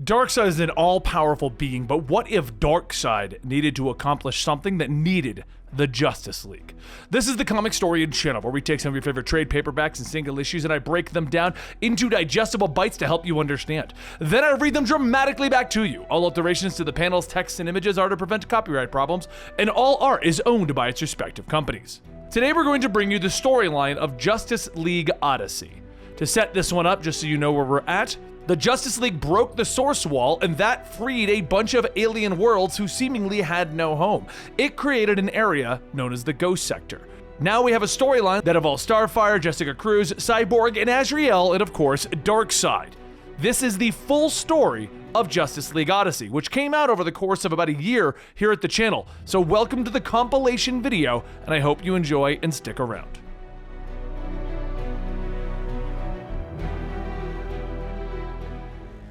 Darkseid is an all-powerful being, but what if Darkseid needed to accomplish something that needed the Justice League? This is the Comicstorian channel, where we take some of your favorite trade paperbacks and single issues and I break them down into digestible bites to help you understand. Then I read them dramatically back to you. All alterations to the panels, text, and images are to prevent copyright problems, and all art is owned by its respective companies. Today we're going to bring you the storyline of Justice League Odyssey. To set this one up, just so you know where we're at, the Justice League broke the source wall, and that freed a bunch of alien worlds who seemingly had no home. It created an area known as the Ghost Sector. Now we have a storyline that involves Starfire, Jessica Cruz, Cyborg, and AZRAEL, and of course, Darkseid. This is the full story of Justice League Odyssey, which came out over the course of about a year here at the channel. So welcome to the compilation video, and I hope you enjoy and stick around.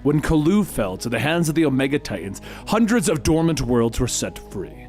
When Cthulhu fell to the hands of the Omega Titans, hundreds of dormant worlds were set free.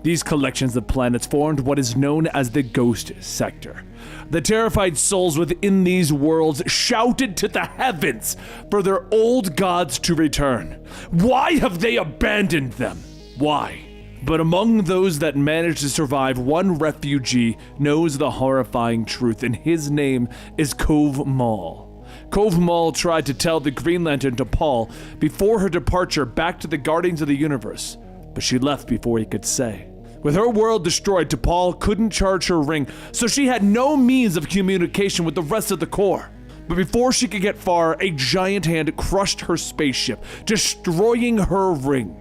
These collections of planets formed what is known as the Ghost Sector. The terrified souls within these worlds shouted to the heavens for their old gods to return. Why have they abandoned them? Why? But among those that managed to survive, one refugee knows the horrifying truth, and his name is Cove Mall. Cove Mall tried to tell the Green Lantern to Paul before her departure back to the Guardians of the Universe, but she left before he could say. With her world destroyed, T'Pol couldn't charge her ring, so she had no means of communication with the rest of the Corps. But before she could get far, a giant hand crushed her spaceship, destroying her ring.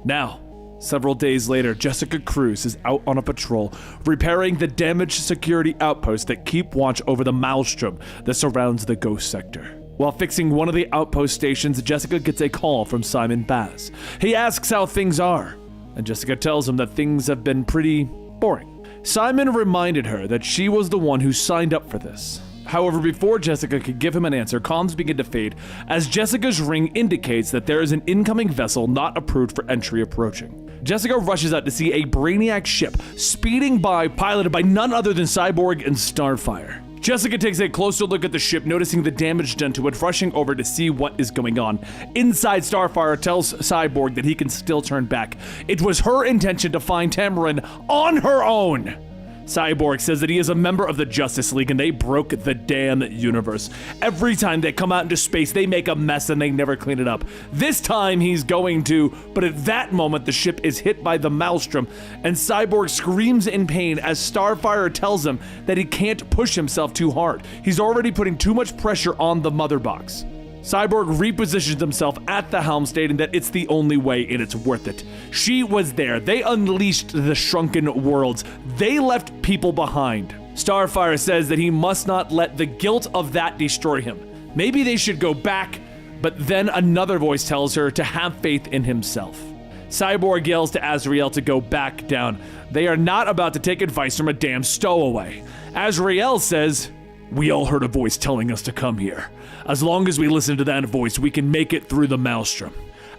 Now, several days later, Jessica Cruz is out on a patrol, repairing the damaged security outposts that keep watch over the maelstrom that surrounds the Ghost Sector. While fixing one of the outpost stations, Jessica gets a call from Simon Baz. He asks how things are, and Jessica tells him that things have been pretty boring. Simon reminded her that she was the one who signed up for this. However, before Jessica could give him an answer, comms begin to fade as Jessica's ring indicates that there is an incoming vessel not approved for entry approaching. Jessica rushes out to see a Brainiac ship speeding by, piloted by none other than Cyborg and Starfire. Jessica takes a closer look at the ship, noticing the damage done to it, rushing over to see what is going on. Inside, Starfire tells Cyborg that he can still turn back. It was her intention to find Tamarin on her own. Cyborg says that he is a member of the Justice League and they broke the damn universe. Every time they come out into space, they make a mess and they never clean it up. This time he's going to, but at that moment the ship is hit by the maelstrom and Cyborg screams in pain as Starfire tells him that he can't push himself too hard. He's already putting too much pressure on the mother box. Cyborg repositions himself at the helm, stating that it's the only way and it's worth it. She was there. They unleashed the shrunken worlds. They left people behind. Starfire says that he must not let the guilt of that destroy him. Maybe they should go back, but then another voice tells her to have faith in himself. Cyborg yells to AZRAEL to go back down. They are not about to take advice from a damn stowaway. AZRAEL says, "We all heard a voice telling us to come here. As long as we listen to that voice, we can make it through the maelstrom."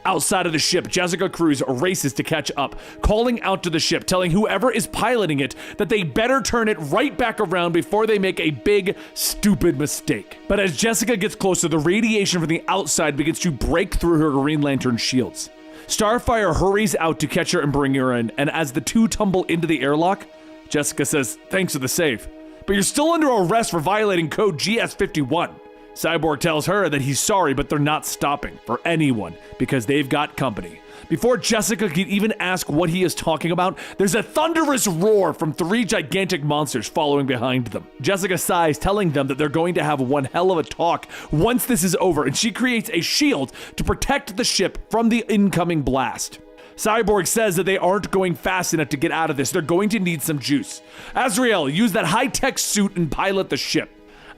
Outside of the ship, Jessica Cruz races to catch up, calling out to the ship, telling whoever is piloting it that they better turn it right back around before they make a big, stupid mistake. But as Jessica gets closer, the radiation from the outside begins to break through her Green Lantern shields. Starfire hurries out to catch her and bring her in, and as the two tumble into the airlock, Jessica says, "Thanks for the save, but you're still under arrest for violating code GS51. Cyborg tells her that he's sorry, but they're not stopping for anyone because they've got company. Before Jessica can even ask what he is talking about, there's a thunderous roar from three gigantic monsters following behind them. Jessica sighs, telling them that they're going to have one hell of a talk once this is over, and she creates a shield to protect the ship from the incoming blast. Cyborg says that they aren't going fast enough to get out of this. They're going to need some juice. AZRAEL, use that high-tech suit and pilot the ship.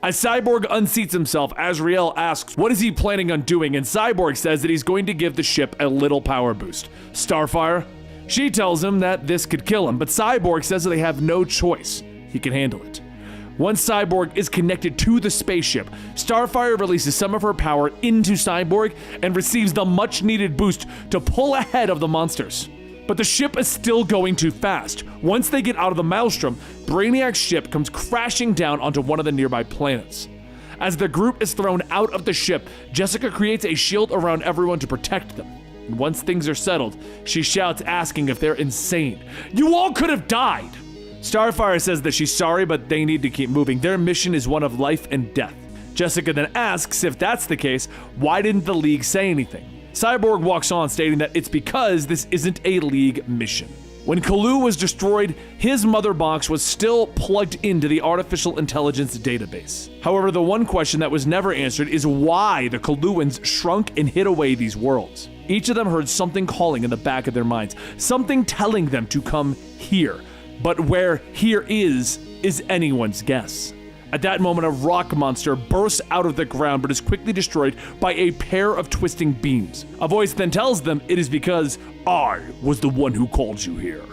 As Cyborg unseats himself, AZRAEL asks what is he planning on doing, and Cyborg says that he's going to give the ship a little power boost. Starfire? She tells him that this could kill him, but Cyborg says that they have no choice. He can handle it. Once Cyborg is connected to the spaceship, Starfire releases some of her power into Cyborg and receives the much-needed boost to pull ahead of the monsters. But the ship is still going too fast. Once they get out of the maelstrom, Brainiac's ship comes crashing down onto one of the nearby planets. As the group is thrown out of the ship, Jessica creates a shield around everyone to protect them. And once things are settled, she shouts, asking if they're insane. You all could have died! Starfire says that she's sorry, but they need to keep moving. Their mission is one of life and death. Jessica then asks if that's the case, why didn't the League say anything? Cyborg walks on, stating that it's because this isn't a League mission. When Kalu was destroyed, his mother box was still plugged into the artificial intelligence database. However, the one question that was never answered is why the Kaluans shrunk and hid away these worlds. Each of them heard something calling in the back of their minds, something telling them to come here. But where here is anyone's guess. At that moment, a rock monster bursts out of the ground but is quickly destroyed by a pair of twisting beams. A voice then tells them it is because I was the one who called you here.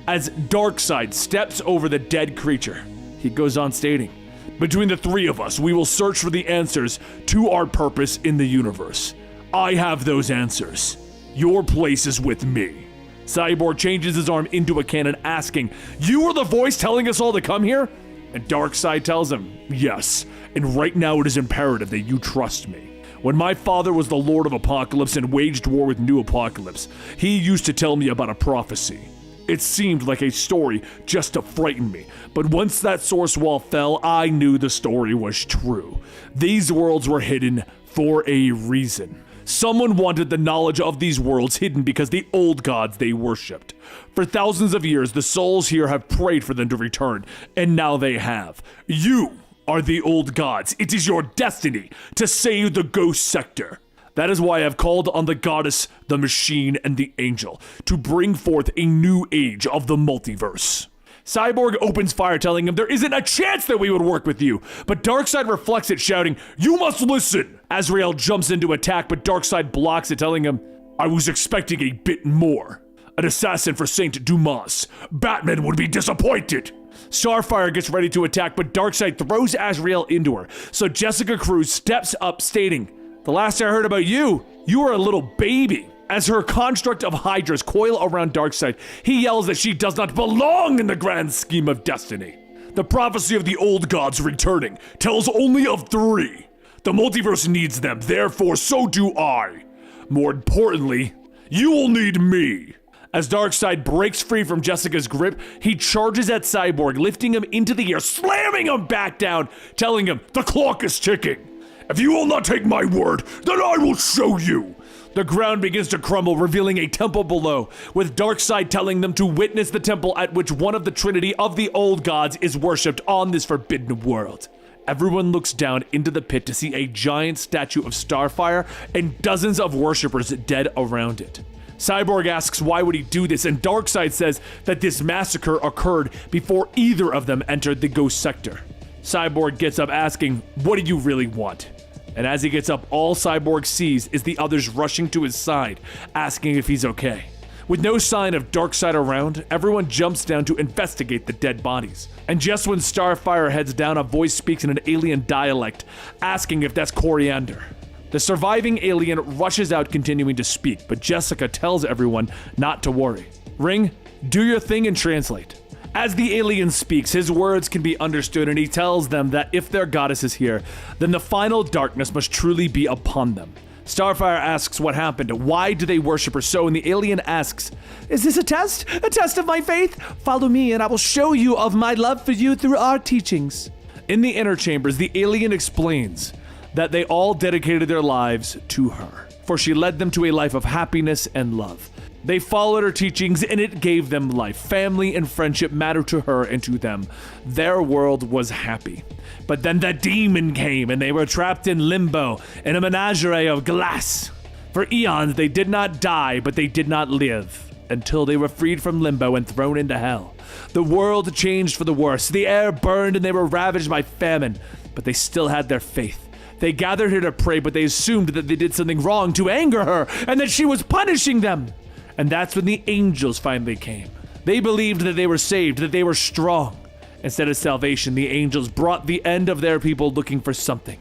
As Darkseid steps over the dead creature, he goes on stating, between the three of us, we will search for the answers to our purpose in the universe. I have those answers. Your place is with me. Cyborg changes his arm into a cannon, asking, you are the voice telling us all to come here? And Darkseid tells him, yes, and right now it is imperative that you trust me. When my father was the Lord of Apocalypse and waged war with New Apocalypse, he used to tell me about a prophecy. It seemed like a story just to frighten me, but once that source wall fell, I knew the story was true. These worlds were hidden for a reason. Someone wanted the knowledge of these worlds hidden because the old gods they worshipped. For thousands of years, the souls here have prayed for them to return, and now they have. You are the old gods. It is your destiny to save the ghost sector. That is why I have called on the goddess, the machine, and the angel to bring forth a new age of the multiverse. Cyborg opens fire, telling him there isn't a chance that we would work with you, but Darkseid reflects it, shouting, you must listen! AZRAEL jumps into attack, but Darkseid blocks it, telling him, I was expecting a bit more. An assassin for Saint Dumas. Batman would be disappointed. Starfire gets ready to attack, but Darkseid throws AZRAEL into her, so Jessica Cruz steps up, stating, the last I heard about you, you were a little baby. As her construct of hydras coil around Darkseid, he yells that she does not belong in the grand scheme of destiny. The prophecy of the old gods returning tells only of three. The multiverse needs them, therefore so do I. More importantly, you will need me. As Darkseid breaks free from Jessica's grip, he charges at Cyborg, lifting him into the air, slamming him back down, telling him, the clock is ticking. If you will not take my word, then I will show you. The ground begins to crumble, revealing a temple below, with Darkseid telling them to witness the temple at which one of the trinity of the old gods is worshipped on this forbidden world. Everyone looks down into the pit to see a giant statue of Starfire and dozens of worshippers dead around it. Cyborg asks why would he do this, and Darkseid says that this massacre occurred before either of them entered the ghost sector. Cyborg gets up asking, what do you really want? And as he gets up, all Cyborg sees is the others rushing to his side, asking if he's okay. With no sign of Darkseid around, everyone jumps down to investigate the dead bodies. And just when Starfire heads down, a voice speaks in an alien dialect, asking if that's Coriander. The surviving alien rushes out, continuing to speak, but Jessica tells everyone not to worry. Ring, do your thing and translate. As the alien speaks, his words can be understood, and he tells them that if their goddess is here, then the final darkness must truly be upon them. Starfire asks what happened, why do they worship her so, and the alien asks, is this a test? A test of my faith? Follow me and I will show you of my love for you through our teachings. In the inner chambers, the alien explains that they all dedicated their lives to her, for she led them to a life of happiness and love. They followed her teachings and it gave them life. Family and friendship mattered to her and to them. Their world was happy. But then the demon came and they were trapped in limbo in a menagerie of glass. For eons they did not die, but they did not live until they were freed from limbo and thrown into hell. The world changed for the worse. The air burned and they were ravaged by famine, but they still had their faith. They gathered here to pray, but they assumed that they did something wrong to anger her and that she was punishing them. And that's when the angels finally came. They believed that they were saved, that they were strong. Instead of salvation, the angels brought the end of their people looking for something.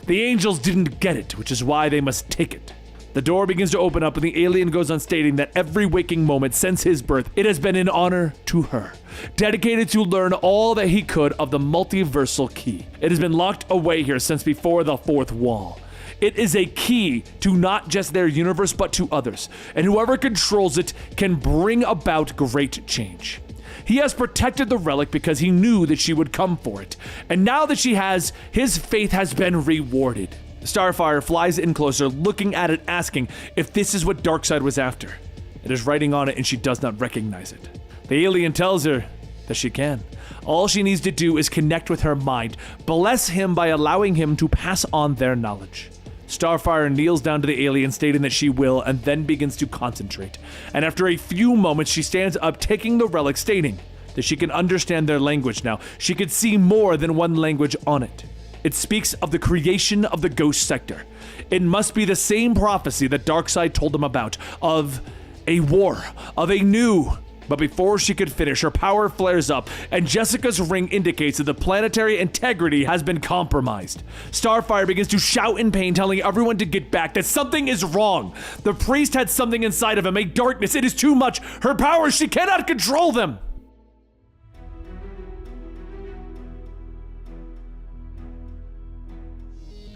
The angels didn't get it, which is why they must take it. The door begins to open up and the alien goes on stating that every waking moment since his birth, it has been an honor to her, dedicated to learn all that he could of the multiversal key. It has been locked away here since before the fourth wall. It is a key to not just their universe, but to others, and whoever controls it can bring about great change. He has protected the relic because he knew that she would come for it, and now that she has, his faith has been rewarded. Starfire flies in closer, looking at it, asking if this is what Darkseid was after. It is writing on it and she does not recognize it. The alien tells her that she can. All she needs to do is connect with her mind, bless him by allowing him to pass on their knowledge. Starfire kneels down to the alien, stating that she will, and then begins to concentrate. And after a few moments, she stands up, taking the relic, stating that she can understand their language now. She could see more than one language on it. It speaks of the creation of the Ghost Sector. It must be the same prophecy that Darkseid told them about, of a war, of a new... But before she could finish, her power flares up, and Jessica's ring indicates that the planetary integrity has been compromised. Starfire begins to shout in pain, telling everyone to get back, that something is wrong. The priest had something inside of him, a darkness. It is too much. Her powers, she cannot control them.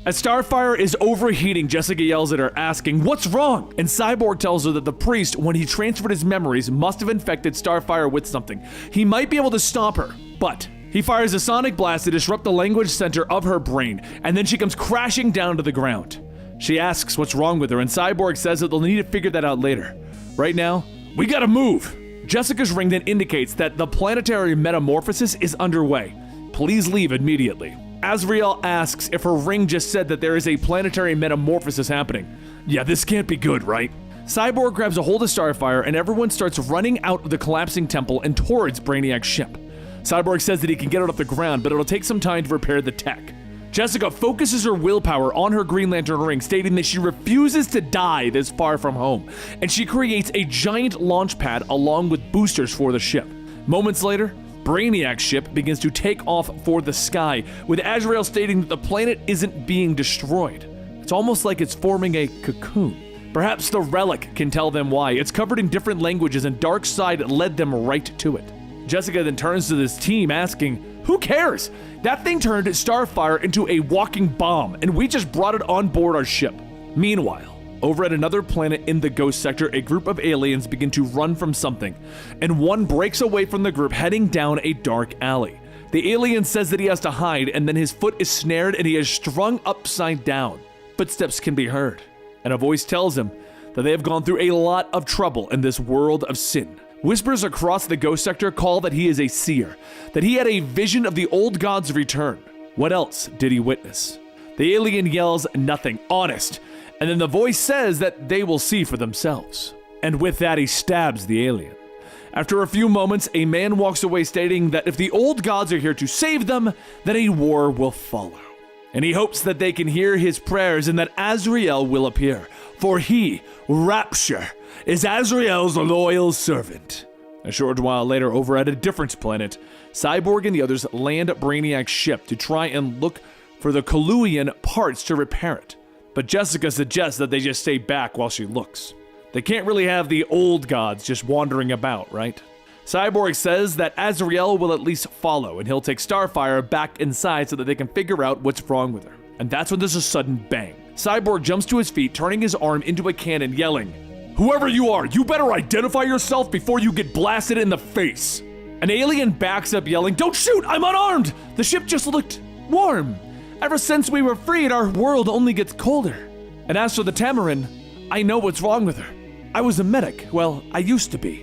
As Starfire is overheating, Jessica yells at her, asking, "What's wrong?" And Cyborg tells her that the priest, when he transferred his memories, must have infected Starfire with something. He might be able to stop her, but he fires a sonic blast to disrupt the language center of her brain, and then she comes crashing down to the ground. She asks what's wrong with her, and Cyborg says that they'll need to figure that out later. Right now, we gotta move. Jessica's ring then indicates that the planetary metamorphosis is underway. Please leave immediately. AZRAEL asks if her ring just said that there is a planetary metamorphosis happening. Yeah, this can't be good, right? Cyborg grabs a hold of Starfire and everyone starts running out of the collapsing temple and towards Brainiac's ship. Cyborg says that he can get it off the ground, but it'll take some time to repair the tech. Jessica focuses her willpower on her Green Lantern ring, stating that she refuses to die this far from home, and she creates a giant launch pad along with boosters for the ship. Moments later, Brainiac's ship begins to take off for the sky, with AZRAEL stating that the planet isn't being destroyed. It's almost like it's forming a cocoon. Perhaps the relic can tell them why. It's covered in different languages and Darkseid led them right to it. Jessica then turns to this team asking, "Who cares? That thing turned Starfire into a walking bomb and we just brought it on board our ship." Meanwhile, over at another planet in the Ghost Sector, a group of aliens begin to run from something, and one breaks away from the group heading down a dark alley. The alien says that he has to hide, and then his foot is snared and he is strung upside down. Footsteps can be heard, and a voice tells him that they have gone through a lot of trouble in this world of sin. Whispers across the Ghost Sector call that he is a seer, that he had a vision of the old god's return. What else did he witness? The alien yells, "Nothing, honest." And then the voice says that they will see for themselves. And with that, he stabs the alien. After a few moments, a man walks away stating that if the old gods are here to save them, then a war will follow. And he hopes that they can hear his prayers and that AZRAEL will appear. For he, Rapture, is AZRAEL's loyal servant. A short while later, over at a different planet, Cyborg and the others land Brainiac's ship to try and look for the Colluvian parts to repair it. But Jessica suggests that they just stay back while she looks. They can't really have the old gods just wandering about, right? Cyborg says that AZRAEL will at least follow, and he'll take Starfire back inside so that they can figure out what's wrong with her. And that's when there's a sudden bang. Cyborg jumps to his feet, turning his arm into a cannon, yelling, "Whoever you are, you better identify yourself before you get blasted in the face." An alien backs up, yelling, "Don't shoot, I'm unarmed! The ship just looked warm. Ever since we were freed, our world only gets colder. And as for the Tamarin, I know what's wrong with her. I was a medic. Well, I used to be.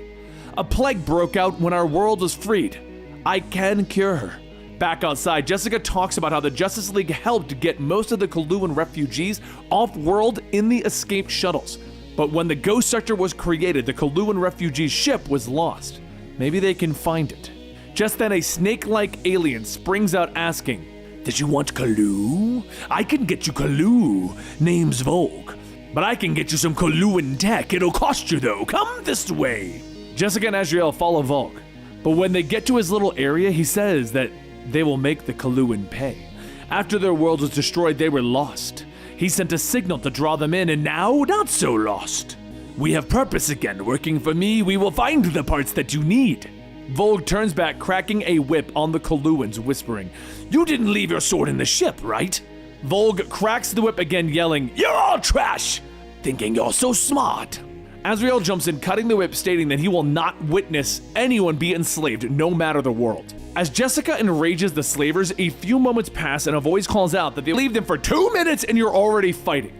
A plague broke out when our world was freed. I can cure her." Back outside, Jessica talks about how the Justice League helped get most of the Colluvian refugees off-world in the escaped shuttles. But when the Ghost Sector was created, the Colluvian refugees' ship was lost. Maybe they can find it. Just then, a snake-like alien springs out asking, "Did you want Collu? I can get you Collu. Name's Vogue. But I can get you some Colluvian tech. It'll cost you though. Come this way." Jessica and AZRAEL follow Vogue. But when they get to his little area, he says that they will make the Colluvian pay. After their world was destroyed, they were lost. He sent a signal to draw them in, and now, not so lost. We have purpose again. Working for me, we will find the parts that you need. Volg turns back, cracking a whip on the Coluans, whispering, You didn't leave your sword in the ship, right? Volg cracks the whip again, yelling, You're all trash! Thinking you're so smart. AZRAEL jumps in, cutting the whip, stating that he will not witness anyone be enslaved, no matter the world. As Jessica enrages the slavers, a few moments pass and a voice calls out that they leave them for 2 minutes and you're already fighting.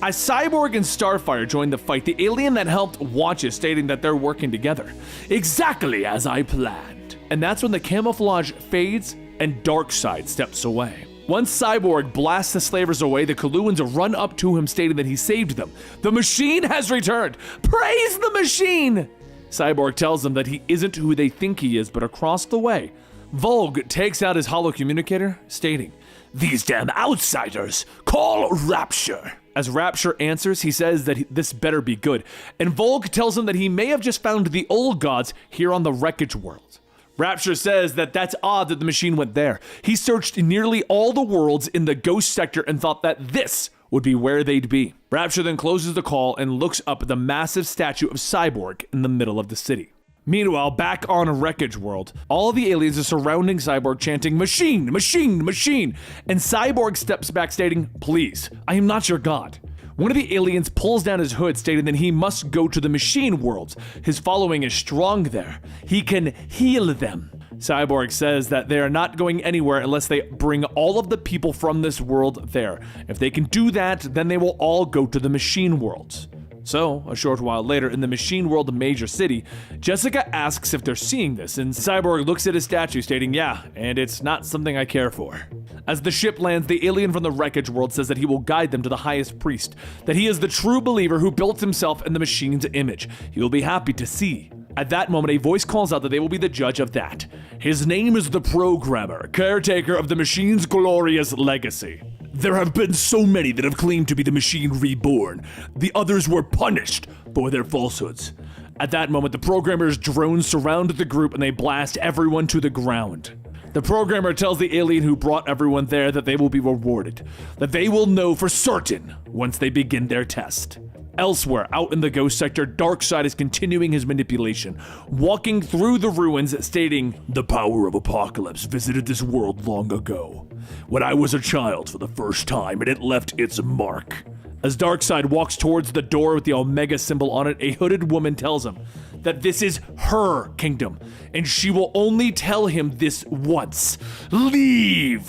As Cyborg and Starfire join the fight, the alien that helped watches, stating that they're working together. Exactly as I planned. And that's when the camouflage fades and Darkseid steps away. Once Cyborg blasts the slavers away, the Coluans run up to him, stating that he saved them. The machine has returned! Praise the machine! Cyborg tells them that he isn't who they think he is, but across the way, Volg takes out his hollow communicator, stating, These damn outsiders! Call Rapture! As Rapture answers, he says that this better be good, and Volg tells him that he may have just found the old gods here on the wreckage world. Rapture says that that's odd that the machine went there. He searched nearly all the worlds in the ghost sector and thought that this would be where they'd be. Rapture then closes the call and looks up at the massive statue of Cyborg in the middle of the city. Meanwhile, back on Wreckage World, all the aliens are surrounding Cyborg, chanting, Machine, machine, machine, and Cyborg steps back, stating, Please, I am not your god. One of the aliens pulls down his hood, stating that he must go to the machine worlds. His following is strong there. He can heal them. Cyborg says that they are not going anywhere unless they bring all of the people from this world there. If they can do that, then they will all go to the machine worlds. So, a short while later, in the Machine World major city, Jessica asks if they're seeing this, and Cyborg looks at his statue, stating, Yeah, and it's not something I care for. As the ship lands, the alien from the Wreckage World says that he will guide them to the highest priest, that he is the true believer who built himself in the machine's image. He will be happy to see. At that moment, a voice calls out that they will be the judge of that. His name is the Programmer, caretaker of the machine's glorious legacy. There have been so many that have claimed to be the machine reborn. The others were punished for their falsehoods. At that moment, the Programmer's drones surround the group and they blast everyone to the ground. The Programmer tells the alien who brought everyone there that they will be rewarded, that they will know for certain once they begin their test. Elsewhere, out in the ghost sector, Darkseid is continuing his manipulation, walking through the ruins, stating, The power of Apocalypse visited this world long ago, when I was a child for the first time, and it left its mark. As Darkseid walks towards the door with the Omega symbol on it, a hooded woman tells him that this is her kingdom, and she will only tell him this once. Leave!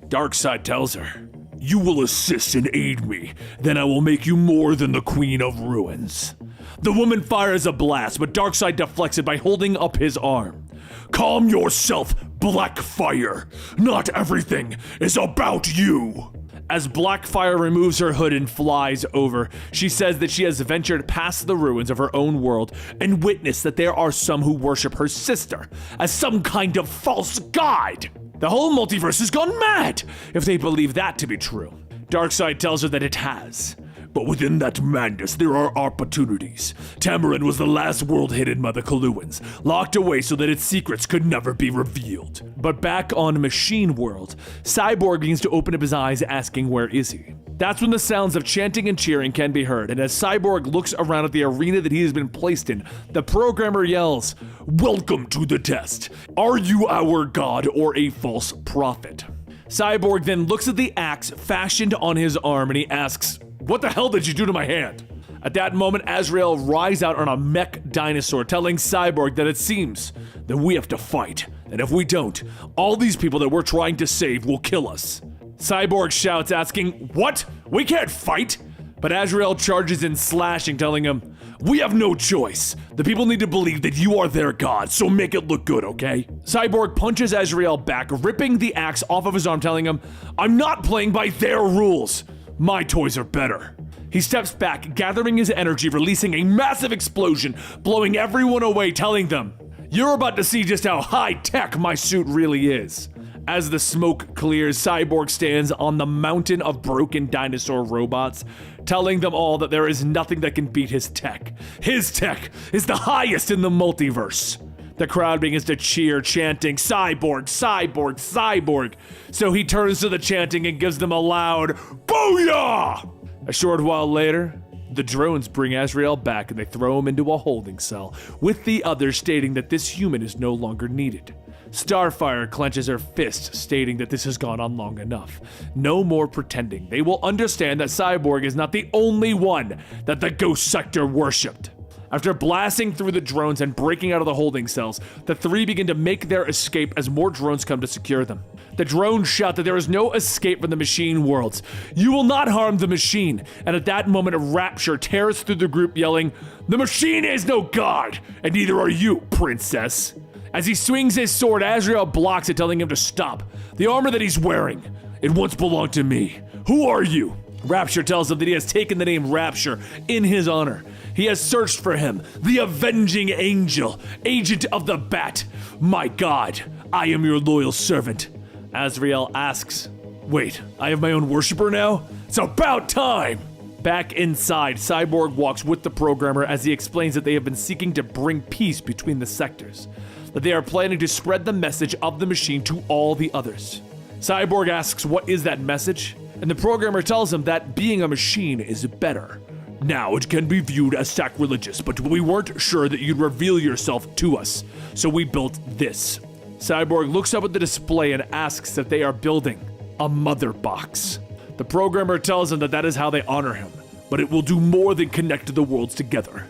Darkseid tells her, You will assist and aid me, then I will make you more than the Queen of Ruins. The woman fires a blast, but Darkseid deflects it by holding up his arm. Calm yourself, Blackfire. Not everything is about you. As Blackfire removes her hood and flies over, she says that she has ventured past the ruins of her own world and witnessed that there are some who worship her sister as some kind of false god. The whole multiverse has gone mad if they believe that to be true. Darkseid tells her that it has. But within that madness, there are opportunities. Tamarin was the last world hidden by the Coluans, locked away so that its secrets could never be revealed. But back on Machine World, Cyborg begins to open up his eyes, asking where is he? That's when the sounds of chanting and cheering can be heard, and as Cyborg looks around at the arena that he has been placed in, the Programmer yells, Welcome to the test. Are you our god or a false prophet? Cyborg then looks at the axe fashioned on his arm and he asks, What the hell did you do to my hand? At that moment, AZRAEL rides out on a mech dinosaur, telling Cyborg that it seems that we have to fight, and if we don't, all these people that we're trying to save will kill us. Cyborg shouts, asking, What? We can't fight? But AZRAEL charges in, slashing, telling him, We have no choice. The people need to believe that you are their god, so make it look good, okay? Cyborg punches AZRAEL back, ripping the axe off of his arm, telling him, I'm not playing by their rules. My toys are better. He steps back, gathering his energy, releasing a massive explosion, blowing everyone away, telling them, You're about to see just how high-tech my suit really is. As the smoke clears, Cyborg stands on the mountain of broken dinosaur robots, telling them all that there is nothing that can beat his tech. His tech is the highest in the multiverse. The crowd begins to cheer, chanting, "Cyborg, Cyborg, Cyborg." So he turns to the chanting and gives them a loud, "Booyah!" A short while later, the drones bring AZRAEL back and they throw him into a holding cell, with the others stating that this human is no longer needed. Starfire clenches her fist, stating that this has gone on long enough. No more pretending. They will understand that Cyborg is not the only one that the Ghost Sector worshipped. After blasting through the drones and breaking out of the holding cells, the three begin to make their escape as more drones come to secure them. The drones shout that there is no escape from the machine worlds. "You will not harm the machine." And at that moment, Rapture tears through the group yelling, "The machine is no god, and neither are you, princess." As he swings his sword, AZRAEL blocks it, telling him to stop. "The armor that he's wearing, it once belonged to me. Who are you?" Rapture tells him that he has taken the name Rapture in his honor. He has searched for him, the avenging angel, agent of the Bat. "My god, I am your loyal servant." AZRAEL asks, "Wait, I have my own worshiper now? It's about time!" Back inside, Cyborg walks with the programmer as he explains that they have been seeking to bring peace between the sectors, that they are planning to spread the message of the machine to all the others. Cyborg asks what is that message, and the programmer tells him that being a machine is better. "Now it can be viewed as sacrilegious, but we weren't sure that you'd reveal yourself to us, so we built this." Cyborg looks up at the display and asks if they are building a mother box. The programmer tells him that that is how they honor him, but it will do more than connect the worlds together.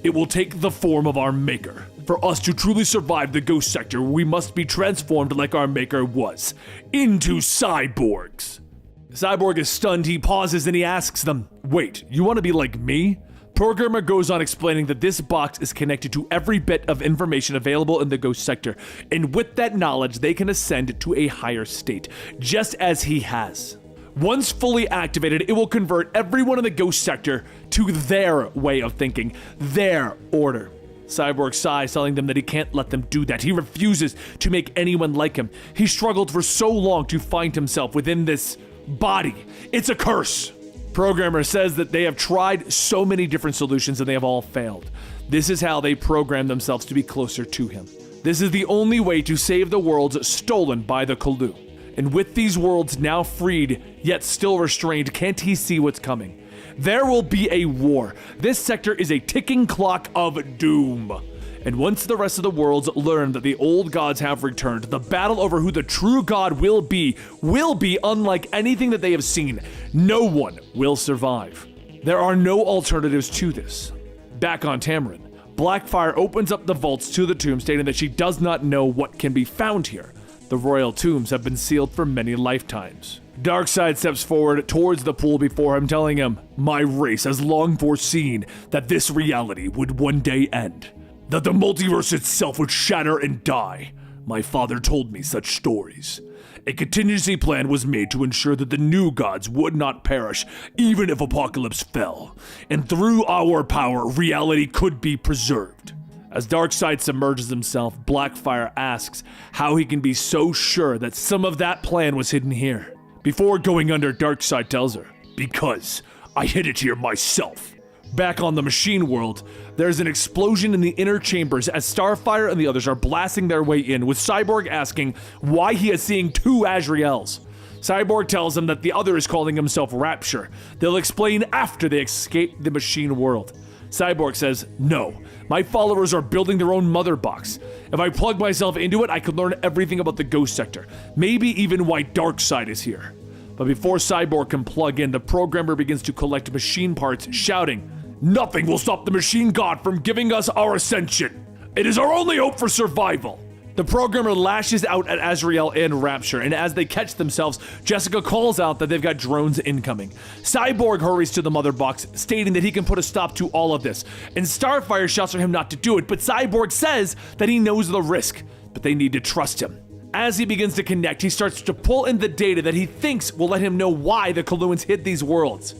It will take the form of our maker. For us to truly survive the Ghost Sector, we must be transformed like our maker was, into cyborgs. Cyborg is stunned, he pauses and he asks them, "Wait, you want to be like me?" Programmer goes on explaining that this box is connected to every bit of information available in the Ghost Sector, and with that knowledge they can ascend to a higher state, just as he has. Once fully activated, it will convert everyone in the Ghost Sector to their way of thinking, their order. Cyborg sighs, telling them that he can't let them do that. He refuses to make anyone like him. He struggled for so long to find himself within this body. It's a curse. Programmer says that they have tried so many different solutions and they have all failed. This is how they program themselves to be closer to him. This is the only way to save the worlds stolen by the Kalu. And with these worlds now freed, yet still restrained, can't he see what's coming? There will be a war. This sector is a ticking clock of doom. And once the rest of the worlds learn that the old gods have returned, the battle over who the true god will be unlike anything that they have seen. No one will survive. There are no alternatives to this. Back on Tamarin, Blackfire opens up the vaults to the tomb, stating that she does not know what can be found here. The royal tombs have been sealed for many lifetimes. Darkseid steps forward towards the pool before him, telling him, "My race has long foreseen that this reality would one day end. That the multiverse itself would shatter and die. My father told me such stories. A contingency plan was made to ensure that the new gods would not perish, even if Apocalypse fell. And through our power, reality could be preserved." As Darkseid submerges himself, Blackfire asks how he can be so sure that some of that plan was hidden here. Before going under, Darkseid tells her, "Because I hid it here myself." Back on the machine world, there's an explosion in the inner chambers as Starfire and the others are blasting their way in, with Cyborg asking why he is seeing two AZRAELs. Cyborg tells him that the other is calling himself Rapture. They'll explain after they escape the machine world. Cyborg says, "No, my followers are building their own mother box. If I plug myself into it, I could learn everything about the Ghost Sector, maybe even why Darkseid is here." But before Cyborg can plug in, the programmer begins to collect machine parts, shouting, "Nothing will stop the machine god from giving us our ascension. It is our only hope for survival." The programmer lashes out at AZRAEL and Rapture, and as they catch themselves, Jessica calls out that they've got drones incoming. Cyborg hurries to the mother box, stating that he can put a stop to all of this, and Starfire shouts for him not to do it, but Cyborg says that he knows the risk, but they need to trust him. As he begins to connect, he starts to pull in the data that he thinks will let him know why the Kaluans hid these worlds.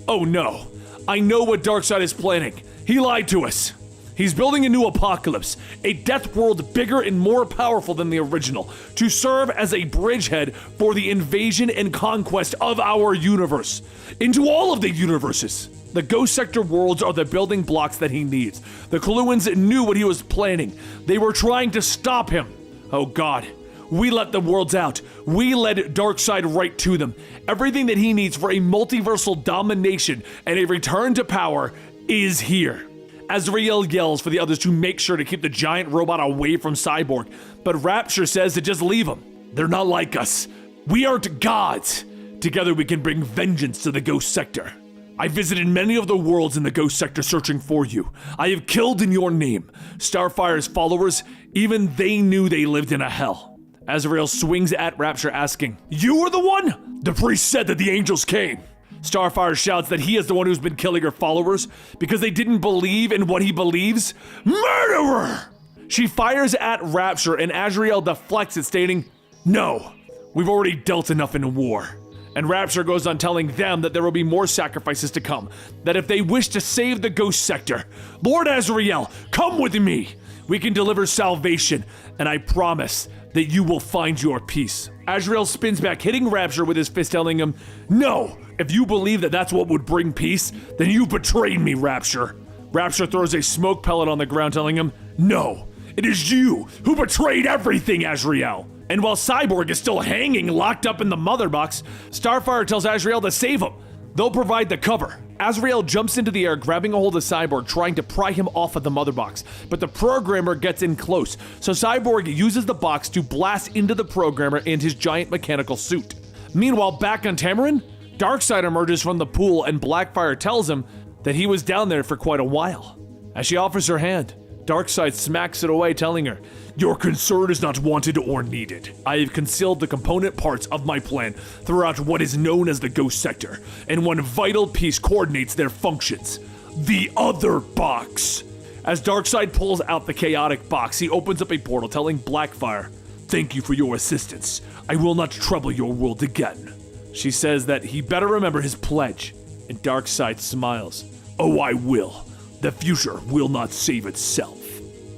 Oh no, I know what Darkseid is planning. He lied to us. He's building a new apocalypse, a death world bigger and more powerful than the original, to serve as a bridgehead for the invasion and conquest of our universe, into all of the universes. The Ghost Sector worlds are the building blocks that he needs. The Coluans knew what he was planning. They were trying to stop him. Oh God, we let the worlds out. We led Darkseid right to them. Everything that he needs for a multiversal domination and a return to power is here. AZRAEL yells for the others to make sure to keep the giant robot away from Cyborg, but Rapture says to just leave him. They're not like us. We aren't gods. Together we can bring vengeance to the Ghost Sector. I visited many of the worlds in the Ghost Sector searching for you. I have killed in your name. STARFIRE's followers, even they knew they lived in a hell. AZRAEL swings at Rapture asking, "You were the one?" The priest said that the angels came. STARFIRE shouts that he is the one who's been killing her followers because they didn't believe in what he believes. Murderer! She fires at Rapture and AZRAEL deflects it, stating, "No, we've already dealt enough in war." And Rapture goes on telling them that there will be more sacrifices to come, that if they wish to save the Ghost Sector, Lord AZRAEL, come with me. We can deliver salvation, and I promise that you will find your peace. AZRAEL spins back, hitting Rapture with his fist, telling him, "No, if you believe that that's what would bring peace, then you betrayed me, Rapture." Rapture throws a smoke pellet on the ground, telling him, "No, it is you who betrayed everything, AZRAEL." And while Cyborg is still hanging, locked up in the mother box, STARFIRE tells AZRAEL to save him. They'll provide the cover. AZRAEL jumps into the air, grabbing a hold of Cyborg, trying to pry him off of the mother box, but the programmer gets in close, so Cyborg uses the box to blast into the programmer and his giant mechanical suit. Meanwhile, back on Tamarin, Darkseid emerges from the pool and Blackfire tells him that he was down there for quite a while. As she offers her hand, Darkseid smacks it away, telling her, "Your concern is not wanted or needed. I have concealed the component parts of my plan throughout what is known as the Ghost Sector, and one vital piece coordinates their functions: the other box." As Darkseid pulls out the chaotic box, he opens up a portal, telling Blackfire, "Thank you for your assistance. I will not trouble your world again." She says that he better remember his pledge, and Darkseid smiles. "Oh, I will. The future will not save itself."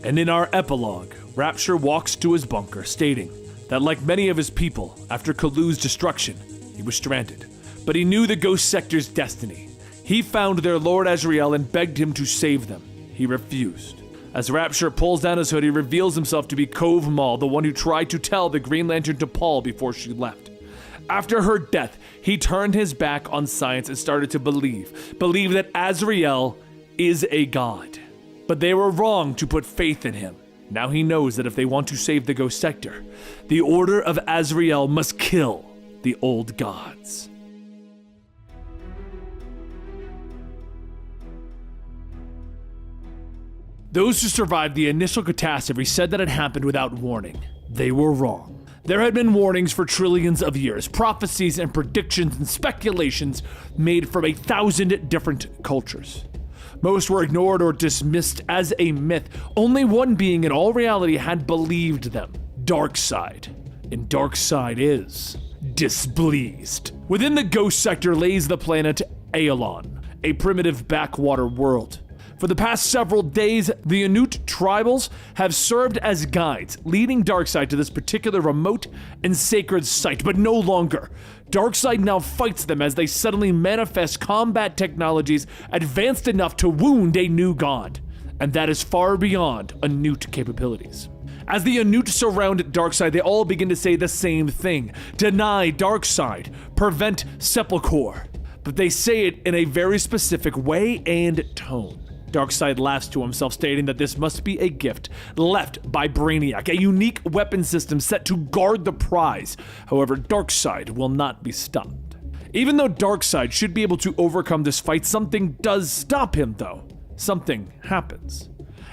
And in our epilogue, Rapture walks to his bunker, stating that like many of his people, after Colu's destruction, he was stranded. But he knew the Ghost Sector's destiny. He found their Lord AZRAEL and begged him to save them. He refused. As Rapture pulls down his hood, he reveals himself to be Cove Maul, the one who tried to tell the Green Lantern to Paul before she left. After her death, he turned his back on science and started to believe that AZRAEL is a god. But they were wrong to put faith in him. Now he knows that if they want to save the Ghost Sector, the Order of AZRAEL must kill the old gods. Those who survived the initial catastrophe said that it happened without warning. They were wrong. There had been warnings for trillions of years, prophecies and predictions and speculations made from 1,000 different cultures. Most were ignored or dismissed as a myth. Only one being in all reality had believed them: Darkseid. And Darkseid is displeased. Within the Ghost Sector lays the planet Aelon, a primitive backwater world. For the past several days, the Unut tribals have served as guides, leading Darkseid to this particular remote and sacred site, but no longer. Darkseid now fights them as they suddenly manifest combat technologies advanced enough to wound a new god, and that is far beyond Unut capabilities. As the Unut surround Darkseid, they all begin to say the same thing: deny Darkseid, prevent Sepulchre. But they say it in a very specific way and tone. Darkseid laughs to himself, stating that this must be a gift left by Brainiac, a unique weapon system set to guard the prize. However, Darkseid will not be stopped. Even though Darkseid should be able to overcome this fight, something does stop him though. Something happens.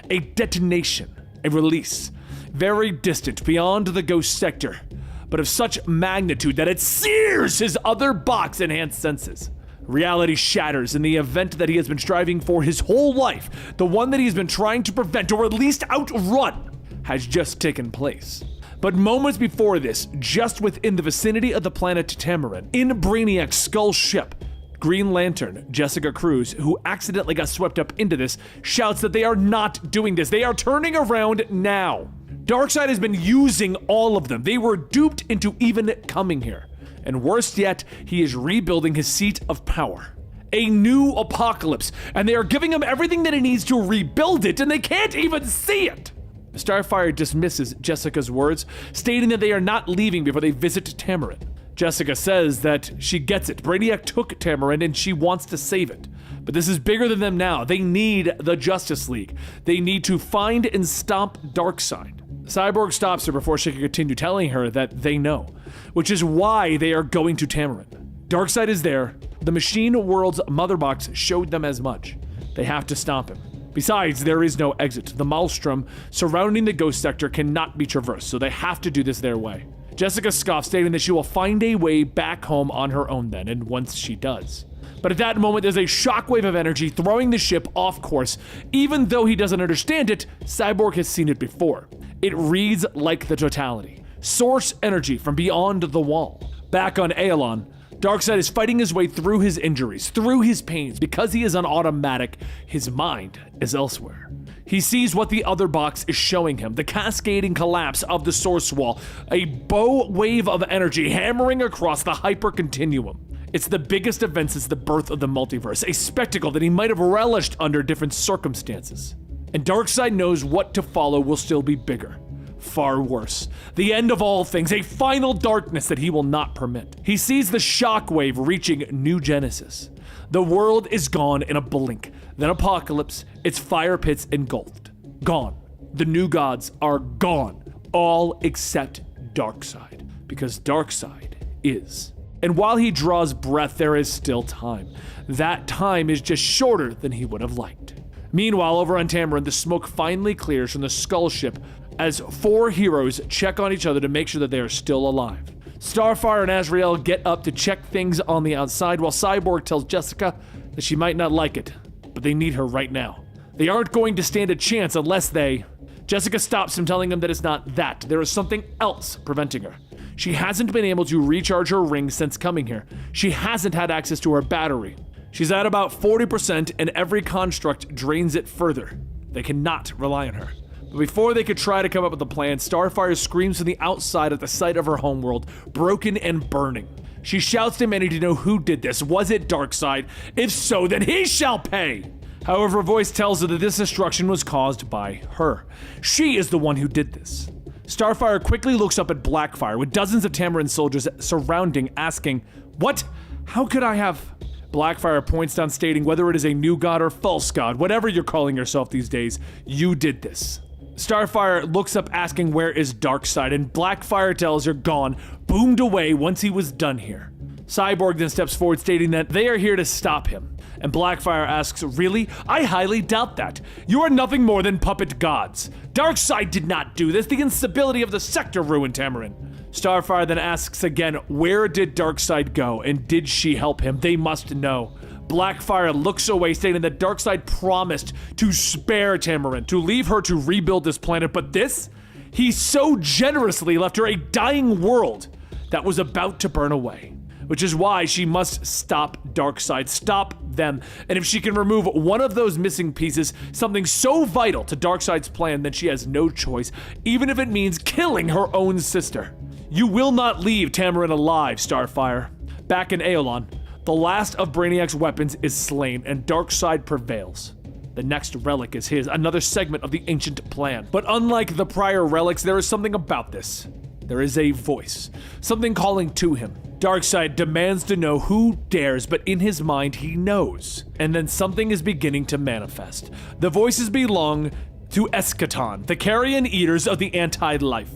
A detonation, a release, very distant beyond the Ghost Sector, but of such magnitude that it sears his other box-enhanced senses. Reality shatters in the event that he has been striving for his whole life. The one that he's been trying to prevent, or at least outrun, has just taken place. But moments before this, just within the vicinity of the planet Tamarin, in Brainiac's skull ship, Green Lantern, Jessica Cruz, who accidentally got swept up into this, shouts that they are not doing this. They are turning around now. Darkseid has been using all of them. They were duped into even coming here. And worst yet, he is rebuilding his seat of power. A new apocalypse, and they are giving him everything that he needs to rebuild it, and they can't even see it. Starfire dismisses Jessica's words, stating that they are not leaving before they visit Tamarin. Jessica says that she gets it. Brainiac took Tamarin and she wants to save it. But this is bigger than them now. They need the Justice League. They need to find and stop Darkseid. Cyborg stops her before she can continue, telling her that they know, which is why they are going to Tamarin. Darkseid is there. The Machine World's mother box showed them as much. They have to stop him. Besides, there is no exit. The maelstrom surrounding the ghost sector cannot be traversed, so they have to do this their way. Jessica scoffs, stating that she will find a way back home on her own then, and once she does. But at that moment, there's a shockwave of energy throwing the ship off course. Even though he doesn't understand it, Cyborg has seen it before. It reads like the totality. Source energy from beyond the wall. Back on Aelon, Darkseid is fighting his way through his injuries, through his pains. Because he is on automatic, his mind is elsewhere. He sees what the other box is showing him, the cascading collapse of the source wall, a bow wave of energy hammering across the hyper-continuum. It's the biggest event since the birth of the multiverse, a spectacle that he might have relished under different circumstances. And Darkseid knows what to follow will still be bigger. Far worse. The end of all things, a final darkness that he will not permit. He sees the shockwave reaching New Genesis. The world is gone in a blink. Then apocalypse, its fire pits engulfed. Gone. The new gods are gone. All except Darkseid. Because Darkseid is. And while he draws breath, there is still time. That time is just shorter than he would have liked. Meanwhile, over on Tamarin, the smoke finally clears from the Skull ship as four heroes check on each other to make sure that they are still alive. Starfire and AZRAEL get up to check things on the outside, while Cyborg tells Jessica that she might not like it, but they need her right now. They aren't going to stand a chance unless they... Jessica stops him, telling him that it's not that. There is something else preventing her. She hasn't been able to recharge her ring since coming here. She hasn't had access to her battery. She's at about 40%, and every construct drains it further. They cannot rely on her. But before they could try to come up with a plan, Starfire screams from the outside at the sight of her homeworld, broken and burning. She shouts demanding to know who did this. Was it Darkseid? If so, then he shall pay! However, a voice tells her that this destruction was caused by her. She is the one who did this. Starfire quickly looks up at Blackfire with dozens of Tamarin soldiers surrounding, asking, "What? How could I have..." Blackfire points down, stating whether it is a new god or false god, whatever you're calling yourself these days, you did this. Starfire looks up asking where is Darkseid, and Blackfire tells her gone, boomed away once he was done here. Cyborg then steps forward, stating that they are here to stop him. And Blackfire asks, "Really? I highly doubt that. You are nothing more than puppet gods. Darkseid did not do this. The instability of the sector ruined Tamarin." Starfire then asks again, where did Darkseid go, and did she help him? They must know. Blackfire looks away, stating that Darkseid promised to spare Tamarin, to leave her to rebuild this planet, but this? He so generously left her a dying world that was about to burn away. Which is why she must stop Darkseid, stop them. And if she can remove one of those missing pieces, something so vital to Darkseid's plan, then she has no choice, even if it means killing her own sister. You will not leave Tamarin alive, Starfire. Back in Aelon, the last of Brainiac's weapons is slain, and Darkseid prevails. The next relic is his, another segment of the ancient plan. But unlike the prior relics, there is something about this. There is a voice, something calling to him. Darkseid demands to know who dares, but in his mind he knows. And then something is beginning to manifest. The voices belong to Eschaton, the carrion eaters of the anti-life.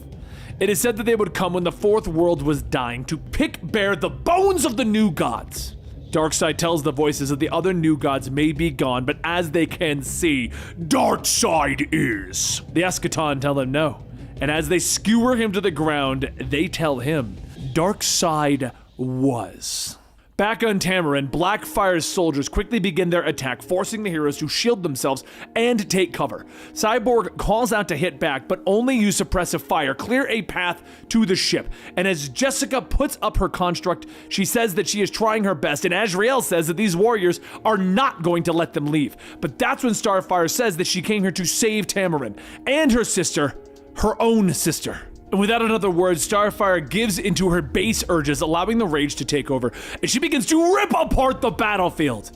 It is said that they would come when the fourth world was dying to pick bare the bones of the new gods. Darkseid tells the voices that the other new gods may be gone, but as they can see, Darkseid is. The Eschaton tell him no. And as they skewer him to the ground, they tell him, Darkseid was. Back on Tamarin, BLACKFIRE'S soldiers quickly begin their attack, forcing the heroes to shield themselves and take cover. Cyborg calls out to hit back, but only use suppressive fire, clear a path to the ship. And as Jessica puts up her construct, she says that she is trying her best, and AZRAEL says that these warriors are not going to let them leave. But that's when STARFIRE says that she came here to save Tamarin, and her sister, her own sister. And without another word, STARFIRE gives into her base urges, allowing the rage to take over, and she begins to rip apart the battlefield.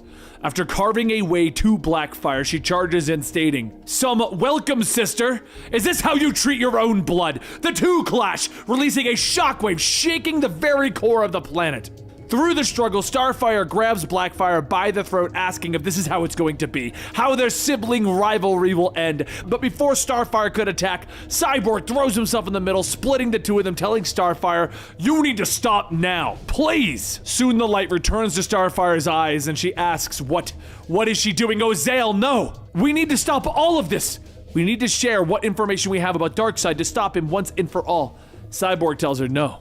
After carving a way to BLACKFIRE, she charges in, stating, "Some welcome, sister! Is this how you treat your own blood?" The two clash, releasing a shockwave, shaking the very core of the planet. Through the struggle, STARFIRE grabs BLACKFIRE by the throat, asking if this is how it's going to be, how their sibling rivalry will end. But before STARFIRE could attack, Cyborg throws himself in the middle, splitting the two of them, telling STARFIRE, "You need to stop now, please!" Soon the light returns to STARFIRE's eyes, and she asks, What is she doing? AZRAEL, no! We need to stop all of this! We need to share what information we have about Darkseid to stop him once and for all. Cyborg tells her no.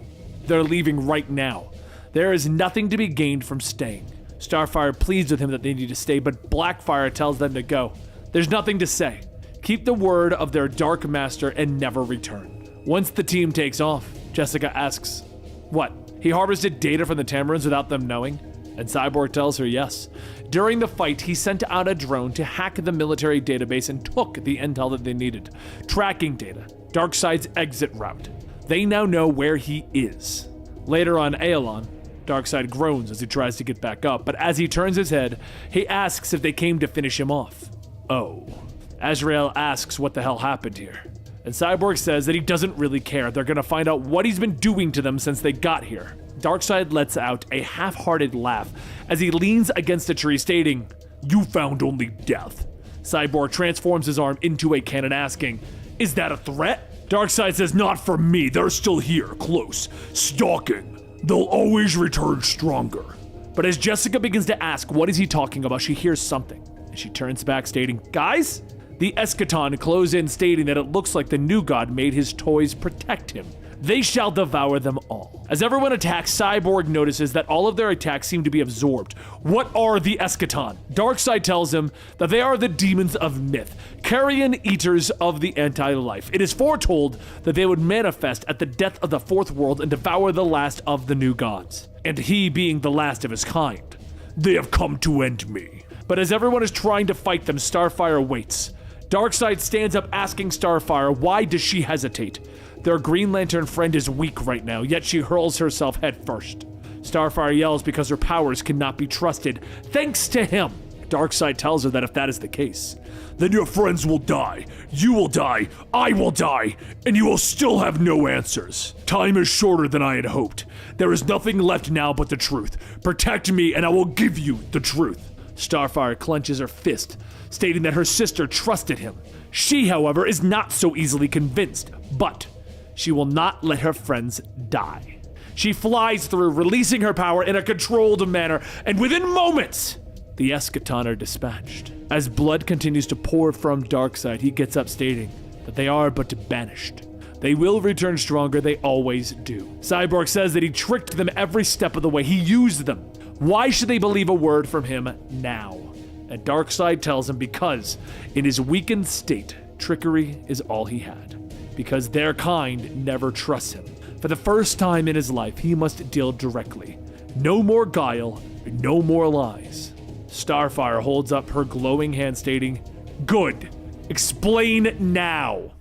They're leaving right now. There is nothing to be gained from staying. STARFIRE pleads with him that they need to stay, but BLACKFIRE tells them to go. There's nothing to say. Keep the word of their Dark Master and never return. Once the team takes off, Jessica asks, "What? He harvested data from the Tamarins without them knowing?" And Cyborg tells her yes. During the fight, he sent out a drone to hack the military database and took the intel that they needed. Tracking data, Darkseid's exit route. They now know where he is. Later on Aelon, Darkseid groans as he tries to get back up, but as he turns his head, he asks if they came to finish him off. Oh. AZRAEL asks what the hell happened here. And Cyborg says that he doesn't really care. They're gonna find out what he's been doing to them since they got here. Darkseid lets out a half-hearted laugh as he leans against a tree, stating, "You found only death." Cyborg transforms his arm into a cannon, asking, "Is that a threat?" Darkseid says, "Not for me. They're still here, close, stalking. They'll always return stronger." But as Jessica begins to ask what is he talking about, she hears something, and she turns back, stating, "Guys?" The Eschaton close in, stating that it looks like the new god made his toys protect him. They shall devour them all. As everyone attacks, Cyborg notices that all of their attacks seem to be absorbed. What are the Eschaton? Darkseid tells him that they are the demons of myth, carrion eaters of the anti-life. It is foretold that they would manifest at the death of the fourth world and devour the last of the new gods. And he being the last of his kind. They have come to end me. But as everyone is trying to fight them, STARFIRE waits. Darkseid stands up, asking STARFIRE why does she hesitate. Their Green Lantern friend is weak right now, yet she hurls herself headfirst. STARFIRE yells because her powers cannot be trusted, thanks to him. Darkseid tells her that if that is the case, then your friends will die, you will die, I will die, and you will still have no answers. Time is shorter than I had hoped. There is nothing left now but the truth. Protect me and I will give you the truth. STARFIRE clenches her fist, stating that her sister trusted him. She, however, is not so easily convinced, but she will not let her friends die. She flies through, releasing her power in a controlled manner, and within moments, the Eschaton are dispatched. As blood continues to pour from Darkseid, he gets up, stating that they are but banished. They will return stronger, they always do. Cyborg says that he tricked them every step of the way, he used them. Why should they believe a word from him now? And Darkseid tells him because, in his weakened state, trickery is all he had. Because their kind never trusts him. For the first time in his life, he must deal directly. No more guile, no more lies. STARFIRE holds up her glowing hand, stating, "Good. Explain now."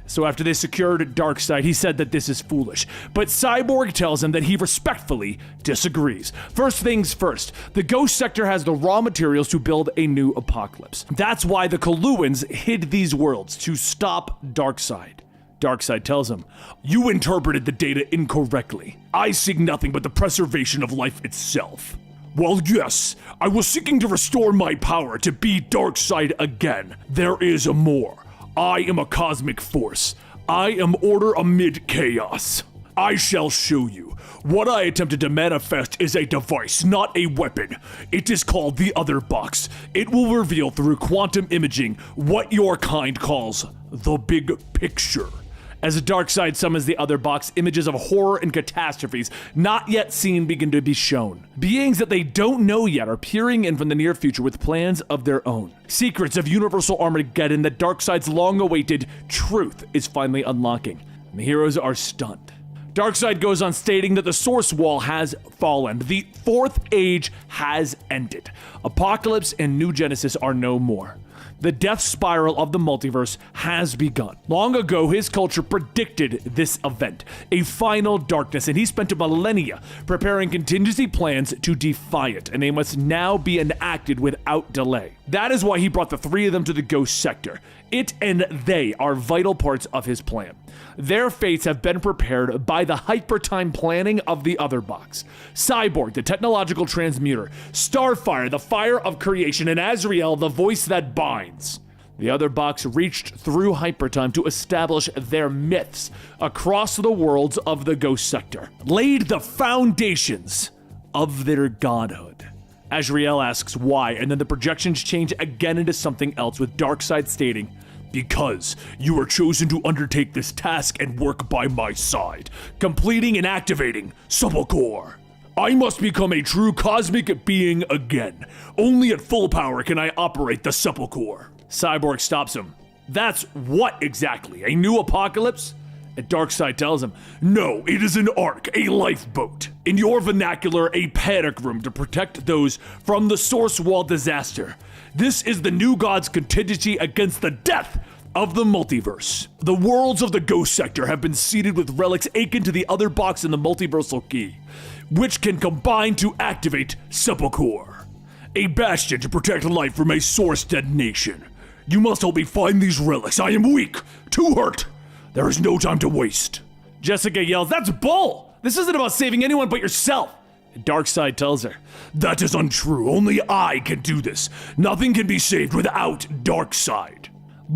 So after they secured Darkseid, he said that this is foolish. But Cyborg tells him that he respectfully disagrees. First things first, the Ghost Sector has the raw materials to build a new apocalypse. That's why the Coluans hid these worlds, to stop Darkseid. Darkseid tells him, "You interpreted the data incorrectly. I seek nothing but the preservation of life itself." Well, yes, I was seeking to restore my power to be Darkseid again. There is more. I am a cosmic force. I am order amid chaos. I shall show you. What I attempted to manifest is a device, not a weapon. It is called the Other Box. It will reveal through quantum imaging what your kind calls the big picture. As Darkseid summons the other box, images of horror and catastrophes not yet seen begin to be shown. Beings that they don't know yet are peering in from the near future with plans of their own. Secrets of Universal Armageddon that Darkseid's long-awaited truth is finally unlocking, and the heroes are stunned. Darkseid goes on stating that the source wall has fallen. The fourth age has ended. Apocalypse and New Genesis are no more. The death spiral of the multiverse has begun. Long ago, his culture predicted this event, a final darkness, and he spent millennia preparing contingency plans to defy it, and they must now be enacted without delay. That is why he brought the three of them to the Ghost Sector. It and they are vital parts of his plan. Their fates have been prepared by the hyper-time planning of the other box. Cyborg, the technological transmuter, Starfire, the fire of creation, and AZRAEL, the voice that binds. The other box reached through hypertime to establish their myths across the worlds of the Ghost Sector, laid the foundations of their godhood. AZRAEL asks why, and then the projections change again into something else, with Darkseid stating, "Because you were chosen to undertake this task and work by my side, completing and activating Sepulchre. I must become a true cosmic being again. Only at full power can I operate the Sepulchre." Cyborg stops him. "That's what exactly? A new apocalypse?" And Darkseid tells him, "No, it is an ark, a lifeboat. In your vernacular, a panic room to protect those from the source wall disaster. This is the new god's contingency against the death of the multiverse. The worlds of the Ghost Sector have been seeded with relics akin to the other box in the multiversal key, which can combine to activate Sepulchre, a bastion to protect life from a source detonation. You must help me find these relics. I am weak, too hurt. There is no time to waste." Jessica yells, "That's bull! This isn't about saving anyone but yourself." And Darkseid tells her, "That is untrue. Only I can do this. Nothing can be saved without Darkseid.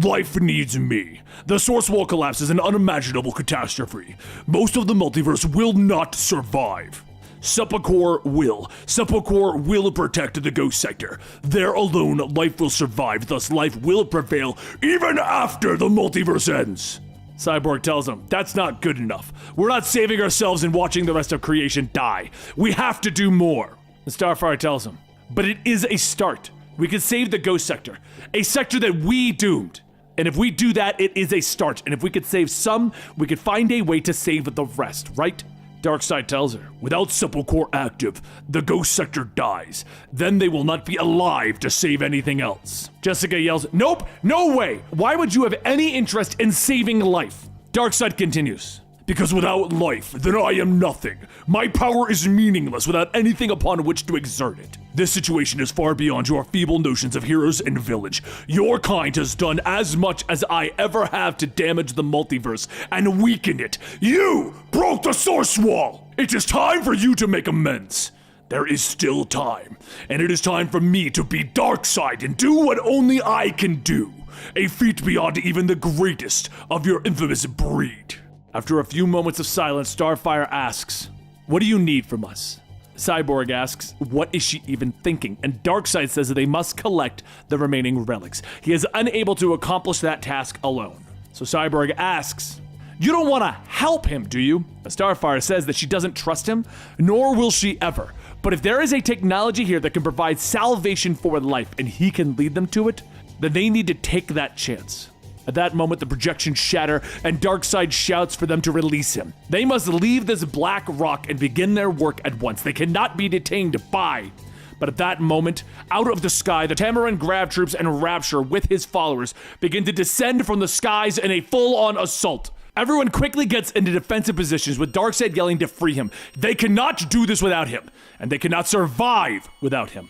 Life needs me. The source wall collapse is an unimaginable catastrophe. Most of the multiverse will not survive. Sepulchre will. Sepulchre will protect the Ghost Sector. There alone, life will survive. Thus, life will prevail even after the multiverse ends." Cyborg tells him, "That's not good enough. We're not saving ourselves and watching the rest of creation die. We have to do more." And Starfire tells him, "But it is a start. We can save the Ghost Sector, a sector that we doomed. And if we do that, it is a start. And if we could save some, we could find a way to save the rest, right?" Darkseid tells her, "Without Sepulchre active, the Ghost Sector dies. Then they will not be alive to save anything else." Jessica yells, "Nope, no way! Why would you have any interest in saving life?" Darkseid continues, "Because without life, then I am nothing. My power is meaningless without anything upon which to exert it. This situation is far beyond your feeble notions of heroes and village. Your kind has done as much as I ever have to damage the multiverse and weaken it. You broke the source wall! It is time for you to make amends. There is still time, and it is time for me to be Darkseid and do what only I can do. A feat beyond even the greatest of your infamous breed." After a few moments of silence, Starfire asks, "What do you need from us?" Cyborg asks, "What is she even thinking?" And Darkseid says that they must collect the remaining relics. He is unable to accomplish that task alone. So Cyborg asks, "You don't want to help him, do you?" And Starfire says that she doesn't trust him, nor will she ever. But if there is a technology here that can provide salvation for life and he can lead them to it, then they need to take that chance. At that moment, the projections shatter, and Darkseid shouts for them to release him. They must leave this black rock and begin their work at once. They cannot be detained by. But at that moment, out of the sky, the Tamaran Grav troops and Rapture with his followers begin to descend from the skies in a full-on assault. Everyone quickly gets into defensive positions, with Darkseid yelling to free him. They cannot do this without him, and they cannot survive without him.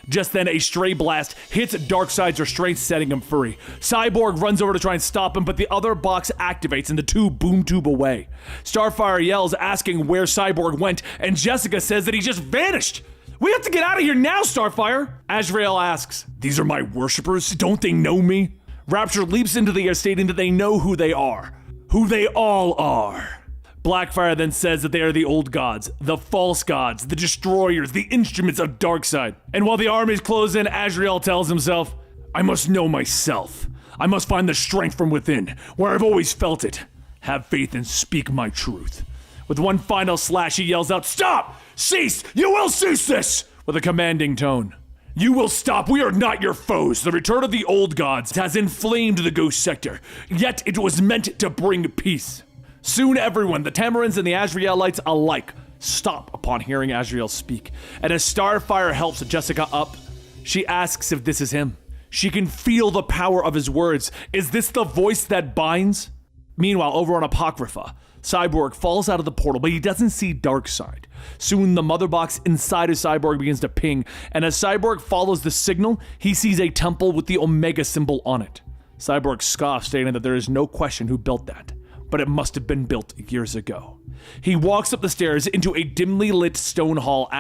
Just then, a stray blast hits Darkseid's restraint, setting him free. Cyborg runs over to try and stop him, but the other box activates and the two boom tube away. Starfire yells, asking where Cyborg went, and Jessica says that he just vanished. "We have to get out of here now, Starfire!" AZRAEL asks, "These are my worshippers? Don't they know me?" Rapture leaps into the air, stating that they know who they are. Who they all are. Blackfire then says that they are the old gods, the false gods, the destroyers, the instruments of Darkseid. And while the armies close in, AZRAEL tells himself, "I must know myself. I must find the strength from within, where I've always felt it. Have faith and speak my truth. With one final slash, he yells out, "Stop! Cease! You will cease this!" with a commanding tone. "You will stop. We are not your foes. The return of the old gods has inflamed the ghost sector, yet it was meant to bring peace." Soon everyone, the Tamarins and the AZRAELites alike, stop upon hearing AZRAEL speak. And as Starfire helps Jessica up, she asks if this is him. She can feel the power of his words. Is this the voice that binds? Meanwhile, over on Apocrypha, Cyborg falls out of the portal, but he doesn't see Darkseid. Soon, the mother box inside of Cyborg begins to ping, and as Cyborg follows the signal, he sees a temple with the Omega symbol on it. Cyborg scoffs, stating that there is no question who built that, but it must have been built years ago. He walks up the stairs into a dimly lit stone hall,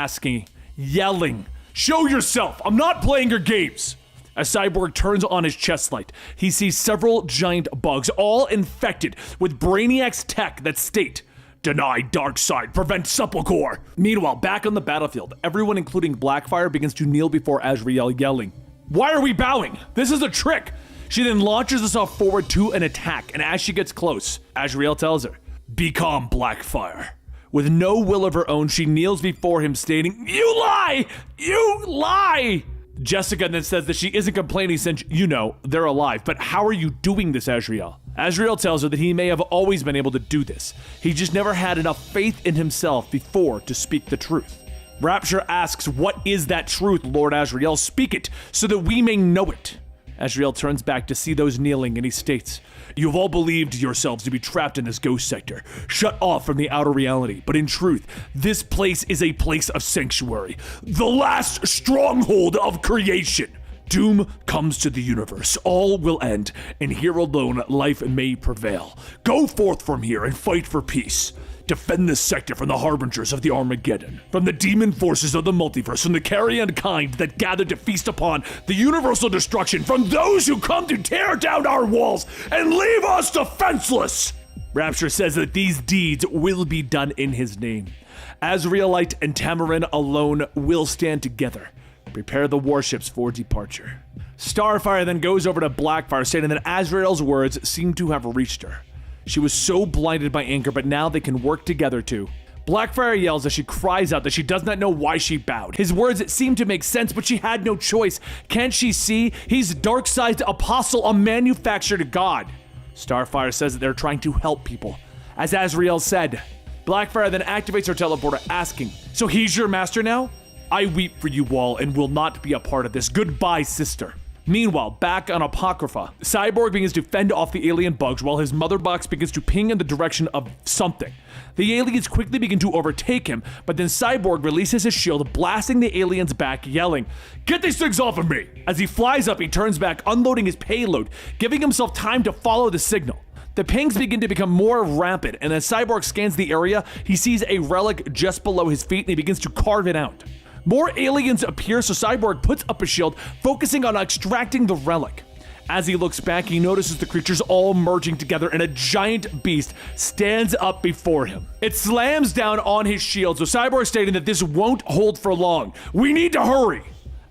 yelling, "Show yourself! I'm not playing your games!" As Cyborg turns on his chest light, he sees several giant bugs, all infected with Brainiac's tech that state, "Deny Darkseid, prevent Sepulchre." Meanwhile, back on the battlefield, everyone including Blackfire begins to kneel before AZRAEL, yelling, "Why are we bowing? This is a trick!" She then launches herself forward to an attack, and as she gets close, AZRAEL tells her, "Be calm, Blackfire." With no will of her own, she kneels before him, stating, "You lie! You lie!" Jessica then says that she isn't complaining since, they're alive. But how are you doing this, AZRAEL? AZRAEL tells her that he may have always been able to do this. He just never had enough faith in himself before to speak the truth. Rapture asks, "What is that truth, Lord AZRAEL? Speak it, so that we may know it." AZRAEL turns back to see those kneeling, and he states, "You have all believed yourselves to be trapped in this ghost sector, shut off from the outer reality, but in truth, this place is a place of sanctuary, the last stronghold of creation. Doom comes to the universe, all will end, and here alone life may prevail. Go forth from here and fight for peace. Defend this sector from the harbingers of the Armageddon, from the demon forces of the multiverse, from the carrion kind that gather to feast upon the universal destruction, from those who come to tear down our walls and leave us defenseless." Rapture says that these deeds will be done in his name. AZRAELite and Tamarin alone will stand together. Prepare the warships for departure. Starfire then goes over to Blackfire, stating that AZRAEL's words seem to have reached her. She was so blinded by anger, but now they can work together too. Blackfire yells as she cries out that she does not know why she bowed. His words seem to make sense, but she had no choice. Can't she see? He's Darkseid's apostle, a manufactured god. Starfire says that they're trying to help people. As AZRAEL said, Blackfire then activates her teleporter, asking, "So he's your master now? I weep for you all and will not be a part of this. Goodbye, sister." Meanwhile, back on Apocrypha, Cyborg begins to fend off the alien bugs while his mother box begins to ping in the direction of something. The aliens quickly begin to overtake him, but then Cyborg releases his shield, blasting the aliens back, yelling, "Get these things off of me!" As he flies up, he turns back, unloading his payload, giving himself time to follow the signal. The pings begin to become more rampant, and as Cyborg scans the area, he sees a relic just below his feet and he begins to carve it out. More aliens appear, so Cyborg puts up a shield, focusing on extracting the relic. As he looks back, he notices the creatures all merging together and a giant beast stands up before him. It slams down on his shield, so Cyborg stating that this won't hold for long. "We need to hurry."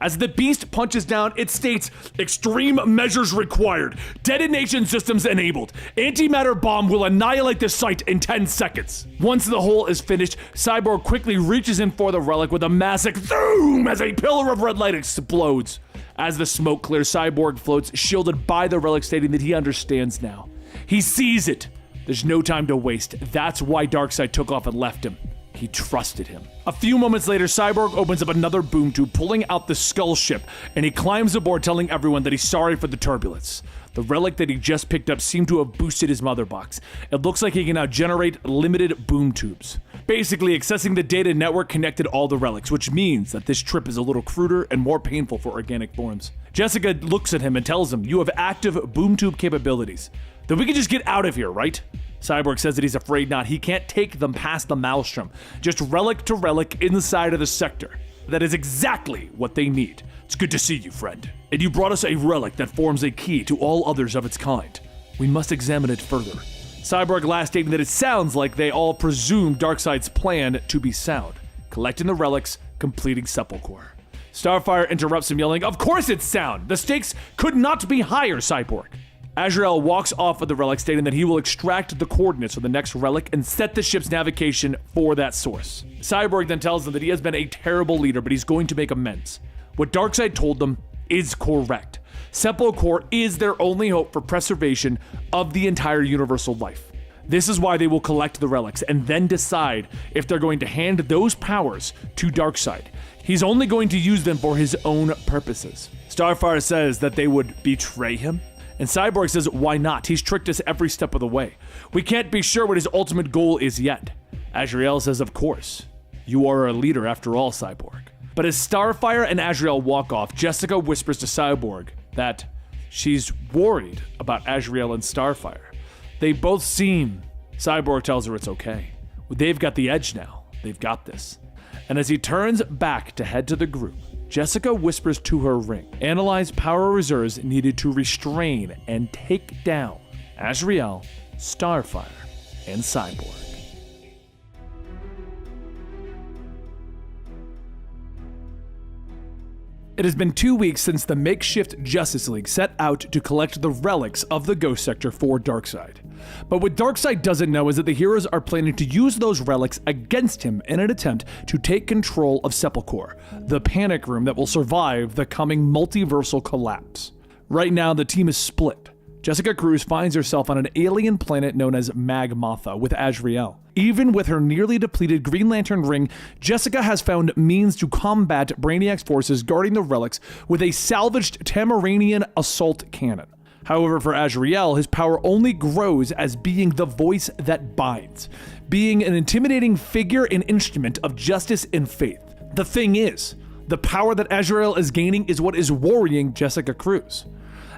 As the beast punches down, it states, "Extreme measures required. Detonation systems enabled. Antimatter bomb will annihilate the site in 10 seconds. Once the hole is finished, Cyborg quickly reaches in for the relic with a massive zoom as a pillar of red light explodes. As the smoke clears, Cyborg floats, shielded by the relic, stating that he understands now. He sees it. There's no time to waste. That's why Darkseid took off and left him. He trusted him. A few moments later, Cyborg opens up another boom tube, pulling out the skull ship, and he climbs aboard, telling everyone that he's sorry for the turbulence. The relic that he just picked up seemed to have boosted his mother box. It looks like he can now generate limited boom tubes. Basically, accessing the data network connected all the relics, which means that this trip is a little cruder and more painful for organic forms. Jessica looks at him and tells him, "You have active boom tube capabilities. Then we can just get out of here, right?" Cyborg says that he's afraid not. He can't take them past the maelstrom, just relic to relic inside of the sector. That is exactly what they need. It's good to see you, friend. And you brought us a relic that forms a key to all others of its kind. We must examine it further. Cyborg last stating that it sounds like they all presume Darkseid's plan to be sound. Collecting the relics, completing Sepulchre. Starfire interrupts him, yelling, "Of course it's sound! The stakes could not be higher, Cyborg!" AZRAEL walks off of the relic, stating that he will extract the coordinates of the next relic and set the ship's navigation for that source. Cyborg then tells them that he has been a terrible leader, but he's going to make amends. What Darkseid told them is correct. Sepulchre is their only hope for preservation of the entire universal life. This is why they will collect the relics and then decide if they're going to hand those powers to Darkseid. He's only going to use them for his own purposes. Starfire says that they would betray him, and Cyborg says, why not? He's tricked us every step of the way. We can't be sure what his ultimate goal is yet. AZRAEL says, of course. You are a leader after all, Cyborg. But as Starfire and AZRAEL walk off, Jessica whispers to Cyborg that she's worried about AZRAEL and Starfire. They both seem... Cyborg tells her it's okay. They've got the edge now. They've got this. And as he turns back to head to the group, Jessica whispers to her ring, analyze power reserves needed to restrain and take down AZRAEL, Starfire, and Cyborg. It has been 2 weeks since the makeshift Justice League set out to collect the relics of the Ghost Sector for Darkseid. But what Darkseid doesn't know is that the heroes are planning to use those relics against him in an attempt to take control of Sepulchre, the panic room that will survive the coming multiversal collapse. Right now, the team is split. Jessica Cruz finds herself on an alien planet known as Magmotha with AZRAEL. Even with her nearly depleted Green Lantern ring, Jessica has found means to combat Brainiac's forces guarding the relics with a salvaged Tamaranian assault cannon. However, for AZRAEL, his power only grows as being the voice that binds, being an intimidating figure and instrument of justice and faith. The thing is, the power that AZRAEL is gaining is what is worrying Jessica Cruz.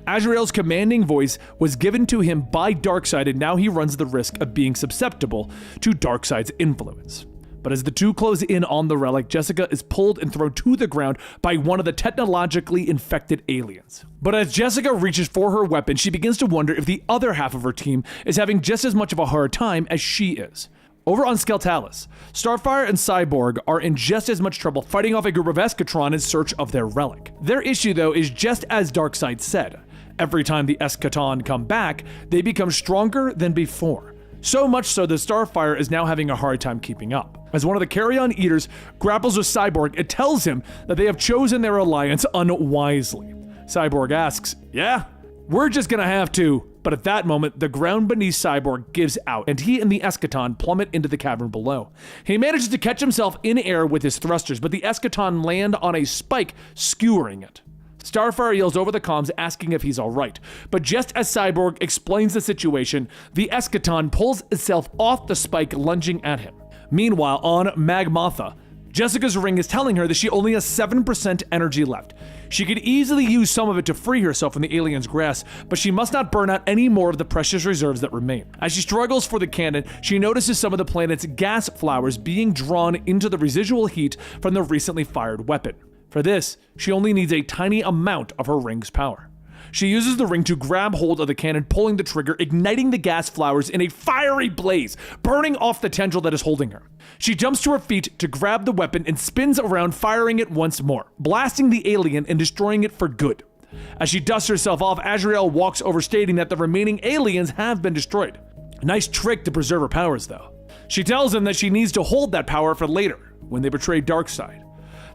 AZRAEL's commanding voice was given to him by Darkseid, and now he runs the risk of being susceptible to Darkseid's influence. But as the two close in on the relic, Jessica is pulled and thrown to the ground by one of the technologically infected aliens. But as Jessica reaches for her weapon, she begins to wonder if the other half of her team is having just as much of a hard time as she is. Over on Skeltalis, Starfire and Cyborg are in just as much trouble fighting off a group of Escatron in search of their relic. Their issue, though, is just as Darkseid said. Every time the Eschaton come back, they become stronger than before. So much so that Starfire is now having a hard time keeping up. As one of the Carrion Eaters grapples with Cyborg, it tells him that they have chosen their alliance unwisely. Cyborg asks, yeah, we're just gonna have to. But at that moment, the ground beneath Cyborg gives out, and he and the Eschaton plummet into the cavern below. He manages to catch himself in air with his thrusters, but the Eschaton land on a spike, skewering it. Starfire yells over the comms asking if he's alright, but just as Cyborg explains the situation, the Eschaton pulls itself off the spike, lunging at him. Meanwhile, on Magmotha, Jessica's ring is telling her that she only has 7% energy left. She could easily use some of it to free herself from the alien's grasp, but she must not burn out any more of the precious reserves that remain. As she struggles for the cannon, she notices some of the planet's gas flowers being drawn into the residual heat from the recently fired weapon. For this, she only needs a tiny amount of her ring's power. She uses the ring to grab hold of the cannon, pulling the trigger, igniting the gas flowers in a fiery blaze, burning off the tendril that is holding her. She jumps to her feet to grab the weapon and spins around, firing it once more, blasting the alien and destroying it for good. As she dusts herself off, AZRAEL walks over, stating that the remaining aliens have been destroyed. A nice trick to preserve her powers, though. She tells him that she needs to hold that power for later, when they betray Darkseid.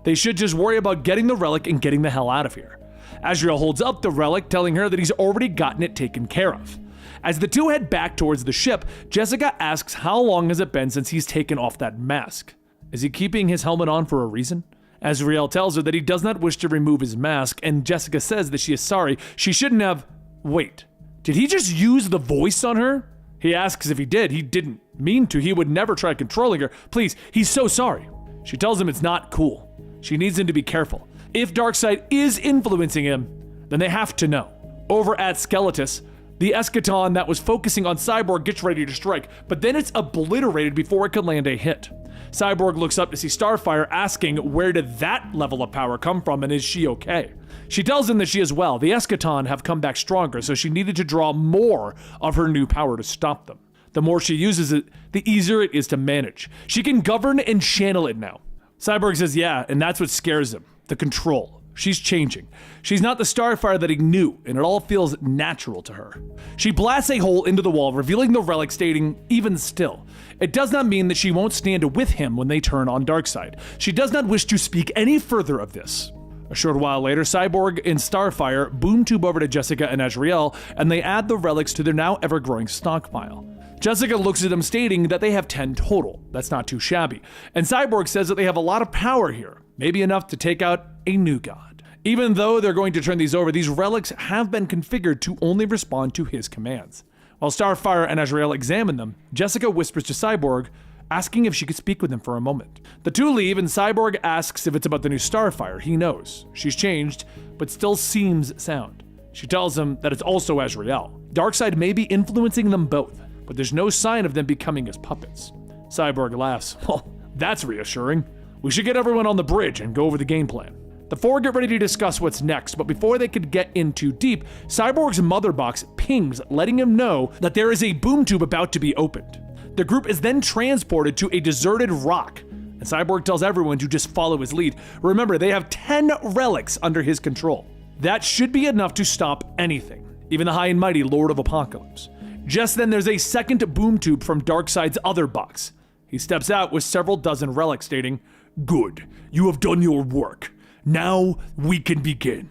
They should just worry about getting the relic and getting the hell out of here. AZRAEL holds up the relic, telling her that he's already gotten it taken care of. As the two head back towards the ship, Jessica asks how long has it been since he's taken off that mask. Is he keeping his helmet on for a reason? AZRAEL tells her that he does not wish to remove his mask, and Jessica says that she is sorry. She shouldn't have... Wait, did he just use the voice on her? He asks if he did. He didn't mean to. He would never try controlling her. Please, he's so sorry. She tells him it's not cool. She needs him to be careful. If Darkseid is influencing him, then they have to know. Over at Skeletus, the Eschaton that was focusing on Cyborg gets ready to strike, but then it's obliterated before it can land a hit. Cyborg looks up to see Starfire, asking where did that level of power come from and is she okay? She tells him that she is well. The Eschaton have come back stronger, so she needed to draw more of her new power to stop them. The more she uses it, the easier it is to manage. She can govern and channel it now. Cyborg says yeah, and that's what scares him. The control. She's changing. She's not the Starfire that he knew, and it all feels natural to her. She blasts a hole into the wall, revealing the relic, stating, "Even still." It does not mean that she won't stand with him when they turn on Darkseid. She does not wish to speak any further of this. A short while later, Cyborg and Starfire boom tube over to Jessica and AZRAEL, and they add the relics to their now ever-growing stockpile. Jessica looks at them, stating that they have 10 total. That's not too shabby. And Cyborg says that they have a lot of power here, maybe enough to take out a new god. Even though they're going to turn these over, these relics have been configured to only respond to his commands. While Starfire and AZRAEL examine them, Jessica whispers to Cyborg, asking if she could speak with him for a moment. The two leave, and Cyborg asks if it's about the new Starfire. He knows. She's changed, but still seems sound. She tells him that it's also AZRAEL. Darkseid may be influencing them both, but there's no sign of them becoming his puppets. Cyborg laughs. Well, that's reassuring. We should get everyone on the bridge and go over the game plan. The four get ready to discuss what's next, but before they could get in too deep, Cyborg's mother box pings, letting him know that there is a boom tube about to be opened. The group is then transported to a deserted rock, and Cyborg tells everyone to just follow his lead. Remember, they have 10 relics under his control. That should be enough to stop anything, even the high and mighty Lord of Apocalypse. Just then, there's a second boom tube from Darkseid's other box. He steps out with several dozen relics, stating, "Good, you have done your work. Now we can begin."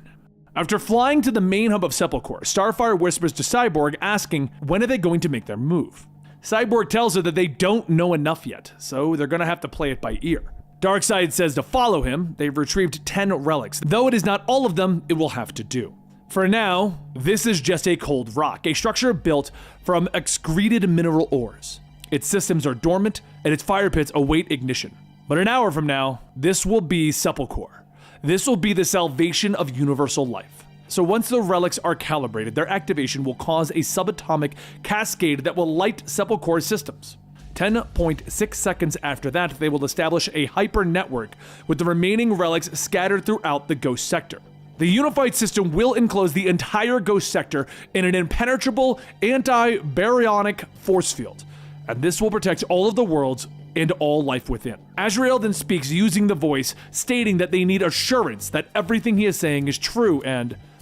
After flying to the main hub of Sepulchre, Starfire whispers to Cyborg, asking when are they going to make their move. Cyborg tells her that they don't know enough yet, so they're gonna have to play it by ear. Darkseid says to follow him. They've retrieved 10 relics. Though it is not all of them, it will have to do. For now, this is just a cold rock, a structure built from excreted mineral ores. Its systems are dormant, and its fire pits await ignition. But an hour from now, this will be Sepulchre. This will be the salvation of universal life. So once the relics are calibrated, their activation will cause a subatomic cascade that will light Sepulchre's systems. 10.6 seconds after that, they will establish a hyper network with the remaining relics scattered throughout the Ghost Sector. The unified system will enclose the entire Ghost Sector in an impenetrable anti-baryonic force field, and this will protect all of the worlds and all life within. AZRAEL then speaks using the voice, stating that they need assurance that everything he is saying is true,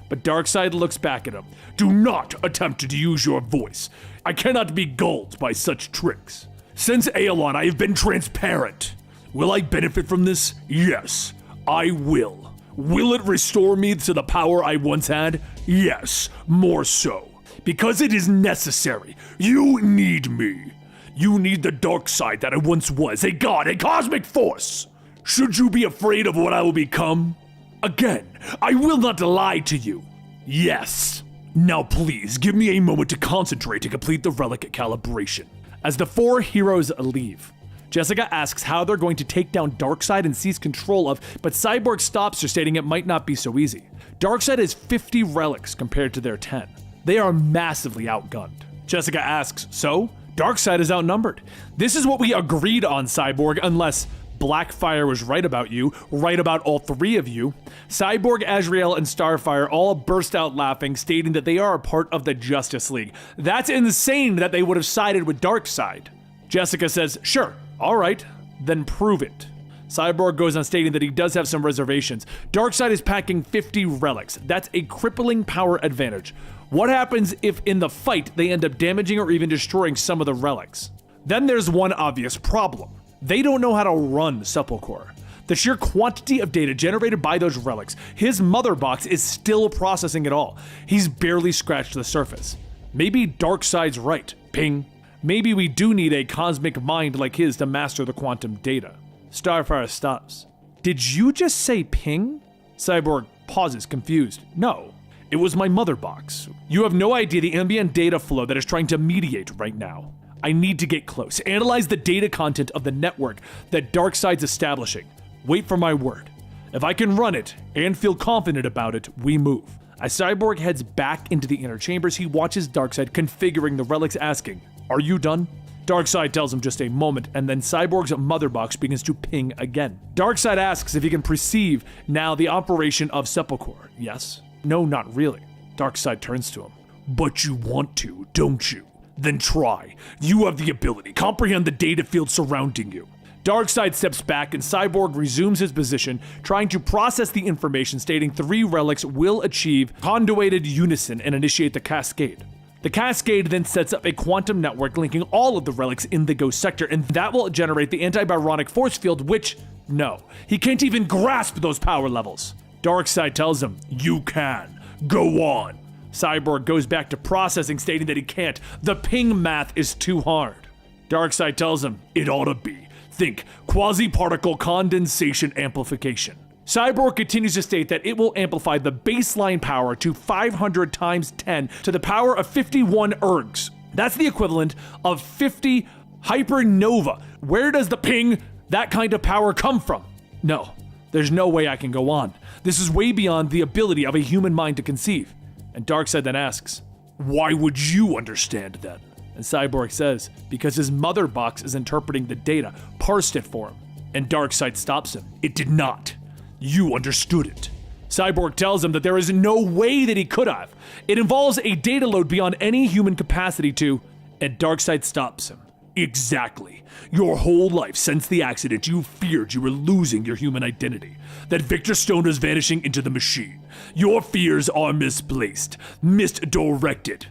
but Darkseid looks back at him. "Do not attempt to use your voice. I cannot be gulled by such tricks. Since Aeolon, I have been transparent. Will I benefit from this? Yes, I will. Will it restore me to the power I once had? Yes, more so. Because it is necessary. You need me. You need the dark side that I once was, a god, a cosmic force. Should you be afraid of what I will become? Again, I will not lie to you. Yes. Now please, give me a moment to concentrate to complete the relic calibration." As the four heroes leave, Jessica asks how they're going to take down Darkseid and seize control of, but Cyborg stops her, stating it might not be so easy. Darkseid has 50 relics compared to their 10. They are massively outgunned. Jessica asks, so? Darkseid is outnumbered. This is what we agreed on, Cyborg, unless Blackfire was right about you, right about all three of you. Cyborg, AZRAEL, and Starfire all burst out laughing, stating that they are a part of the Justice League. That's insane that they would have sided with Darkseid. Jessica says, sure, all right, then prove it. Cyborg goes on stating that he does have some reservations. Darkseid is packing 50 relics. That's a crippling power advantage. What happens if in the fight they end up damaging or even destroying some of the relics? Then there's one obvious problem. They don't know how to run Sepulchre. The sheer quantity of data generated by those relics, his mother box is still processing it all. He's barely scratched the surface. Maybe Darkseid's right. Ping. Maybe we do need a cosmic mind like his to master the quantum data. Starfire stops. Did you just say ping? Cyborg pauses, confused. No, it was my mother box. You have no idea the ambient data flow that is trying to mediate right now. I need to get close, analyze the data content of the network that Darkseid's establishing. Wait for my word. If I can run it and feel confident about it, we move. As Cyborg heads back into the inner chambers, he watches Darkseid configuring the relics, asking, are you done? Darkseid tells him just a moment, and then Cyborg's mother box begins to ping again. Darkseid asks if he can perceive now the operation of Sepulchre. Yes? No, not really. Darkseid turns to him. But you want to, don't you? Then try. You have the ability. Comprehend the data field surrounding you. Darkseid steps back and Cyborg resumes his position, trying to process the information, stating 3 relics will achieve conduited unison and initiate the cascade. The cascade then sets up a quantum network linking all of the relics in the Ghost Sector, and that will generate the anti-Byronic force field, which, no, he can't even grasp those power levels. Darkseid tells him, "You can. Go on." Cyborg goes back to processing, stating that he can't. The ping math is too hard. Darkseid tells him, "It ought to be. Think quasi-particle condensation amplification." Cyborg continues to state that it will amplify the baseline power to 500 times 10 to the power of 51 ergs. That's the equivalent of 50 hypernova. Where does the ping, that kind of power, come from? No, there's no way I can go on. This is way beyond the ability of a human mind to conceive. And Darkseid then asks, "Why would you understand then?" And Cyborg says, because his mother box is interpreting the data, parsed it for him. And Darkseid stops him. "It did not. You understood it." Cyborg tells him that there is no way that he could have. It involves a data load beyond any human capacity to, and Darkseid stops him. "Exactly. Your whole life since the accident, you feared you were losing your human identity, that Victor Stone was vanishing into the machine. Your fears are misplaced, misdirected."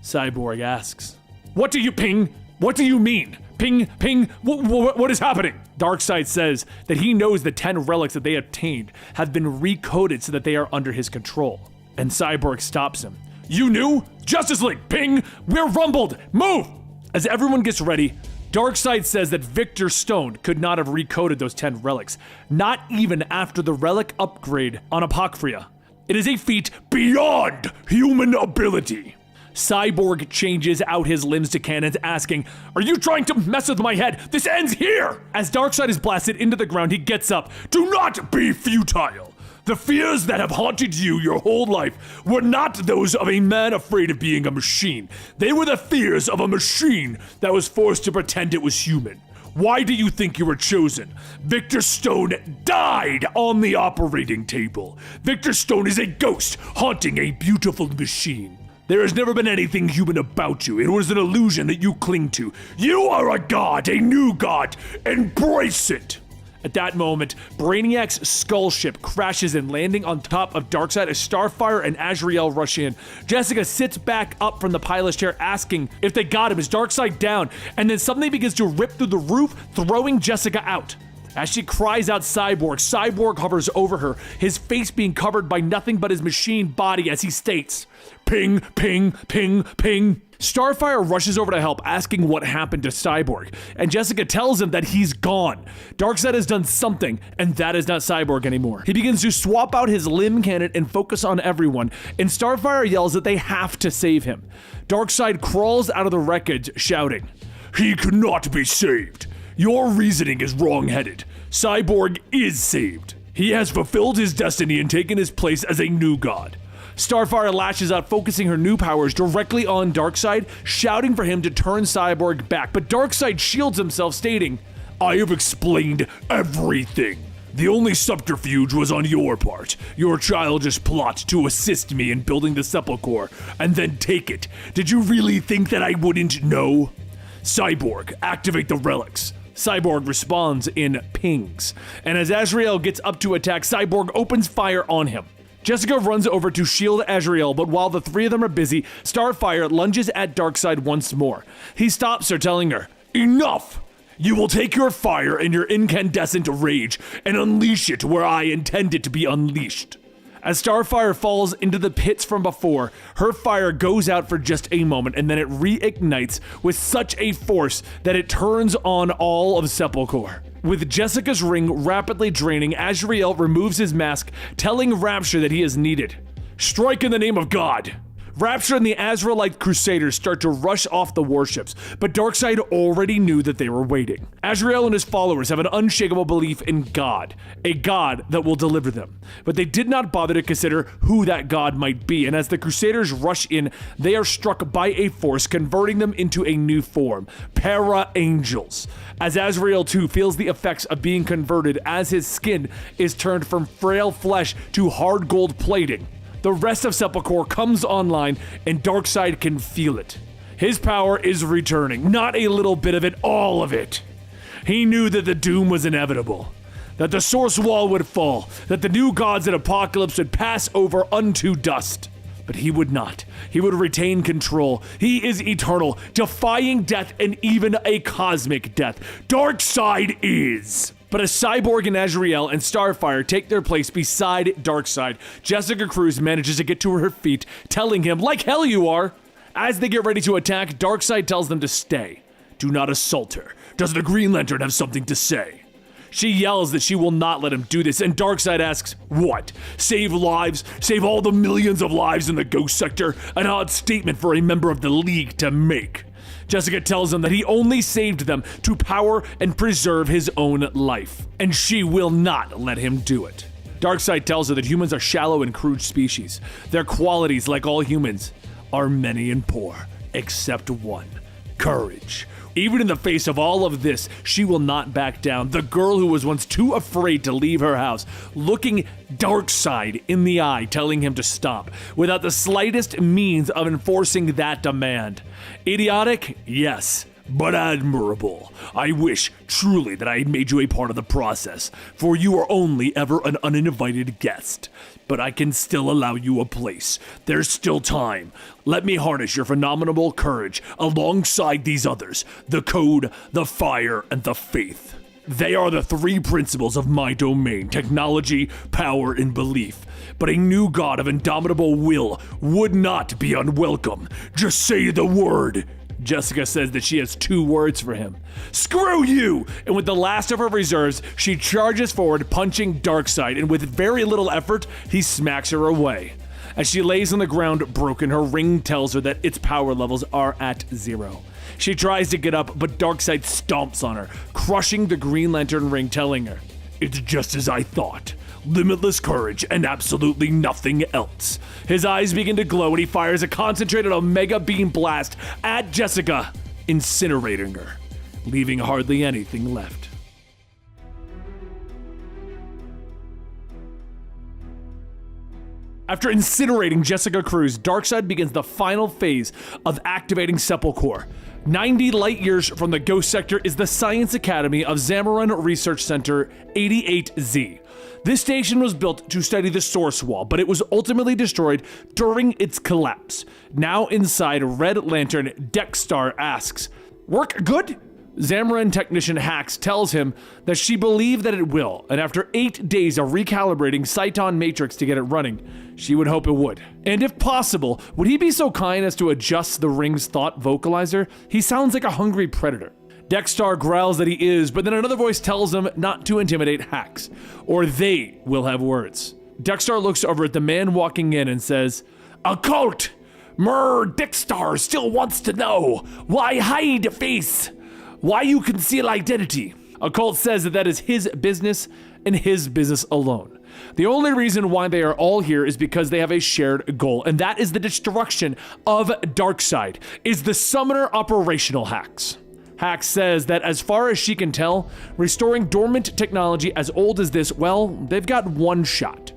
Cyborg asks, "What do you ping? What do you mean? Ping, what is happening?" Darkseid says that he knows the 10 relics that they obtained have been recoded so that they are under his control. And Cyborg stops him. "You knew? Justice League, ping! We're rumbled! Move!" As everyone gets ready, Darkseid says that Victor Stone could not have recoded those 10 relics, not even after the relic upgrade on Apocrypha. It is a feat beyond human ability. Cyborg changes out his limbs to cannons, asking, "Are you trying to mess with my head? This ends here!" As Darkseid is blasted into the ground, he gets up. "Do not be futile. The fears that have haunted you your whole life were not those of a man afraid of being a machine. They were the fears of a machine that was forced to pretend it was human. Why do you think you were chosen? Victor Stone died on the operating table. Victor Stone is a ghost haunting a beautiful machine. There has never been anything human about you. It was an illusion that you cling to. You are a god, a new god. Embrace it." At that moment, Brainiac's skull ship crashes in, landing on top of Darkseid as Starfire and AZRAEL rush in. Jessica sits back up from the pilot's chair, asking if they got him. Is Darkseid down? And then something begins to rip through the roof, throwing Jessica out. As she cries out Cyborg, Cyborg hovers over her, his face being covered by nothing but his machine body as he states, "Ping, ping, ping, ping." Starfire rushes over to help, asking what happened to Cyborg, and Jessica tells him that he's gone. Darkseid has done something, and that is not Cyborg anymore. He begins to swap out his limb cannon and focus on everyone, and Starfire yells that they have to save him. Darkseid crawls out of the wreckage, shouting, "He cannot be saved. Your reasoning is wrong-headed. Cyborg is saved. He has fulfilled his destiny and taken his place as a new god." Starfire lashes out, focusing her new powers directly on Darkseid, shouting for him to turn Cyborg back. But Darkseid shields himself, stating, "I have explained everything. The only subterfuge was on your part, your childish plot to assist me in building the Sepulchre, and then take it. Did you really think that I wouldn't know? Cyborg, activate the relics." Cyborg responds in pings, and as AZRAEL gets up to attack, Cyborg opens fire on him. Jessica runs over to shield AZRAEL, but while the three of them are busy, Starfire lunges at Darkseid once more. He stops her, telling her, "Enough! You will take your fire and your incandescent rage and unleash it where I intend it to be unleashed." As Starfire falls into the pits from before, her fire goes out for just a moment, and then it reignites with such a force that it turns on all of Sepulchre. With Jessica's ring rapidly draining, AZRAEL removes his mask, telling Rapture that he is needed. "Strike in the name of God." Rapture and the Azraelite Crusaders start to rush off the warships, but Darkseid already knew that they were waiting. AZRAEL and his followers have an unshakable belief in God, a God that will deliver them. But they did not bother to consider who that God might be, and as the Crusaders rush in, they are struck by a force converting them into a new form, Para-Angels. As AZRAEL too feels the effects of being converted as his skin is turned from frail flesh to hard gold plating. The rest of Sepulchre comes online, and Darkseid can feel it. His power is returning, not a little bit of it, all of it. He knew that the doom was inevitable, that the source wall would fall, that the new gods and apocalypse would pass over unto dust. But he would not. He would retain control. He is eternal, defying death and even a cosmic death. Darkseid is. But as Cyborg and AZRAEL and Starfire take their place beside Darkseid, Jessica Cruz manages to get to her feet, telling him, like hell you are. As they get ready to attack, Darkseid tells them to stay. Do not assault her. Does the Green Lantern have something to say? She yells that she will not let him do this, and Darkseid asks, what? Save lives? Save all the millions of lives in the Ghost Sector? An odd statement for a member of the League to make. Jessica tells him that he only saved them to power and preserve his own life, and she will not let him do it. Darkseid tells her that humans are shallow and crude species. Their qualities, like all humans, are many and poor, except one: courage. Even in the face of all of this, she will not back down. The girl who was once too afraid to leave her house, looking Darkseid in the eye, telling him to stop, without the slightest means of enforcing that demand. Idiotic? Yes, but admirable. I wish, truly, that I had made you a part of the process, for you are only ever an uninvited guest. But I can still allow you a place. There's still time. Let me harness your phenomenal courage alongside these others: the code, the fire, and the faith. They are the three principles of my domain: technology, power, and belief. But a new god of indomitable will would not be unwelcome. Just say the word. Jessica says that she has 2 words for him. Screw you! And with the last of her reserves, she charges forward, punching Darkseid, and with very little effort, he smacks her away. As she lays on the ground broken, her ring tells her that its power levels are at 0. She tries to get up, but Darkseid stomps on her, crushing the Green Lantern ring, telling her, it's just as I thought. Limitless courage and absolutely nothing else. His eyes begin to glow and he fires a concentrated Omega Beam blast at Jessica, incinerating her, leaving hardly anything left. After incinerating Jessica Cruz, Darkseid begins the final phase of activating Sepulchre. 90 light years from the Ghost Sector is the Science Academy of Zamarin Research Center 88Z. This station was built to study the Source Wall, but it was ultimately destroyed during its collapse. Now inside, Red Lantern Dexstar asks, work good? Zamarin technician Hax tells him that she believed that it will, and after 8 days of recalibrating Cyton Matrix to get it running, she would hope it would. And if possible, would he be so kind as to adjust the ring's thought vocalizer? He sounds like a hungry predator. Dexstar growls that he is, but then another voice tells him not to intimidate Hax, or they will have words. Dexstar looks over at the man walking in and says, Occult! Dexstar still wants to know, why hide face? Why you conceal identity? Occult says that is his business and his business alone. The only reason why they are all here is because they have a shared goal, and that is the destruction of Darkseid. Is the summoner operational, Hax? Hax says that as far as she can tell, restoring dormant technology as old as this, well, they've got one shot.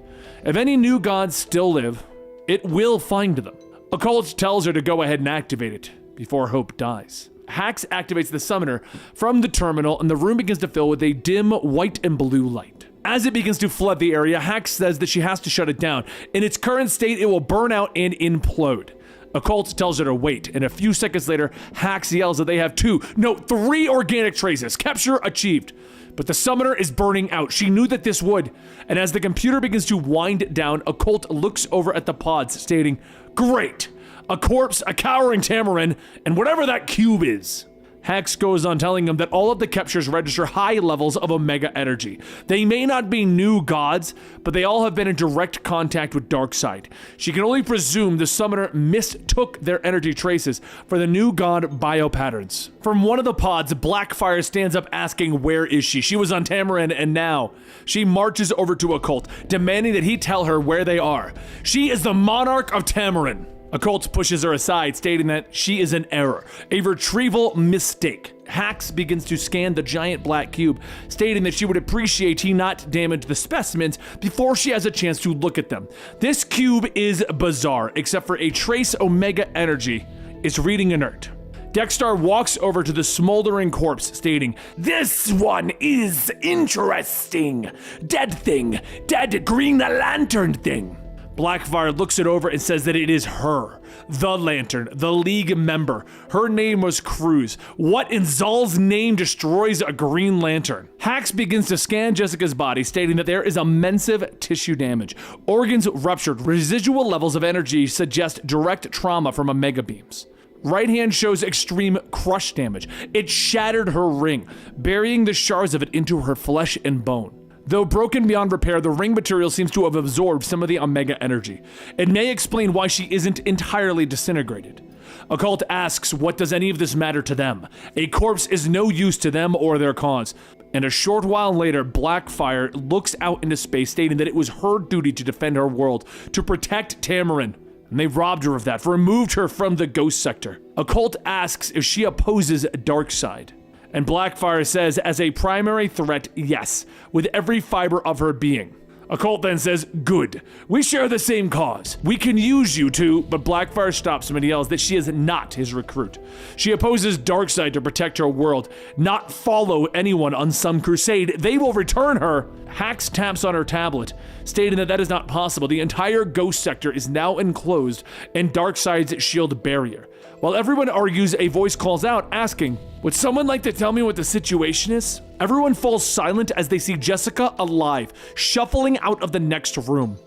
If any new gods still live, it will find them. Occult tells her to go ahead and activate it before hope dies. Hax activates the summoner from the terminal, and the room begins to fill with a dim white and blue light. As it begins to flood the area, Hax says that she has to shut it down. In its current state, it will burn out and implode. Occult tells her to wait, and a few seconds later, Hax yells that they have 3 organic traces. Capture achieved. But the summoner is burning out. She knew that this would. And as the computer begins to wind down, Occult looks over at the pods, stating, great! A corpse, a cowering Tamarin, and whatever that cube is. Hax goes on telling him that all of the captures register high levels of Omega energy. They may not be new gods, but they all have been in direct contact with Darkseid. She can only presume the summoner mistook their energy traces for the new god biopatterns. From one of the pods, Blackfire stands up asking where is she. She was on Tamarin, and now she marches over to Occult, demanding that he tell her where they are. She is the monarch of Tamarin. Occult pushes her aside, stating that she is an error, a retrieval mistake. Hax begins to scan the giant black cube, stating that she would appreciate he not damage the specimens before she has a chance to look at them. This cube is bizarre, except for a trace Omega energy. It's reading inert. Dexter walks over to the smoldering corpse, stating, "This one is interesting. Dead thing. Dead Green Lantern thing." Blackfire looks it over and says that it is her, the Lantern, the League member. Her name was Cruz. What in Zal's name destroys a Green Lantern? Hax begins to scan Jessica's body, stating that there is immense tissue damage. Organs ruptured. Residual levels of energy suggest direct trauma from Omega beams. Right hand shows extreme crush damage. It shattered her ring, burying the shards of it into her flesh and bone. Though broken beyond repair, the ring material seems to have absorbed some of the Omega energy. It may explain why she isn't entirely disintegrated. Occult asks, what does any of this matter to them? A corpse is no use to them or their cause. And a short while later, Blackfire looks out into space, stating that it was her duty to defend her world, to protect Tamarin. And they robbed her of that, removed her from the Ghost Sector. Occult asks if she opposes Darkseid. And Blackfire says, as a primary threat, yes, with every fiber of her being. Occult then says, good, we share the same cause. We can use you to, but Blackfire stops him and yells that she is not his recruit. She opposes Darkseid to protect her world, not follow anyone on some crusade. They will return her. Hax taps on her tablet, stating that that is not possible. The entire Ghost Sector is now enclosed in Darkseid's shield barrier. While everyone argues, a voice calls out, asking, would someone like to tell me what the situation is? Everyone falls silent as they see Jessica alive, shuffling out of the next room.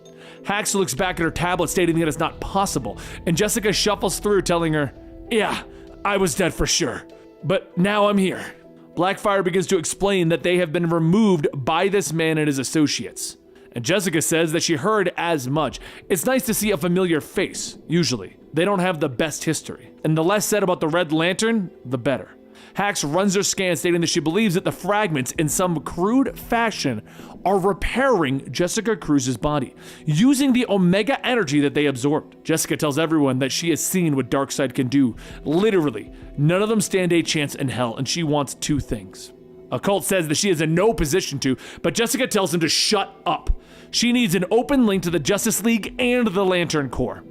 Hax looks back at her tablet, stating that it's not possible, and Jessica shuffles through, telling her, yeah, I was dead for sure, but now I'm here. Blackfire begins to explain that they have been removed by this man and his associates. And Jessica says that she heard as much. It's nice to see a familiar face, usually. They don't have the best history. And the less said about the Red Lantern, the better. Hax runs her scan, stating that she believes that the fragments, in some crude fashion, are repairing Jessica Cruz's body, using the Omega energy that they absorbed. Jessica tells everyone that she has seen what Darkseid can do. Literally, none of them stand a chance in hell, and she wants two things. Occult says that she is in no position to, but Jessica tells him to shut up. She needs an open link to the Justice League and the Lantern Corps.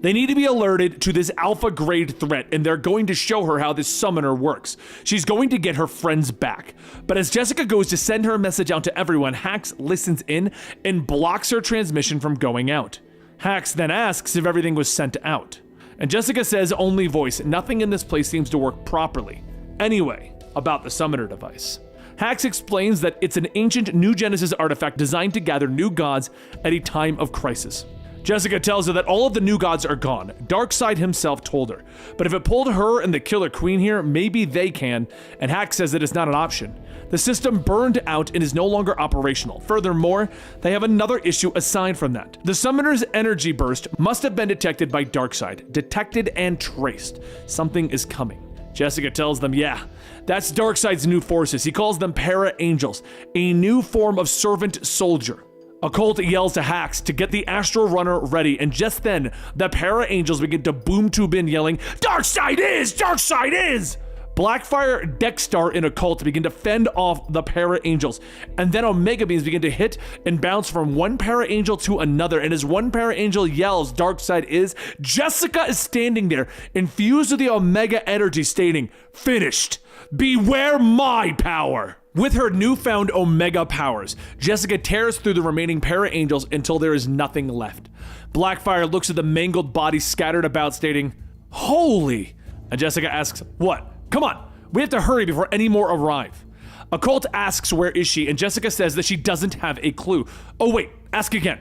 They need to be alerted to this alpha-grade threat, and they're going to show her how this summoner works. She's going to get her friends back. But as Jessica goes to send her message out to everyone, Hax listens in and blocks her transmission from going out. Hax then asks if everything was sent out. And Jessica says only voice. Nothing in this place seems to work properly. Anyway, about the summoner device. Hax explains that it's an ancient New Genesis artifact designed to gather new gods at a time of crisis. Jessica tells her that all of the new gods are gone. Darkseid himself told her. But if it pulled her and the Killer Queen here, maybe they can, and Hax says that it's not an option. The system burned out and is no longer operational. Furthermore, they have another issue aside from that. The summoner's energy burst must have been detected by Darkseid. Detected and traced. Something is coming. Jessica tells them, yeah, that's Darkseid's new forces. He calls them Para-Angels, a new form of servant soldier. Occult yells to Hax to get the Astral Runner ready, and just then, the Para-Angels begin to boom tube in, yelling, Darkseid is! Darkseid is! Blackfire, Dexter, and Occult begin to fend off the Para-Angels, and then Omega Beams begin to hit and bounce from one Para-Angel to another, and as one Para-Angel yells, Darkseid is, Jessica is standing there, infused with the Omega energy, stating, finished! Beware my power! With her newfound Omega powers, Jessica tears through the remaining Para-Angels until there is nothing left. Blackfire looks at the mangled bodies scattered about, stating, holy! And Jessica asks, what? Come on, we have to hurry before any more arrive. Occult asks where is she, and Jessica says that she doesn't have a clue. Oh wait, ask again.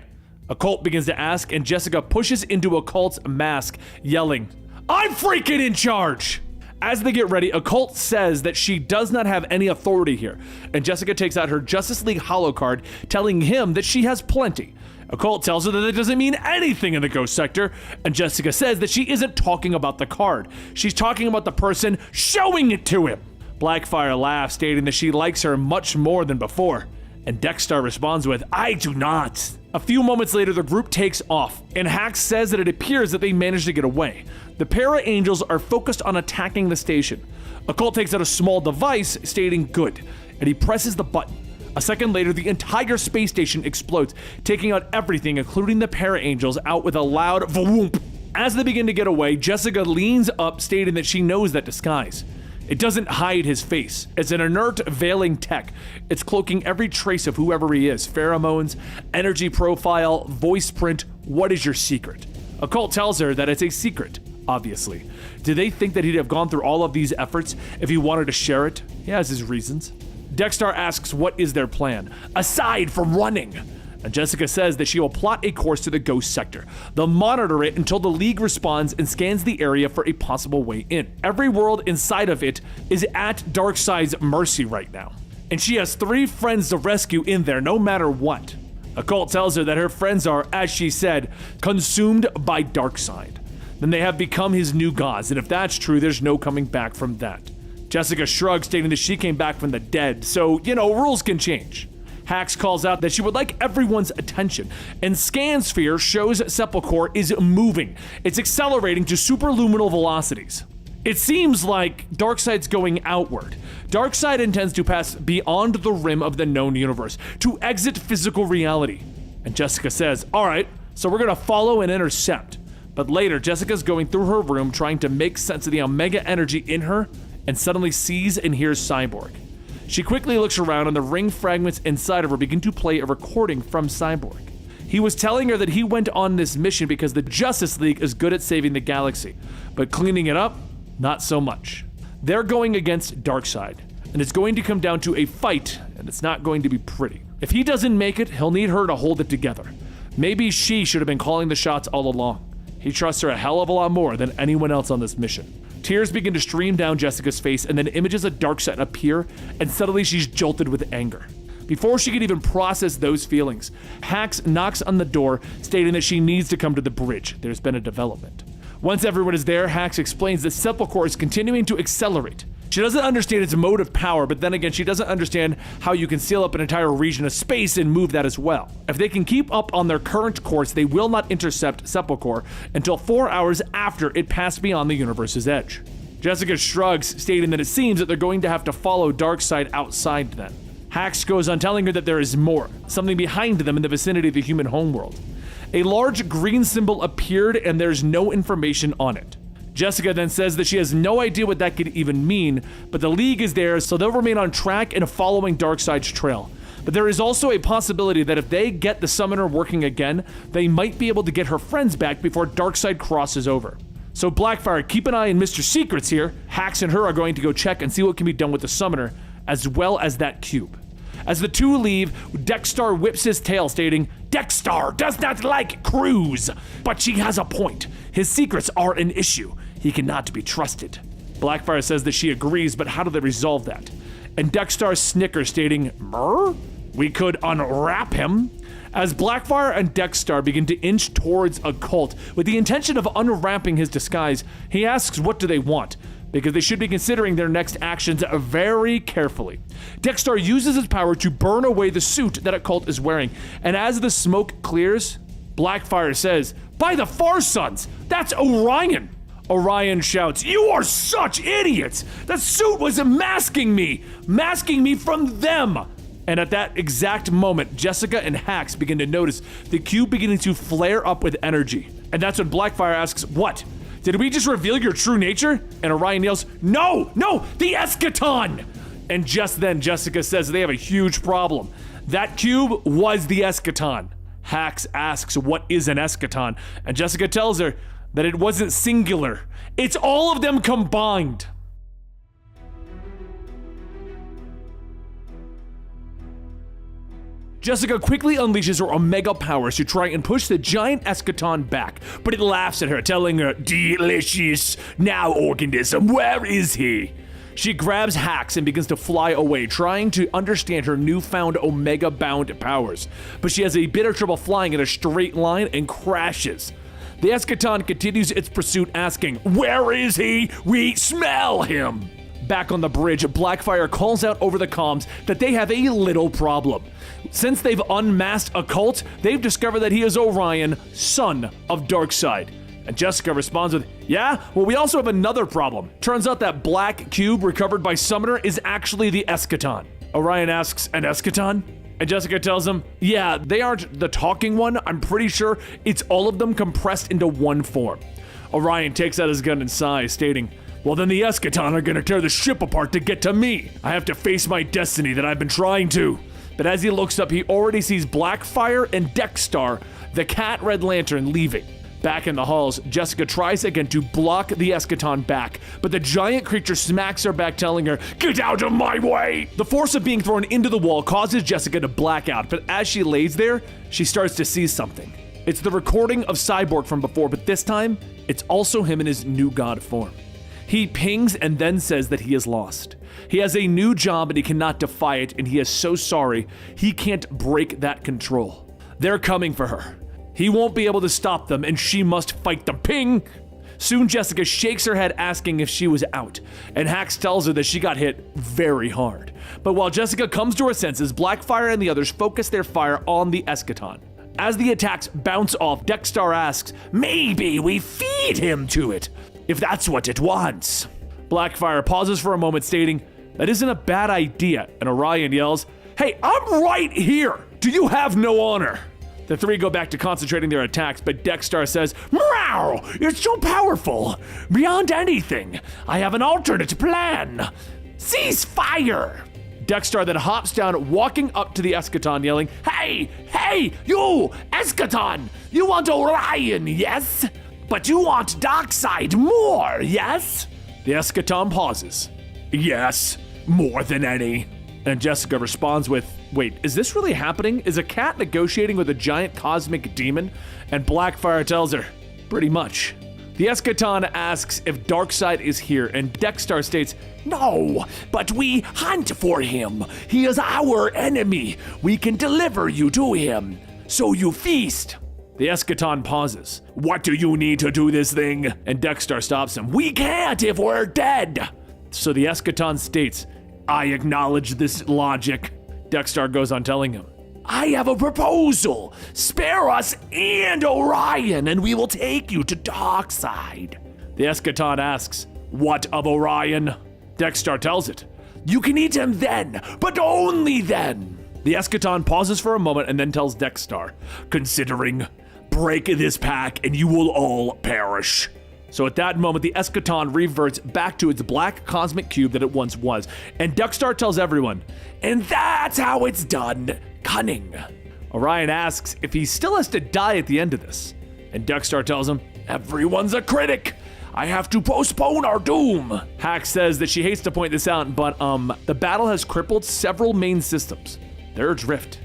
Occult begins to ask, and Jessica pushes into Occult's mask, yelling, I'm freaking in charge! As they get ready, Occult says that she does not have any authority here, and Jessica takes out her Justice League holo card, telling him that she has plenty. Occult tells her that it doesn't mean anything in the Ghost Sector, and Jessica says that she isn't talking about the card. She's talking about the person showing it to him. Blackfire laughs, stating that she likes her much more than before, and Dexter responds with, I do not. A few moments later, the group takes off, and Hax says that it appears that they managed to get away. The Para-Angels are focused on attacking the station. Occult takes out a small device, stating good, and he presses the button. A second later, the entire space station explodes, taking out everything, including the Para-Angels, out with a loud vroom. As they begin to get away, Jessica leans up, stating that she knows that disguise. It doesn't hide his face. It's an inert, veiling tech. It's cloaking every trace of whoever he is. Pheromones, energy profile, voice print. What is your secret? Occult tells her that it's a secret, obviously. Do they think that he'd have gone through all of these efforts if he wanted to share it? He has his reasons. Dexter asks what is their plan, aside from running. And Jessica says that she will plot a course to the ghost sector. They'll monitor it until the League responds and scans the area for a possible way in. Every world inside of it is at DARKSEID'S mercy right now. And she has 3 friends to rescue in there no matter what. Occult tells her that her friends are, as she said, consumed by DARKSEID. Then they have become his new gods, and if that's true, there's no coming back from that. Jessica shrugs, stating that she came back from the dead, so, rules can change. Hax calls out that she would like everyone's attention, and ScanSphere shows Sepulchre is moving. It's accelerating to superluminal velocities. It seems like DARKSEID'S going outward. DARKSEID intends to pass beyond the rim of the known universe, to exit physical reality. And Jessica says, alright, so we're gonna follow and intercept. But later, Jessica's going through her room trying to make sense of the Omega energy in her, and suddenly sees and hears Cyborg. She quickly looks around and the ring fragments inside of her begin to play a recording from Cyborg. He was telling her that he went on this mission because the Justice League is good at saving the galaxy, but cleaning it up, not so much. They're going against DARKSEID, and it's going to come down to a fight, and it's not going to be pretty. If he doesn't make it, he'll need her to hold it together. Maybe she should have been calling the shots all along. He trusts her a hell of a lot more than anyone else on this mission. Tears begin to stream down Jessica's face, and then images of DARKSEID appear, and suddenly she's jolted with anger. Before she can even process those feelings, Hax knocks on the door, stating that she needs to come to the bridge. There's been a development. Once everyone is there, Hax explains that Sepulchre is continuing to accelerate. She doesn't understand its mode of power, but then again, she doesn't understand how you can seal up an entire region of space and move that as well. If they can keep up on their current course, they will not intercept Sepulchre until 4 hours after it passed beyond the universe's edge. Jessica shrugs, stating that it seems that they're going to have to follow DARKSEID outside then. Hax goes on telling her that there is more, something behind them in the vicinity of the human homeworld. A large green symbol appeared and there's no information on it. Jessica then says that she has no idea what that could even mean, but the League is there, so they'll remain on track and following DARKSEID'S trail. But there is also a possibility that if they get the summoner working again, they might be able to get her friends back before DARKSEID crosses over. So Blackfire, keep an eye on Mr. Secrets here. Hax and her are going to go check and see what can be done with the summoner, as well as that cube. As the two leave, Dexter whips his tail, stating, "Dexter does not like crews, but she has a point. His secrets are an issue. He cannot be trusted." Blackfire says that she agrees, but how do they resolve that? And Dexter snickers, stating, "We could unwrap him." As Blackfire and Dexter begin to inch towards Occult with the intention of unwrapping his disguise, he asks what do they want, because they should be considering their next actions very carefully. Dexter uses his power to burn away the suit that Occult is wearing, and as the smoke clears, Blackfire says, "By the Far Sons, that's Orion!" Orion shouts, "You are such idiots! That suit was masking me from them!" And at that exact moment, Jessica and Hax begin to notice the cube beginning to flare up with energy. And that's when Blackfire asks, "What? Did we just reveal your true nature?" And Orion yells, No, the eschaton!" And just then, Jessica says they have a huge problem. That cube was the eschaton. Hax asks what is an eschaton, and Jessica tells her that it wasn't singular. It's all of them combined. Jessica quickly unleashes her Omega powers to try and push the giant eschaton back, but it laughs at her, telling her, "Delicious! Now, organism, where is he?" She grabs Hax and begins to fly away, trying to understand her newfound Omega-bound powers, but she has a bit of trouble flying in a straight line and crashes. The eschaton continues its pursuit, asking, "Where is he? We smell him!" Back on the bridge, Blackfire calls out over the comms that they have a little problem. Since they've unmasked Occult, they've discovered that he is Orion, son of DARKSEID. And Jessica responds with, "Yeah? Well, we also have another problem. Turns out that black cube recovered by Summoner is actually the eschaton." Orion asks, "An eschaton?" And Jessica tells him, yeah, they aren't the talking one. I'm pretty sure it's all of them compressed into one form. Orion takes out his gun and sighs, stating, well, then the Eschaton are gonna tear the ship apart to get to me. I have to face my destiny that I've been trying to. But as he looks up, he already sees Blackfire and Deathstar, the Cat Red Lantern, leaving. Back in the halls, Jessica tries again to block the Eschaton back, but the giant creature smacks her back, telling her, get out of my way! The force of being thrown into the wall causes Jessica to black out, but as she lays there, she starts to see something. It's the recording of Cyborg from before, but this time, it's also him in his new god form. He pings and then says that he is lost. He has a new job and he cannot defy it, and he is so sorry he can't break that control. They're coming for her. He won't be able to stop them, and she must fight them. Ping! Soon Jessica shakes her head, asking if she was out, and Hax tells her that she got hit very hard. But while Jessica comes to her senses, Blackfire and the others focus their fire on the Eschaton. As the attacks bounce off, Deathstar asks, maybe we feed him to it, if that's what it wants. Blackfire pauses for a moment, stating, that isn't a bad idea, and Orion yells, hey, I'm right here! Do you have no honor? The three go back to concentrating their attacks, but Deathstar says, meow, you're so powerful, beyond anything. I have an alternate plan. Cease fire! Deathstar then hops down, walking up to the Eschaton, yelling, hey, you, Eschaton! You want Orion, yes? But you want Darkseid more, yes? The Eschaton pauses. Yes, more than any. And Jessica responds with, wait, is this really happening? Is a cat negotiating with a giant cosmic demon? And Blackfire tells her, pretty much. The Eschaton asks if Darkseid is here, and Deathstar states, no, but we hunt for him. He is our enemy. We can deliver you to him. So you feast. The Eschaton pauses. What do you need to do this thing? And Deathstar stops him. We can't if we're dead. So the Eschaton states, I acknowledge this logic. Deathstar goes on telling him, I have a proposal. Spare us and Orion, and we will take you to Darkseid. The Eschaton asks, what of Orion? Deathstar tells it, you can eat him then, but only then. The Eschaton pauses for a moment and then tells Deathstar, considering, break this pack and you will all perish. So at that moment, the Eschaton reverts back to its black cosmic cube that it once was, and Deathstar tells everyone, and that's how it's done, cunning. Orion asks if he still has to die at the end of this, and Deathstar tells him, everyone's a critic. I have to postpone our doom. Hax says that she hates to point this out, but the battle has crippled several main systems. They're adrift,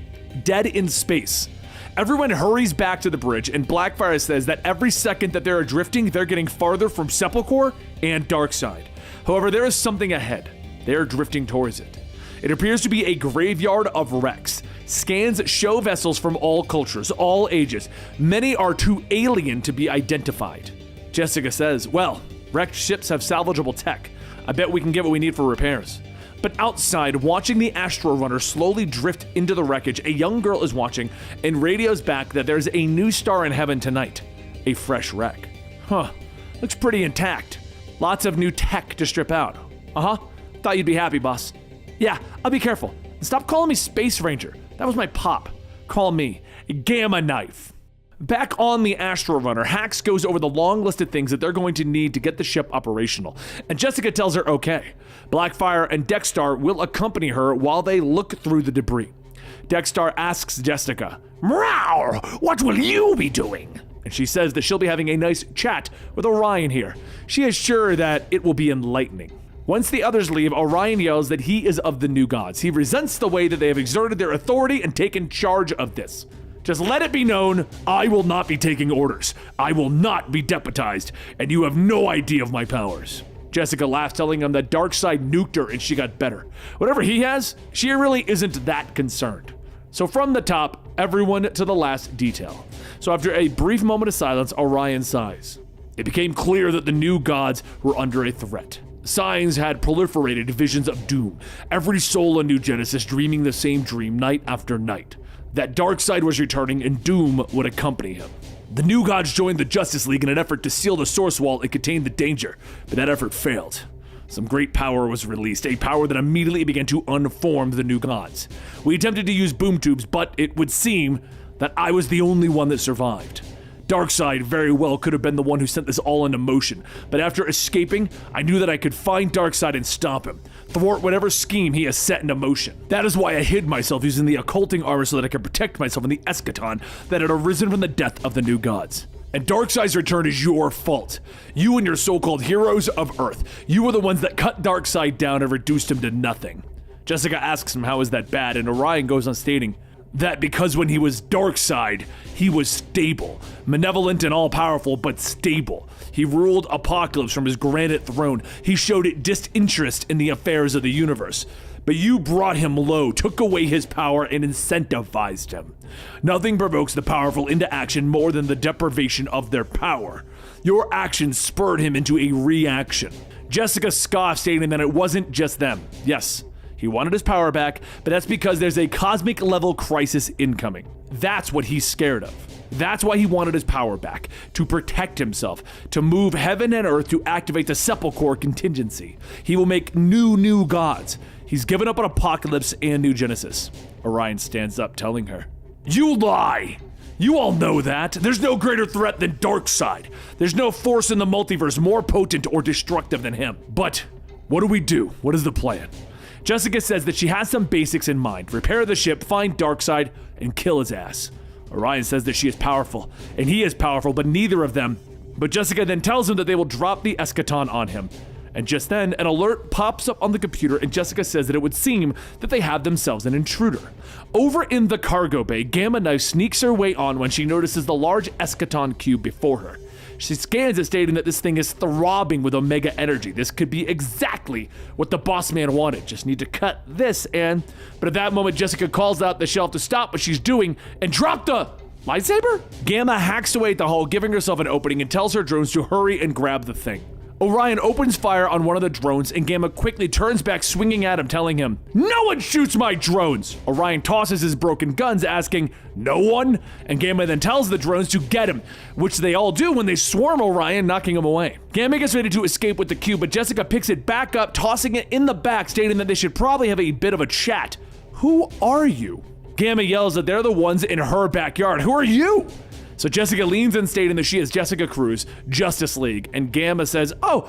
dead in space. Everyone hurries back to the bridge, and Blackfire says that every second that they're drifting, they're getting farther from Sepulchre and Darkseid. However, there is something ahead. They're drifting towards it. It appears to be a graveyard of wrecks. Scans show vessels from all cultures, all ages. Many are too alien to be identified. Jessica says, well, wrecked ships have salvageable tech. I bet we can get what we need for repairs. But outside, watching the Astro Runner slowly drift into the wreckage, a young girl is watching and radios back that there's a new star in heaven tonight. A fresh wreck. Huh, looks pretty intact. Lots of new tech to strip out. Thought you'd be happy, boss. Yeah, I'll be careful. And stop calling me Space Ranger. That was my pop. Call me Gamma Knife. Back on the Astro Runner, Hax goes over the long list of things that they're going to need to get the ship operational, and Jessica tells her okay. Blackfire and Deathstar will accompany her while they look through the debris. Deathstar asks Jessica, meow, what will you be doing? And she says that she'll be having a nice chat with Orion here. She is sure that it will be enlightening. Once the others leave, Orion yells that he is of the new gods. He resents the way that they have exerted their authority and taken charge of this. Just let it be known, I will not be taking orders. I will not be deputized, and you have no idea of my powers. Jessica laughs, telling him that Darkseid nuked her and she got better. Whatever he has, she really isn't that concerned. So from the top, everyone to the last detail. So after a brief moment of silence, Orion sighs. It became clear that the new gods were under a threat. Signs had proliferated visions of doom. Every soul in New Genesis dreaming the same dream night after night. That Darkseid was returning and doom would accompany him. The new gods joined the Justice League in an effort to seal the source wall and contain the danger, but that effort failed. Some great power was released, a power that immediately began to unform the new gods. We attempted to use boom tubes, but it would seem that I was the only one that survived. Darkseid very well could have been the one who sent this all into motion, but after escaping, I knew that I could find Darkseid and stop him, thwart whatever scheme he has set into motion. That is why I hid myself using the occulting armor so that I could protect myself in the eschaton that had arisen from the death of the new gods. And Darkseid's return is your fault. You and your so-called heroes of Earth. You were the ones that cut Darkseid down and reduced him to nothing. Jessica asks him how is that bad, and Orion goes on stating that because when he was Darkseid, he was stable, malevolent and all-powerful, but stable. He ruled Apocalypse from his granite throne. He showed it disinterest in the affairs of the universe. But you brought him low, took away his power, and incentivized him. Nothing provokes the powerful into action more than the deprivation of their power. Your actions spurred him into a reaction. Jessica scoffed, stating that it wasn't just them. Yes, he wanted his power back, but that's because there's a cosmic level crisis incoming. That's what he's scared of. That's why he wanted his power back, to protect himself, to move heaven and earth to activate the Sepulchre contingency. He will make new gods. He's given up on Apocalypse and New Genesis. Orion stands up, telling her, "You lie! You all know that. There's no greater threat than Darkseid. There's no force in the multiverse more potent or destructive than him. But what do we do? What is the plan?" Jessica says that she has some basics in mind. Repair the ship, find Darkseid, and kill his ass. Orion says that she is powerful, and he is powerful, but neither of them. But Jessica then tells him that they will drop the eschaton on him. And just then, an alert pops up on the computer, and Jessica says that it would seem that they have themselves an intruder. Over in the cargo bay, Gamma Knife sneaks her way on when she notices the large eschaton cube before her. She scans it, stating that this thing is throbbing with Omega energy. This could be exactly what the boss man wanted. Just need to cut this and... But at that moment, Jessica calls out the shelf to stop what she's doing and drop the lightsaber? Gamma hacks away at the hull, giving herself an opening, and tells her drones to hurry and grab the thing. Orion opens fire on one of the drones, and Gamma quickly turns back, swinging at him, telling him, "No one shoots my drones!" Orion tosses his broken guns, asking, "No one?" And Gamma then tells the drones to get him, which they all do when they swarm Orion, knocking him away. Gamma gets ready to escape with the cube, but Jessica picks it back up, tossing it in the back, stating that they should probably have a bit of a chat. "Who are you?" Gamma yells that they're the ones in her backyard. "Who are you?" So Jessica leans in, stating that she is Jessica Cruz, Justice League, and Gamma says, Oh,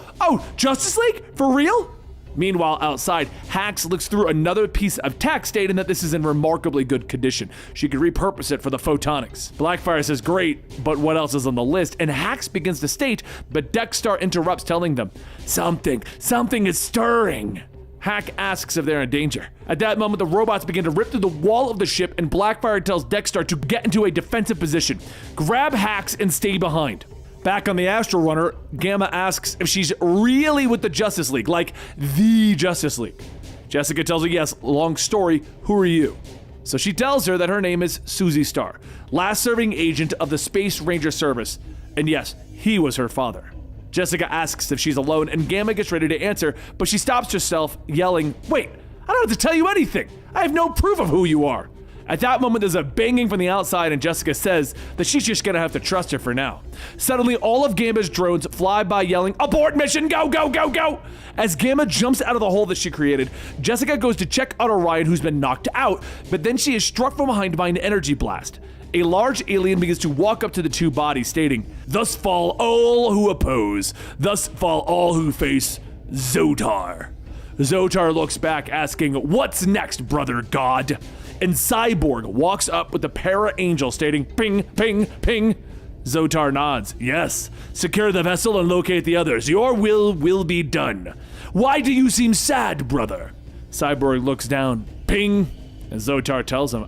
Justice League? For real?" Meanwhile, outside, Hax looks through another piece of text, stating that this is in remarkably good condition. She could repurpose it for the photonics. Blackfire says, "Great, but what else is on the list?" And Hax begins to state, but Dexstar interrupts, telling them, Something is stirring." Hack asks if they're in danger. At that moment, the robots begin to rip through the wall of the ship, and Blackfire tells Dexstar to get into a defensive position. Grab Hax and stay behind. Back on the Astral Runner, Gamma asks if she's really with the Justice League, like the Justice League. Jessica tells her yes, long story, who are you? So she tells her that her name is Susie Starr, last serving agent of the Space Ranger Service, and yes, he was her father. Jessica asks if she's alone, and Gamma gets ready to answer, but she stops herself, yelling, "Wait, I don't have to tell you anything. I have no proof of who you are." At that moment, there's a banging from the outside, and Jessica says that she's just gonna have to trust her for now. Suddenly, all of Gamma's drones fly by, yelling, "Abort mission, go, go, go, go!" As Gamma jumps out of the hole that she created, Jessica goes to check on Orion, who's been knocked out, but then she is struck from behind by an energy blast. A large alien begins to walk up to the two bodies, stating, "Thus fall all who oppose. Thus fall all who face Zotar." Zotar looks back, asking, "What's next, brother god?" And Cyborg walks up with the para-angel, stating, "Ping, ping, ping." Zotar nods. "Yes, secure the vessel and locate the others. Your will be done. Why do you seem sad, brother?" Cyborg looks down. "Ping." And Zotar tells him,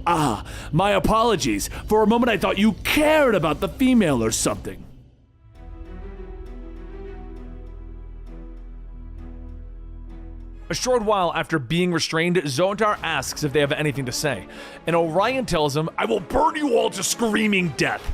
"My apologies. For a moment I thought you cared about the female or something." A short while after being restrained, Zotar asks if they have anything to say, and Orion tells him, "I will burn you all to screaming death."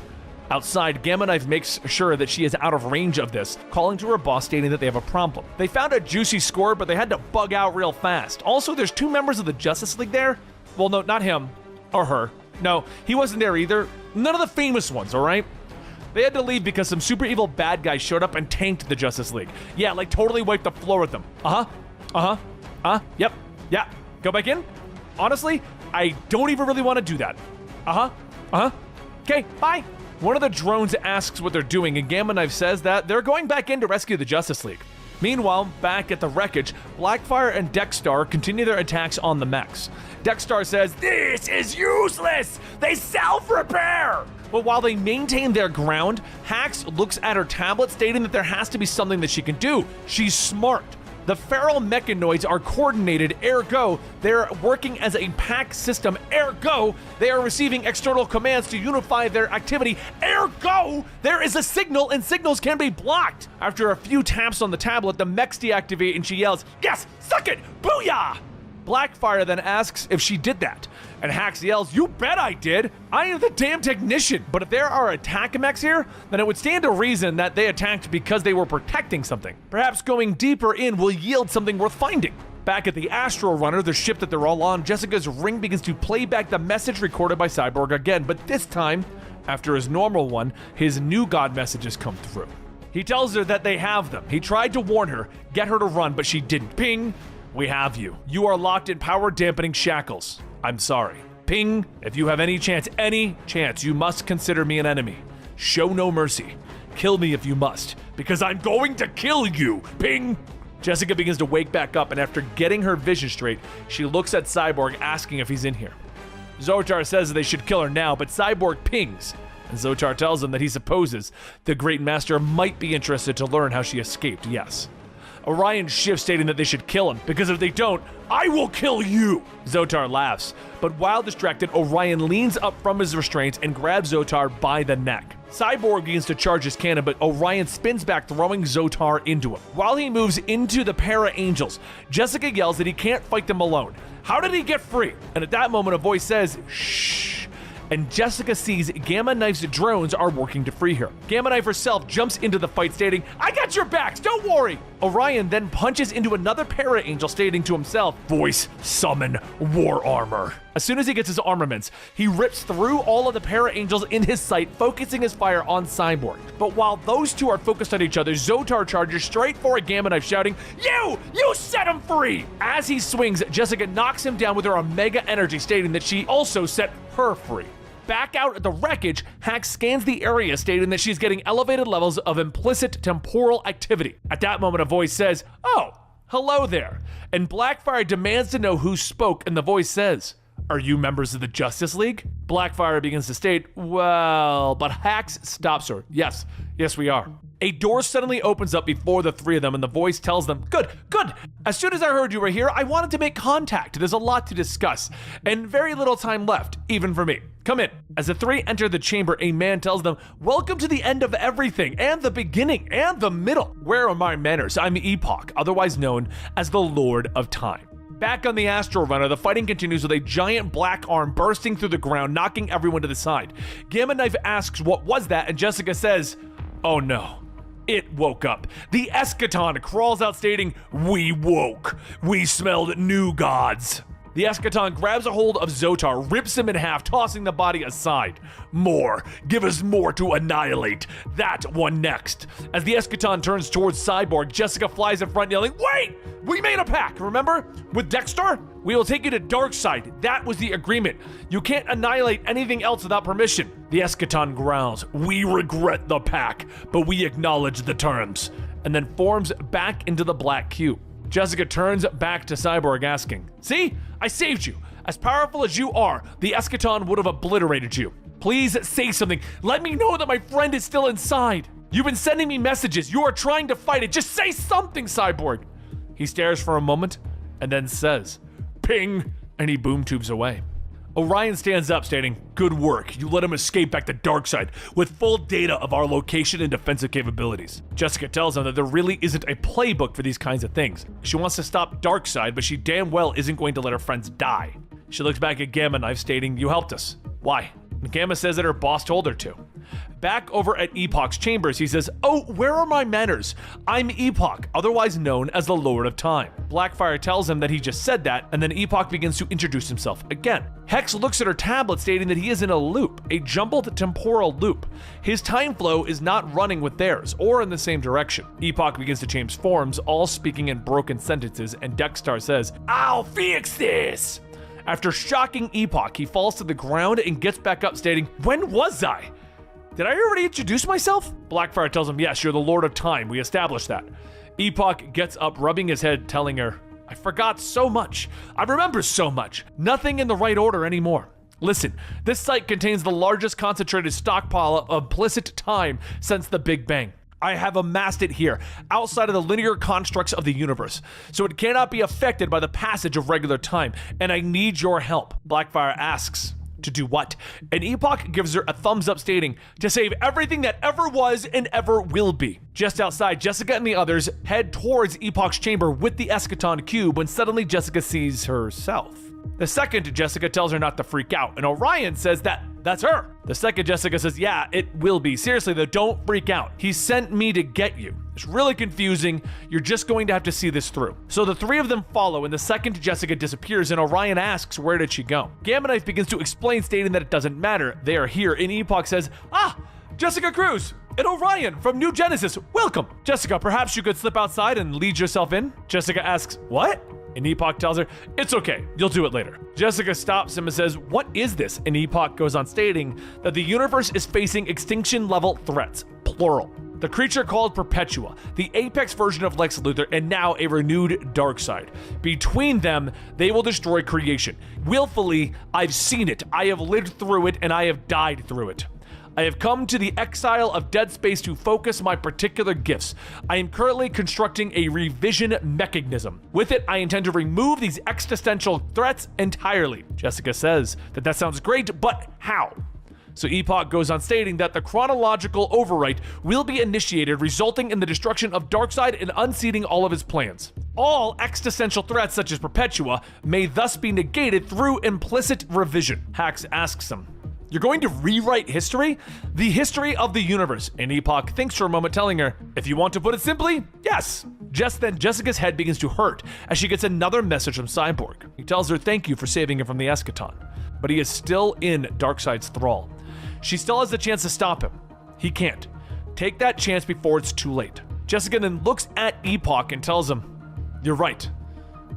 Outside, Gamma Knife makes sure that she is out of range of this, calling to her boss, stating that they have a problem. They found a juicy score, but they had to bug out real fast. Also, there's two members of the Justice League there. Well, no, not him. Or her. No, he wasn't there either. None of the famous ones, alright? They had to leave because some super evil bad guys showed up and tanked the Justice League. Yeah, like totally wiped the floor with them. Yep. Yeah. Go back in? Honestly, I don't even really want to do that. Okay, bye. One of the drones asks what they're doing, and Gamma Knife says that they're going back in to rescue the Justice League. Meanwhile, back at the wreckage, Blackfire and Dexstar continue their attacks on the mechs. Dexstar says, "This is useless! They self-repair!" But while they maintain their ground, Hax looks at her tablet stating that there has to be something that she can do. She's smart. The feral mechanoids are coordinated, ergo, they're working as a pack system, ergo, they are receiving external commands to unify their activity, ergo, there is a signal and signals can be blocked. After a few taps on the tablet, the mechs deactivate and she yells, "Yes, suck it, booyah!" Blackfire then asks if she did that, and Hax yells, "You bet I did! I am the damn technician!" But if there are attack mechs here, then it would stand to reason that they attacked because they were protecting something. Perhaps going deeper in will yield something worth finding. Back at the Astral Runner, the ship that they're all on, Jessica's ring begins to play back the message recorded by Cyborg again, but this time, after his normal one, his new god messages come through. He tells her that they have them. He tried to warn her, get her to run, but she didn't. Ping! We have you. You are locked in power-dampening shackles. I'm sorry. Ping, if you have any chance, you must consider me an enemy. Show no mercy. Kill me if you must, because I'm going to kill you. Ping. Jessica begins to wake back up, and after getting her vision straight, she looks at Cyborg asking if he's in here. Zotar says that they should kill her now, but Cyborg pings, and Zotar tells him that he supposes the Great Master might be interested to learn how she escaped, yes. Orion shifts, stating that they should kill him, because if they don't, I will kill you! Zotar laughs, but while distracted, Orion leans up from his restraints and grabs Zotar by the neck. Cyborg begins to charge his cannon, but Orion spins back, throwing Zotar into him. While he moves into the Para-Angels, Jessica yells that he can't fight them alone. How did he get free? And at that moment, a voice says, "Shh." And Jessica sees Gamma Knife's drones are working to free her. Gamma Knife herself jumps into the fight, stating, "I got your backs, don't worry!" Orion then punches into another Para-Angel, stating to himself, "Voice, summon, war armor." As soon as he gets his armaments, he rips through all of the Para-Angels in his sight, focusing his fire on Cyborg. But while those two are focused on each other, Zotar charges straight for a Gamma Knife, shouting, You set him free!" As he swings, Jessica knocks him down with her Omega energy, stating that she also set her free. Back out at the wreckage, Hax scans the area, stating that she's getting elevated levels of implicit temporal activity. At that moment, a voice says, "Oh, hello there." And Blackfire demands to know who spoke, and the voice says, "Are you members of the Justice League?" Blackfire begins to state, "Well," but Hax stops her. Yes, we are. A door suddenly opens up before the three of them, and the voice tells them, Good. As soon as I heard you were here, I wanted to make contact. There's a lot to discuss, and very little time left, even for me. Come in." As the three enter the chamber, a man tells them, "Welcome to the end of everything, and the beginning, and the middle. Where are my manners? I'm Epoch, otherwise known as the Lord of Time." Back on the Astral Runner, the fighting continues with a giant black arm bursting through the ground, knocking everyone to the side. Gamma Knife asks what was that, and Jessica says, "Oh no. It woke up." The Eschaton crawls out, stating, "We woke. We smelled new gods." The Eschaton grabs a hold of Zotar, rips him in half, tossing the body aside. "More. Give us more to annihilate. That one next." As the Eschaton turns towards Cyborg, Jessica flies in front, yelling, "Wait! We made a pact, remember? With Dexstar? We will take you to Darkseid. That was the agreement. You can't annihilate anything else without permission." The Eschaton growls, "We regret the pact, but we acknowledge the terms," and then forms back into the black cube. Jessica turns back to Cyborg, asking, "See? I saved you. As powerful as you are, the Eschaton would have obliterated you. Please say something. Let me know that my friend is still inside. You've been sending me messages. You are trying to fight it. Just say something, Cyborg." He stares for a moment and then says, "Ping," and he boom tubes away. Orion stands up, stating, "Good work. You let him escape back to Darkseid with full data of our location and defensive capabilities." Jessica tells him that there really isn't a playbook for these kinds of things. She wants to stop Darkseid, but she damn well isn't going to let her friends die. She looks back at Gamma Knife, stating, "You helped us. Why?" And Gamma says that her boss told her to. Back over at Epoch's chambers, he says, "Oh, where are my manners? I'm Epoch, otherwise known as the Lord of Time." Blackfire tells him that he just said that, and then Epoch begins to introduce himself again. Hex looks at her tablet, stating that he is in a loop, a jumbled temporal loop. His time flow is not running with theirs, or in the same direction. Epoch begins to change forms, all speaking in broken sentences, and Dexter says, "I'll fix this!" After shocking Epoch, he falls to the ground and gets back up, stating, "When was I? Did I already introduce myself?" Blackfire tells him, "Yes, you're the Lord of Time. We established that." Epoch gets up, rubbing his head, telling her, "I forgot so much. I remember so much. Nothing in the right order anymore. Listen, this site contains the largest concentrated stockpile of implicit time since the Big Bang. I have amassed it here, outside of the linear constructs of the universe, so it cannot be affected by the passage of regular time, and I need your help." Blackfire asks, "To do what?" And Epoch gives her a thumbs up, stating, "To save everything that ever was and ever will be." Just outside, Jessica and the others head towards Epoch's chamber with the Eschaton cube when suddenly Jessica sees herself. The second, Jessica tells her not to freak out, and Orion says that's her. The second, Jessica says, "Yeah, it will be. Seriously though, don't freak out. He sent me to get you." It's really confusing. You're just going to have to see this through. So the three of them follow, and the second Jessica disappears, and Orion asks, where did she go? Gamma Knife begins to explain, stating that it doesn't matter. They are here, and Epoch says, "Ah, Jessica Cruz and Orion from New Genesis, welcome." Jessica, perhaps you could slip outside and lead yourself in? Jessica asks, "What?" And Epoch tells her, "It's okay, you'll do it later." Jessica stops him and says, "What is this?" And Epoch goes on, stating that the universe is facing extinction-level threats, plural. The creature called Perpetua, the apex version of Lex Luthor, and now a renewed Darkseid. Between them, they will destroy creation. Willfully, I've seen it, I have lived through it, and I have died through it. I have come to the exile of dead space to focus my particular gifts. I am currently constructing a revision mechanism. With it, I intend to remove these existential threats entirely. Jessica says that sounds great, but how? So Epoch goes on, stating that the chronological overwrite will be initiated, resulting in the destruction of Darkseid and unseating all of his plans. All existential threats, such as Perpetua, may thus be negated through implicit revision. Hax asks him, "You're going to rewrite history? The history of the universe." And Epoch thinks for a moment, telling her, "If you want to put it simply, yes." Just then, Jessica's head begins to hurt as she gets another message from Cyborg. He tells her thank you for saving him from the Eschaton, but he is still in Darkseid's thrall. She still has the chance to stop him. He can't. Take that chance before it's too late. Jessica then looks at Epoch and tells him, "You're right.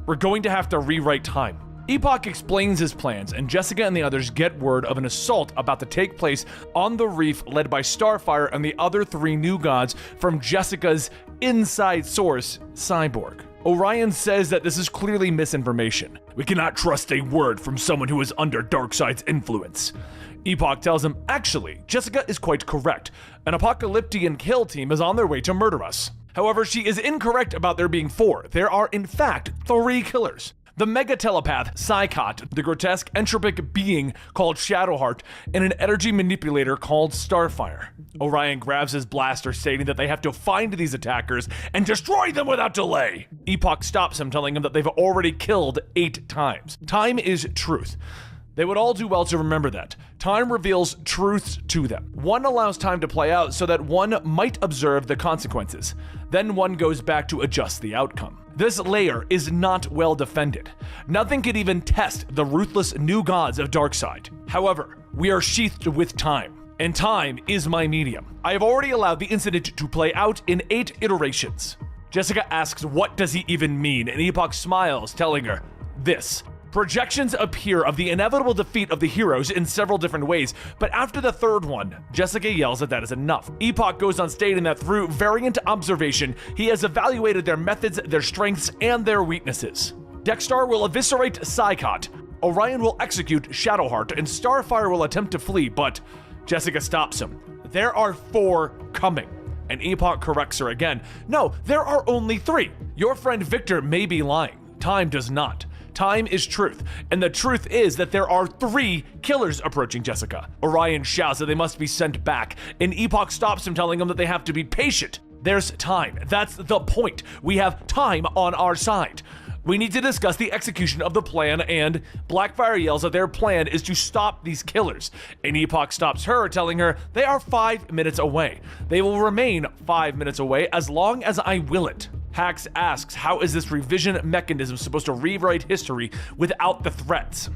We're going to have to rewrite time." Epoch explains his plans, and Jessica and the others get word of an assault about to take place on the reef, led by Starfire and the other three new gods from Jessica's inside source, Cyborg. Orion says that this is clearly misinformation. "We cannot trust a word from someone who is under Darkseid's influence." Epoch tells him, "Actually, Jessica is quite correct. An Apocalyptian kill team is on their way to murder us." However, she is incorrect about there being 4. There are, in fact, 3 killers. The mega telepath, Psychot, the grotesque entropic being called Shadowheart, and an energy manipulator called Starfire. Orion grabs his blaster, stating that they have to find these attackers and destroy them without delay. Epoch stops him, telling him that they've already killed 8 times. Time is truth. They would all do well to remember that. Time reveals truths to them. One allows time to play out so that one might observe the consequences. Then one goes back to adjust the outcome. This layer is not well defended. Nothing can even test the ruthless new gods of Darkseid. However, we are sheathed with time, and time is my medium. I have already allowed the incident to play out in 8 iterations. Jessica asks, what does he even mean? And Epoch smiles, telling her, this. Projections appear of the inevitable defeat of the heroes in several different ways, but after the 3rd one, Jessica yells that is enough. Epoch goes on, stating that through variant observation, he has evaluated their methods, their strengths, and their weaknesses. Dexter will eviscerate Psychot, Orion will execute Shadowheart, and Starfire will attempt to flee, but Jessica stops him. There are 4 coming. And Epoch corrects her again. No, there are only 3. Your friend Victor may be lying. Time does not. Time is truth, and the truth is that there are 3 killers approaching Jessica. Orion shouts that they must be sent back, and Epoch stops him, telling him that they have to be patient. There's time. That's the point. We have time on our side. We need to discuss the execution of the plan, and Blackfire yells that their plan is to stop these killers. And Epoch stops her, telling her they are 5 minutes away. They will remain 5 minutes away as long as I will it. Hax asks, how is this revision mechanism supposed to rewrite history without the threats?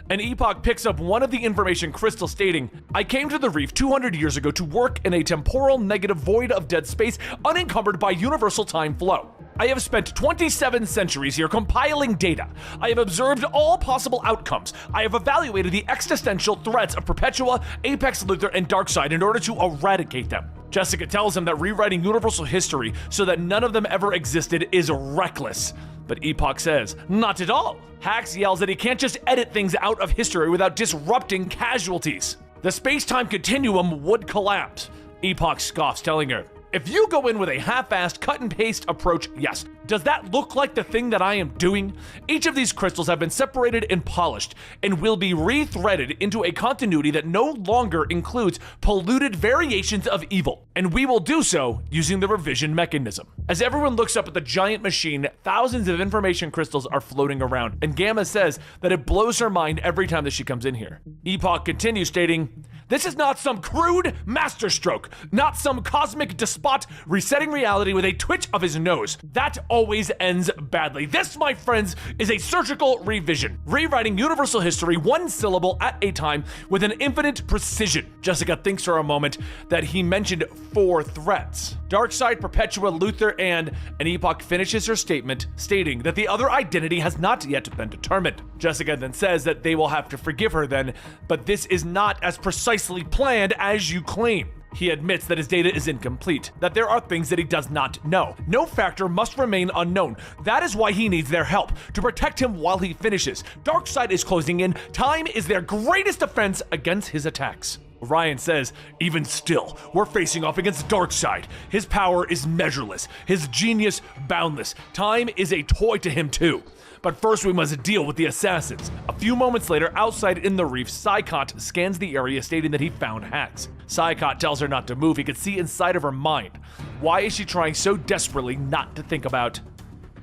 And Epoch picks up one of the information crystals, stating, I came to the reef 200 years ago to work in a temporal negative void of dead space unencumbered by universal time flow. I have spent 27 centuries here compiling data. I have observed all possible outcomes. I have evaluated the existential threats of Perpetua, Apex Luthor, and Darkseid in order to eradicate them. Jessica tells him that rewriting universal history so that none of them ever existed is reckless. But Epoch says, not at all. Hax yells that he can't just edit things out of history without disrupting casualties. The space-time continuum would collapse. Epoch scoffs, telling her, if you go in with a half-assed cut-and-paste approach, yes. Does that look like the thing that I am doing? Each of these crystals have been separated and polished, and will be rethreaded into a continuity that no longer includes polluted variations of evil. And we will do so using the revision mechanism. As everyone looks up at the giant machine, thousands of information crystals are floating around, and Gamma says that it blows her mind every time that she comes in here. Epoch continues, stating, this is not some crude masterstroke, not some cosmic despot resetting reality with a twitch of his nose. That always ends badly. This, my friends, is a surgical revision, rewriting universal history one syllable at a time with an infinite precision. Jessica thinks for a moment that he mentioned 4 threats: Darkseid, Perpetua, Luthor, and Epoch finishes her statement, stating that the other identity has not yet been determined. Jessica then says that they will have to forgive her then, but this is not as precisely planned as you claim. He admits that his data is incomplete, that there are things that he does not know. No factor must remain unknown. That is why he needs their help, to protect him while he finishes. Darkseid is closing in. Time is their greatest defense against his attacks. Orion says, even still, we're facing off against Darkseid. His power is measureless, his genius boundless. Time is a toy to him too. But first we must deal with the assassins. A few moments later, outside in the reef, Psychot scans the area, stating that he found Hax. Psychot tells her not to move. He could see inside of her mind. Why is she trying so desperately not to think about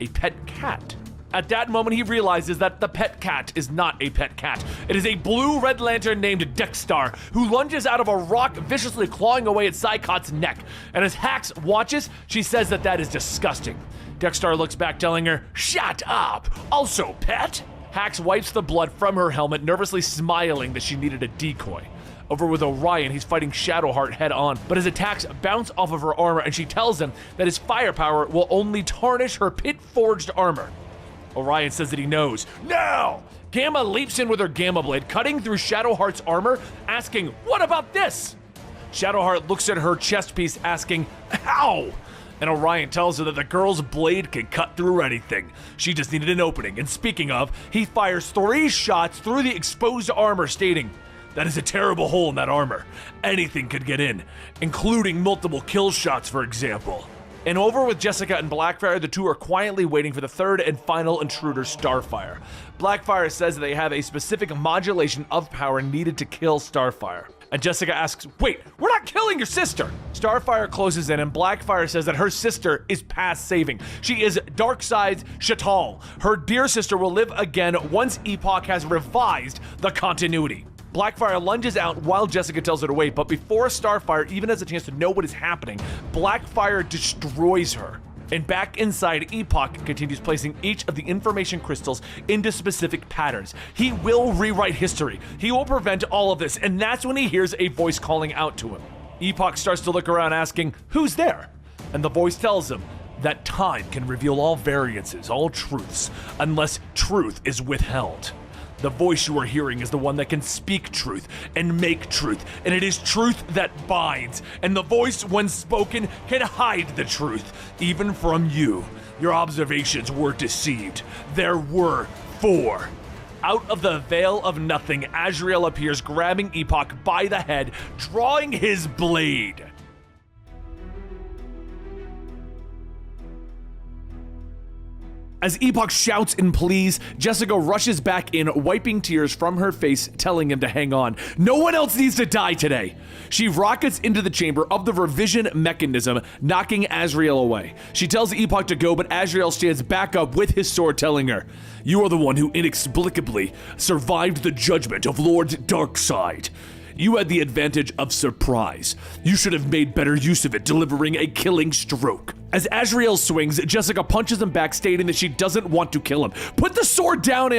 a pet cat? At that moment, he realizes that the pet cat is not a pet cat. It is a blue Red Lantern named Dexstar, who lunges out of a rock, viciously clawing away at Psychot's neck. And as Hax watches, she says that that is disgusting. Dexstar looks back, telling her, shut up! Also, pet? Hax wipes the blood from her helmet, nervously smiling that she needed a decoy. Over with Orion, he's fighting Shadowheart head on, but his attacks bounce off of her armor, and she tells him that his firepower will only tarnish her pit-forged armor. Orion says that he knows. Now! Gamma leaps in with her Gamma Blade, cutting through Shadowheart's armor, asking, what about this? Shadowheart looks at her chest piece, asking, how? And Orion tells her that the girl's blade can cut through anything. She just needed an opening. And speaking of, he fires 3 shots through the exposed armor, stating, that is a terrible hole in that armor. Anything could get in, including multiple kill shots, for example. And over with Jessica and Blackfire, the two are quietly waiting for the third and final intruder, Starfire. Blackfire says that they have a specific modulation of power needed to kill Starfire. And Jessica asks, wait, we're not killing your sister! Starfire closes in, and Blackfire says that her sister is past saving. She is Darkseid's Shatal. Her dear sister will live again once Epoch has revised the continuity. Blackfire lunges out while Jessica tells her to wait, but before Starfire even has a chance to know what is happening, Blackfire destroys her. And back inside, Epoch continues placing each of the information crystals into specific patterns. He will rewrite history. He will prevent all of this, and that's when he hears a voice calling out to him. Epoch starts to look around, asking, who's there? And the voice tells him that time can reveal all variances, all truths, unless truth is withheld. The voice you are hearing is the one that can speak truth and make truth, and it is truth that binds. And the voice, when spoken, can hide the truth, even from you. Your observations were deceived. There were 4. Out of the veil of nothing, AZRAEL appears, grabbing Epoch by the head, drawing his blade. As Epoch shouts in pleas, Jessica rushes back in, wiping tears from her face, telling him to hang on. No one else needs to die today. She rockets into the chamber of the revision mechanism, knocking AZRAEL away. She tells Epoch to go, but AZRAEL stands back up with his sword, telling her, "You are the one who inexplicably survived the judgment of Lord Darkseid. You had the advantage of surprise. You should have made better use of it, delivering a killing stroke." As AZRAEL swings, Jessica punches him back, stating that she doesn't want to kill him. "Put the sword down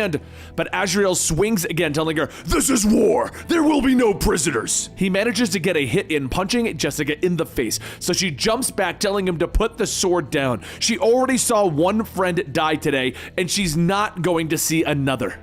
But AZRAEL swings again, telling her, "This is war. There will be no prisoners." He manages to get a hit in, punching Jessica in the face, so she jumps back, telling him to put the sword down. She already saw one friend die today, and she's not going to see another.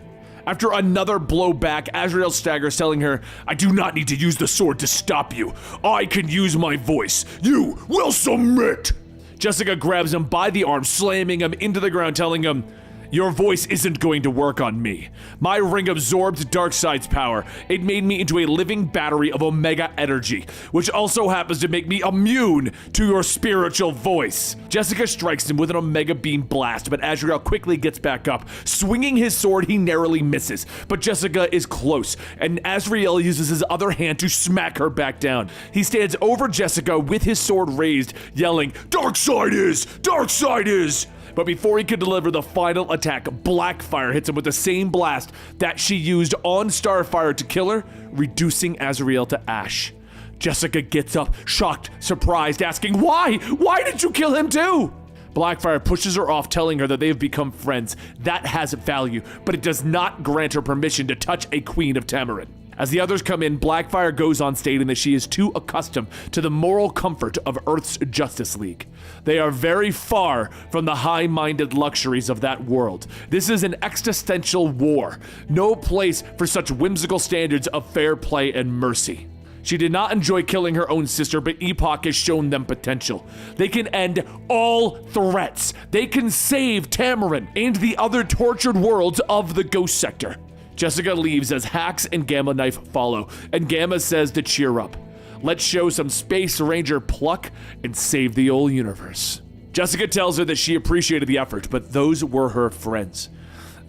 After another blow back, AZRAEL staggers, telling her, "I do not need to use the sword to stop you. I can use my voice. You will submit." Jessica grabs him by the arm, slamming him into the ground, telling him, "Your voice isn't going to work on me. My ring absorbed Darkseid's power. It made me into a living battery of Omega energy, which also happens to make me immune to your spiritual voice." Jessica strikes him with an Omega beam blast, but AZRAEL quickly gets back up. Swinging his sword, he narrowly misses, but Jessica is close, and AZRAEL uses his other hand to smack her back down. He stands over Jessica with his sword raised, yelling, "Darkseid is! Darkseid is!" But before he could deliver the final attack, Blackfire hits him with the same blast that she used on Starfire to kill her, reducing AZRAEL to ash. Jessica gets up, shocked, surprised, asking, "Why? Why did you kill him too?" Blackfire pushes her off, telling her that they have become friends. That has value, but it does not grant her permission to touch a Queen of Tamarin. As the others come in, Blackfire goes on, stating that she is too accustomed to the moral comfort of Earth's Justice League. They are very far from the high-minded luxuries of that world. This is an existential war. No place for such whimsical standards of fair play and mercy. She did not enjoy killing her own sister, but Epoch has shown them potential. They can end all threats. They can save Tamarin and the other tortured worlds of the Ghost Sector. Jessica leaves as Hax and Gamma Knife follow, and Gamma says to cheer up. Let's show some Space Ranger pluck and save the old universe. Jessica tells her that she appreciated the effort, but those were her friends.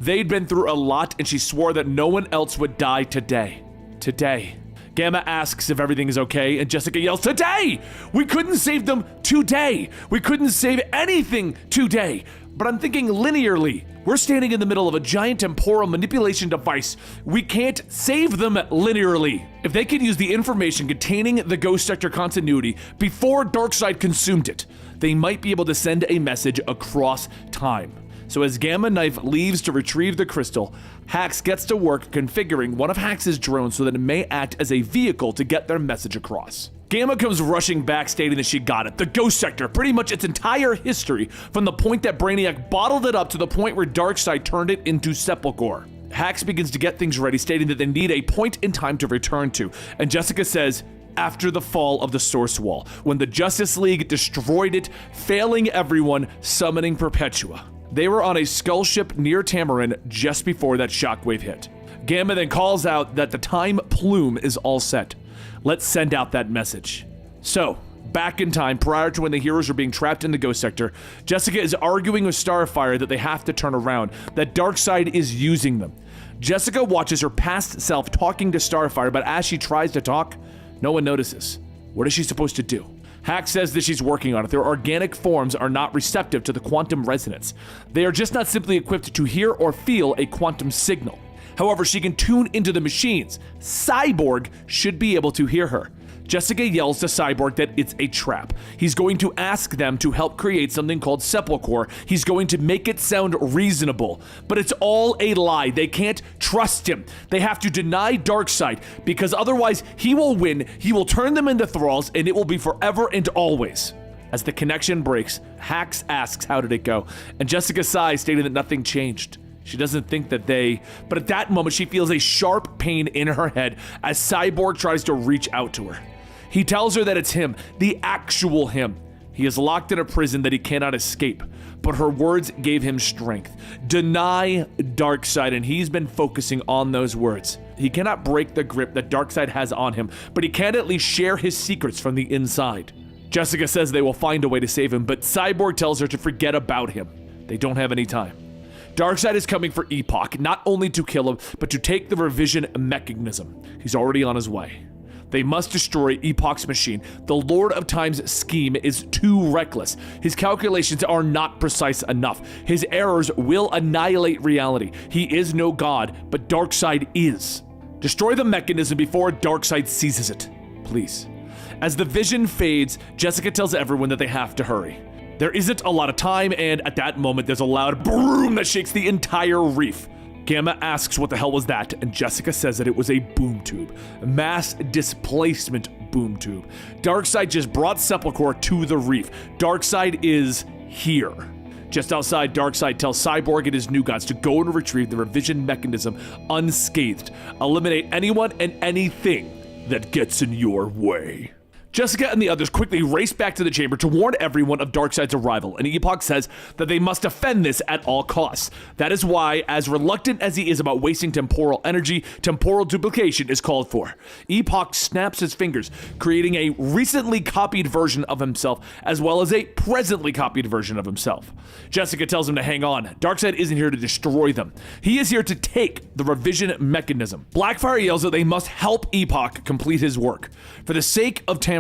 They'd been through a lot, and she swore that no one else would die today. Today. Gamma asks if everything is okay, and Jessica yells, "Today! We couldn't save them today! We couldn't save anything today!" But I'm thinking linearly. We're standing in the middle of a giant temporal manipulation device. We can't save them linearly. If they could use the information containing the Ghost Sector continuity before Darkseid consumed it, they might be able to send a message across time. So as Gamma Knife leaves to retrieve the crystal, Hax gets to work configuring one of Hax's drones so that it may act as a vehicle to get their message across. Gamma comes rushing back, stating that she got it. The Ghost Sector, pretty much its entire history, from the point that Brainiac bottled it up to the point where Darkseid turned it into Sepulchre. Hax begins to get things ready, stating that they need a point in time to return to, and Jessica says, after the fall of the Source Wall, when the Justice League destroyed it, failing everyone, summoning Perpetua. They were on a skull ship near Tamarin just before that shockwave hit. Gamma then calls out that the time plume is all set. Let's send out that message. So, back in time, prior to when the heroes are being trapped in the Ghost Sector, Jessica is arguing with Starfire that they have to turn around, that Darkseid is using them. Jessica watches her past self talking to Starfire, but as she tries to talk, no one notices. What is she supposed to do? Hax says that she's working on it. Their organic forms are not receptive to the quantum resonance. They are just not simply equipped to hear or feel a quantum signal. However, she can tune into the machines. Cyborg should be able to hear her. Jessica yells to Cyborg that it's a trap. He's going to ask them to help create something called Sepulchre. He's going to make it sound reasonable, but it's all a lie. They can't trust him. They have to deny Darkseid, because otherwise he will win, he will turn them into thralls, and it will be forever and always. As the connection breaks, Hax asks how did it go, and Jessica sighs, stating that nothing changed. She doesn't think that but at that moment she feels a sharp pain in her head as Cyborg tries to reach out to her. He tells her that it's him, the actual him. He is locked in a prison that he cannot escape, but her words gave him strength. Deny Darkseid, and he's been focusing on those words. He cannot break the grip that Darkseid has on him, but he can at least share his secrets from the inside. Jessica says they will find a way to save him, but Cyborg tells her to forget about him. They don't have any time. Darkseid is coming for Epoch, not only to kill him, but to take the revision mechanism. He's already on his way. They must destroy Epoch's machine. The Lord of Time's scheme is too reckless. His calculations are not precise enough. His errors will annihilate reality. He is no god, but Darkseid is. Destroy the mechanism before Darkseid seizes it, please. As the vision fades, Jessica tells everyone that they have to hurry. There isn't a lot of time, and at that moment, there's a loud boom that shakes the entire reef. Gamma asks what the hell was that, and Jessica says that it was a boom tube. A mass displacement boom tube. Darkseid just brought Sepulchre to the reef. Darkseid is here. Just outside, Darkseid tells Cyborg and his new gods to go and retrieve the revision mechanism unscathed. Eliminate anyone and anything that gets in your way. Jessica and the others quickly race back to the chamber to warn everyone of Darkseid's arrival, and Epoch says that they must defend this at all costs. That is why, as reluctant as he is about wasting temporal energy, temporal duplication is called for. Epoch snaps his fingers, creating a recently copied version of himself, as well as a presently copied version of himself. Jessica tells him to hang on. Darkseid isn't here to destroy them. He is here to take the revision mechanism. Blackfire yells that they must help Epoch complete his work. For the sake of Tamarin,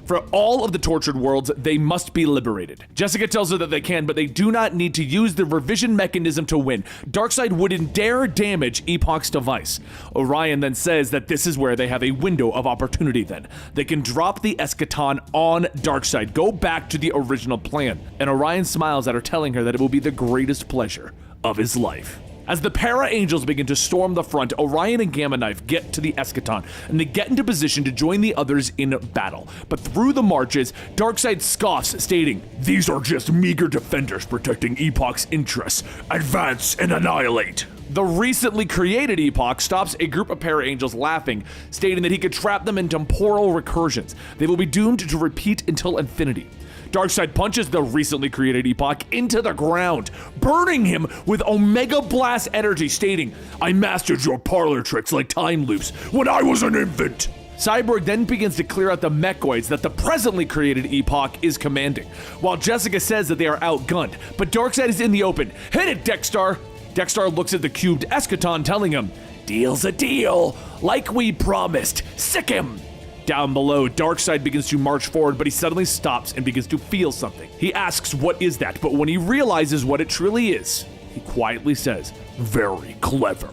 for all of the tortured worlds, they must be liberated. Jessica tells her that they can, but they do not need to use the revision mechanism to win. Darkseid wouldn't dare damage Epoch's device. Orion then says that this is where they have a window of opportunity then. They can drop the eschaton on Darkseid, go back to the original plan. And Orion smiles at her, telling her that it will be the greatest pleasure of his life. As the Para-Angels begin to storm the front, Orion and Gamma Knife get to the eschaton, and they get into position to join the others in battle. But through the marches, Darkseid scoffs, stating, "These are just meager defenders protecting Epoch's interests. Advance and annihilate." The recently created Epoch stops a group of Para-Angels laughing, stating that he could trap them in temporal recursions. They will be doomed to repeat until infinity. Darkseid punches the recently created Epoch into the ground, burning him with Omega Blast energy, stating, "I mastered your parlor tricks like time loops when I was an infant." Cyborg then begins to clear out the mechoids that the presently created Epoch is commanding, while Jessica says that they are outgunned, but Darkseid is in the open. "Hit it, Dexstar!" Dexstar looks at the cubed eschaton, telling him, "Deal's a deal, like we promised. Sick him!" Down below, Darkseid begins to march forward, but he suddenly stops and begins to feel something. He asks what is that, but when he realizes what it truly is, he quietly says, "Very clever."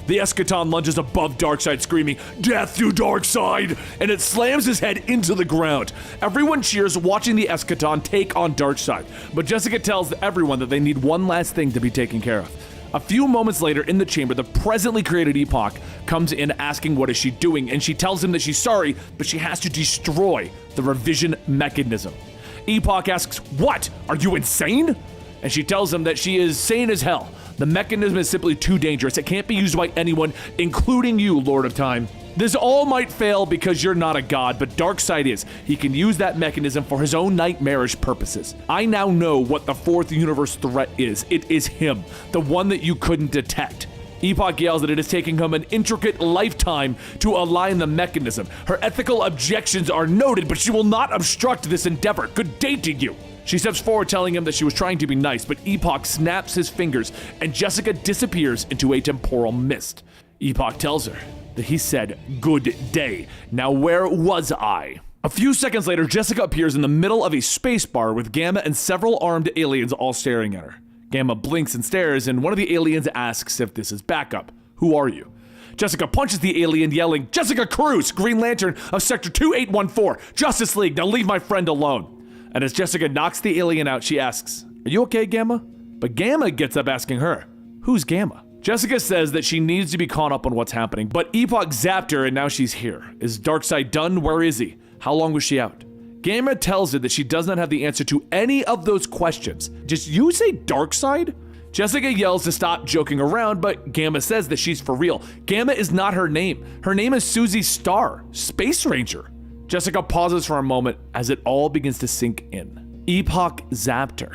The eschaton lunges above Darkseid, screaming, "Death to Darkseid!" and it slams his head into the ground. Everyone cheers, watching the eschaton take on Darkseid, but Jessica tells everyone that they need one last thing to be taken care of. A few moments later in the chamber, the presently created Epoch comes in asking what is she doing, and she tells him that she's sorry, but she has to destroy the revision mechanism. Epoch asks, "What? Are you insane?" And she tells him that she is sane as hell. The mechanism is simply too dangerous. It can't be used by anyone, including you, Lord of Time. This all might fail because you're not a god, but Darkseid is. He can use that mechanism for his own nightmarish purposes. I now know what the fourth universe threat is. It is him, the one that you couldn't detect. Epoch yells that it is taking him an intricate lifetime to align the mechanism. Her ethical objections are noted, but she will not obstruct this endeavor. Good day to you. She steps forward, telling him that she was trying to be nice, but Epoch snaps his fingers, and Jessica disappears into a temporal mist. Epoch tells her that he said, "Good day. Now where was I?" A few seconds later, Jessica appears in the middle of a space bar with Gamma and several armed aliens all staring at her. Gamma blinks and stares, and one of the aliens asks if this is backup. "Who are you?" Jessica punches the alien, yelling, "Jessica Cruz, Green Lantern of Sector 2814, Justice League, now leave my friend alone." And as Jessica knocks the alien out, she asks, "Are you okay, Gamma?" But Gamma gets up asking her, "Who's Gamma?" Jessica says that she needs to be caught up on what's happening, but Epoch zapped her and now she's here. Is Darkseid done? Where is he? How long was she out? Gamma tells her that she does not have the answer to any of those questions. Just you say Darkseid? Jessica yells to stop joking around, but Gamma says that she's for real. Gamma is not her name. Her name is Susie Starr, Space Ranger. Jessica pauses for a moment as it all begins to sink in. Epoch zapped her.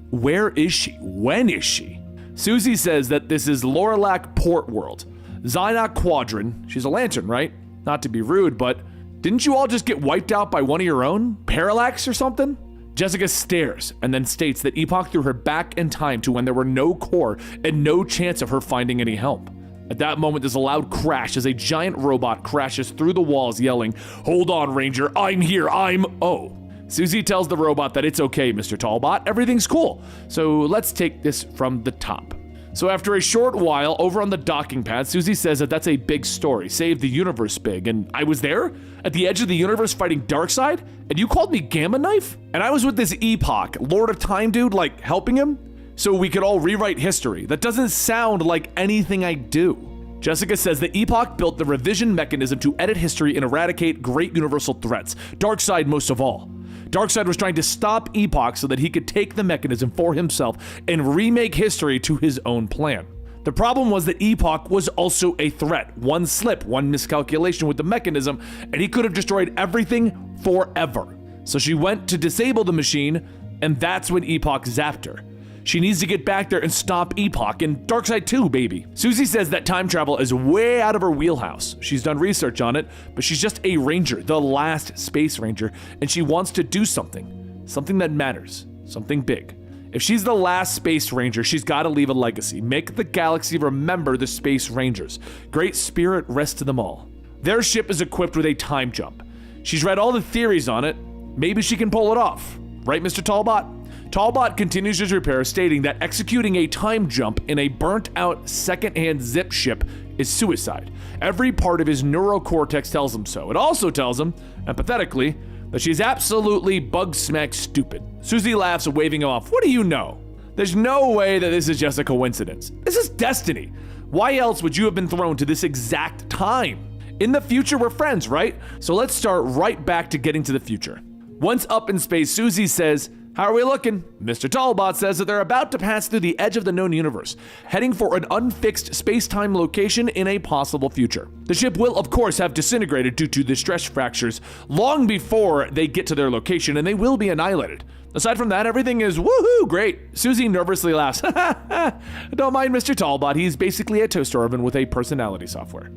Where is she? When is she? Susie says that this is Lorelac Port World. Zynoc Quadrant. She's a lantern, right? Not to be rude, but didn't you all just get wiped out by one of your own? Parallax or something? Jessica stares and then states that Epoch threw her back in time to when there were no core and no chance of her finding any help. At that moment, there's a loud crash as a giant robot crashes through the walls yelling, "Hold on, Ranger, I'm here, Oh." Susie tells the robot that it's okay, Mr. Tallbot, everything's cool. So let's take this from the top. So after a short while, over on the docking pad, Susie says that that's a big story, save the universe big, and I was there? At the edge of the universe fighting Darkseid? And you called me Gamma Knife? And I was with this Epoch, Lord of Time dude, like, helping him? So we could all rewrite history. That doesn't sound like anything I do. Jessica says that Epoch built the revision mechanism to edit history and eradicate great universal threats, Darkseid most of all. Darkseid was trying to stop Epoch so that he could take the mechanism for himself and remake history to his own plan. The problem was that Epoch was also a threat. One slip, one miscalculation with the mechanism, and he could have destroyed everything forever. So she went to disable the machine, and that's when Epoch zapped her. She needs to get back there and stop Epoch, and Darkseid too, baby. Susie says that time travel is way out of her wheelhouse. She's done research on it, but she's just a ranger, the last space ranger, and she wants to do something. Something that matters. Something big. If she's the last space ranger, she's gotta leave a legacy. Make the galaxy remember the space rangers. Great spirit rest to them all. Their ship is equipped with a time jump. She's read all the theories on it. Maybe she can pull it off. Right, Mr. Tallbot? Tallbot continues his repair, stating that executing a time jump in a burnt-out second-hand zip ship is suicide. Every part of his neurocortex tells him so. It also tells him, empathetically, that she's absolutely bug-smack stupid. Susie laughs, waving him off. What do you know? There's no way that this is just a coincidence. This is destiny. Why else would you have been thrown to this exact time? In the future, we're friends, right? So let's start right back to getting to the future. Once up in space, Susie says, "How are we looking?" Mr. Tallbot says that they're about to pass through the edge of the known universe, heading for an unfixed space-time location in a possible future. The ship will, of course, have disintegrated due to the stress fractures long before they get to their location, and they will be annihilated. Aside from that, everything is woohoo great. Susie nervously laughs. Don't mind Mr. Tallbot, he's basically a toaster oven with a personality software.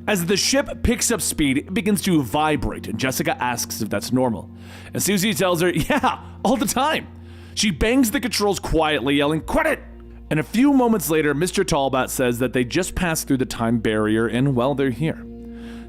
As the ship picks up speed, it begins to vibrate, and Jessica asks if that's normal. And Susie tells her, yeah, all the time. She bangs the controls quietly, yelling, "Quit it!" And a few moments later, Mr. Tallbot says that they just passed through the time barrier, and well, they're here.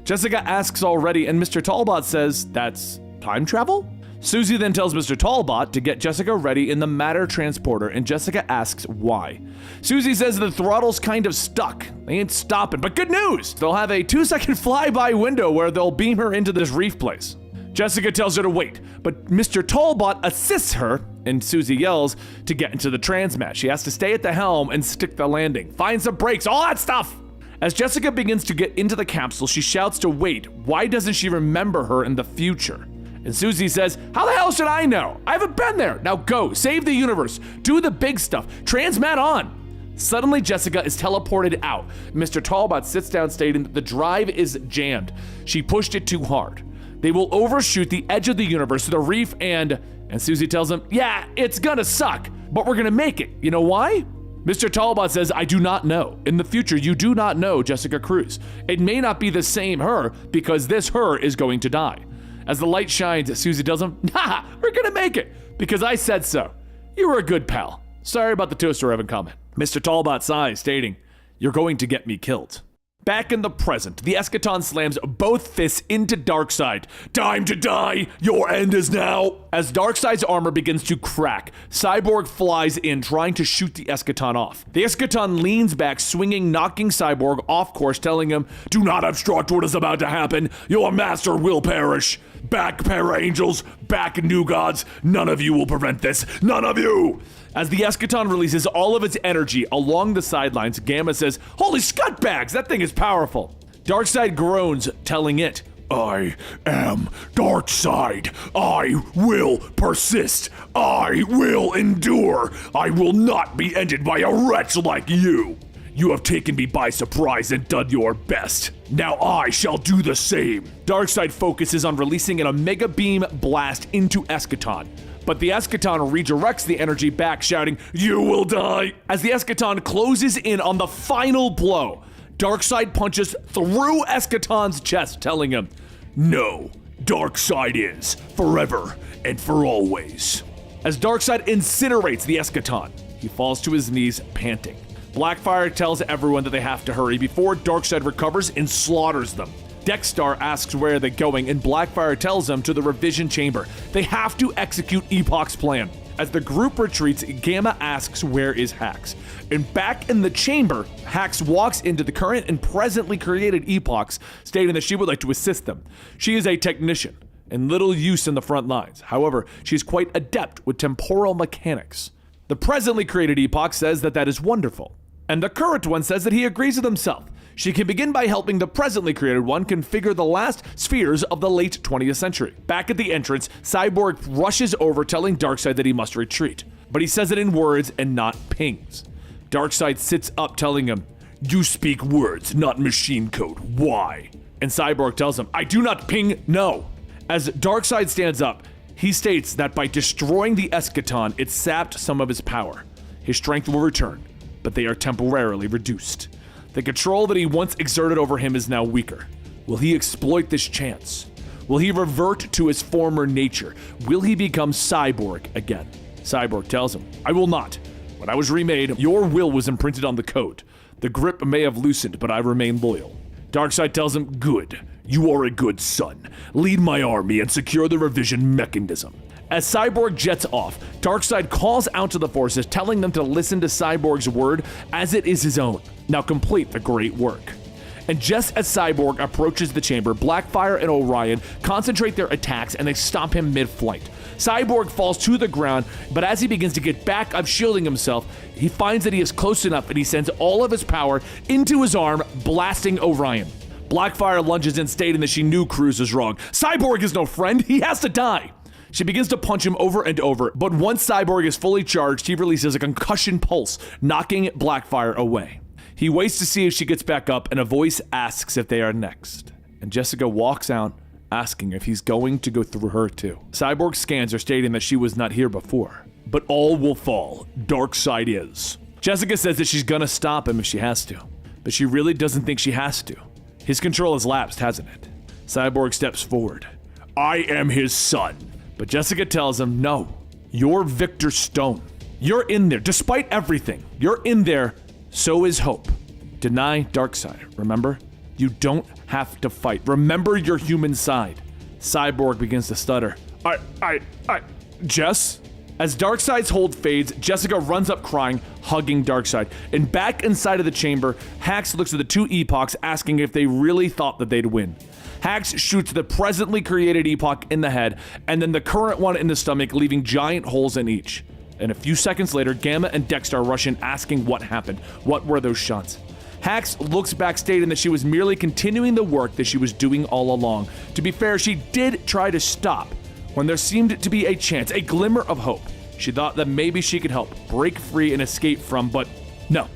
Jessica asks already, and Mr. Tallbot says, that's time travel? Susie then tells Mr. Tallbot to get Jessica ready in the matter transporter, and Jessica asks why. Susie says the throttle's kind of stuck. They ain't stopping, but good news! They'll have a 2-second flyby window where they'll beam her into this reef place. Jessica tells her to wait, but Mr. Tallbot assists her, and Susie yells to get into the transmat. She has to stay at the helm and stick the landing, find some brakes, all that stuff! As Jessica begins to get into the capsule, she shouts to wait. Why doesn't she remember her in the future? And Susie says, how the hell should I know? I haven't been there. Now go, save the universe, do the big stuff, transmat on. Suddenly, Jessica is teleported out. Mr. Tallbot sits down stating that the drive is jammed. She pushed it too hard. They will overshoot the edge of the universe to the reef and Susie tells him, yeah, it's gonna suck, but we're gonna make it. You know why? Mr. Tallbot says, I do not know. In the future, you do not know Jessica Cruz. It may not be the same her because this her is going to die. As the light shines, Susie tells him, nah, we're gonna make it, because I said so. You were a good pal. Sorry about the toaster oven comment. Mr. Tallbot sighs, stating, you're going to get me killed. Back in the present, the Eschaton slams both fists into Darkseid. Time to die! Your end is now! As Darkseid's armor begins to crack, Cyborg flies in, trying to shoot the Eschaton off. The Eschaton leans back, swinging, knocking Cyborg off course, telling him, do not obstruct what is about to happen. Your master will perish. Back, para-angels. Back, new gods. None of you will prevent this. None of you! As the Eschaton releases all of its energy along the sidelines, Gamma says, holy scutbags, that thing is powerful. Darkseid groans, telling it, I am Darkseid. I will persist. I will endure. I will not be ended by a wretch like you. You have taken me by surprise and done your best. Now I shall do the same. Darkseid focuses on releasing an Omega Beam blast into Eschaton. But the Eschaton redirects the energy back, shouting, you will die! As the Eschaton closes in on the final blow, Darkseid punches through Eschaton's chest, telling him, no, Darkseid is, forever and for always. as Darkseid incinerates the eschaton. He falls to his knees, panting. Blackfire tells everyone that they have to hurry before Darkseid recovers and slaughters them. Dexter asks where they're going, and Blackfire tells them to the revision chamber. They have to execute Epoch's plan. As the group retreats, Gamma asks where is Hax. And back in the chamber, Hax walks into the current and presently created Epochs, stating that she would like to assist them. She is a technician and little use in the front lines. However, she is quite adept with temporal mechanics. The presently created Epoch says that is wonderful. And the current one says that he agrees with himself. She can begin by helping the presently created one configure the last spheres of the late 20th century. Back at the entrance, Cyborg rushes over telling Darkseid that he must retreat. But he says it in words and not pings. Darkseid sits up telling him, "You speak words, not machine code. Why?" And Cyborg tells him, "I do not ping, no." As Darkseid stands up, he states that by destroying the eschaton, it sapped some of his power. His strength will return, but they are temporarily reduced. The control that he once exerted over him is now weaker. Will he exploit this chance? Will he revert to his former nature? Will he become Cyborg again? Cyborg tells him, "I will not. When I was remade, your will was imprinted on the code. The grip may have loosened, but I remain loyal." Darkseid tells him, "Good. You are a good son. Lead my army and secure the revision mechanism." As Cyborg jets off, Darkseid calls out to the forces, telling them to listen to Cyborg's word as it is his own. Now complete the great work. And just as Cyborg approaches the chamber, Blackfire and Orion concentrate their attacks and they stop him mid-flight. Cyborg falls to the ground, but as he begins to get back up shielding himself, he finds that he is close enough and he sends all of his power into his arm, blasting Orion. Blackfire lunges in, stating that she knew Cruz was wrong. Cyborg is no friend, he has to die. She begins to punch him over and over, but once Cyborg is fully charged, he releases a concussion pulse, knocking Blackfire away. He waits to see if she gets back up, and a voice asks if they are next. And Jessica walks out, asking if he's going to go through her too. Cyborg scans her, stating that she was not here before. But all will fall. Darkseid is. Jessica says that she's gonna stop him if she has to, but she really doesn't think she has to. His control has lapsed, hasn't it? Cyborg steps forward. "I am his son." But Jessica tells him, "No, you're Victor Stone. You're in there, despite everything. You're in there, so is Hope. Deny Darkseid, remember? You don't have to fight. Remember your human side." Cyborg begins to stutter. Jess? As Darkseid's hold fades, Jessica runs up crying, hugging Darkseid. And back inside of the chamber, Hax looks at the two Epochs, asking if they really thought that they'd win. Hax shoots the presently created Epoch in the head, and then the current one in the stomach, leaving giant holes in each. And a few seconds later, Gamma and Dexter rush in, asking what happened. What were those shots? Hax looks back, stating that she was merely continuing the work that she was doing all along. To be fair, she did try to stop when there seemed to be a chance, a glimmer of hope. She thought that maybe she could help break free and escape from, but no,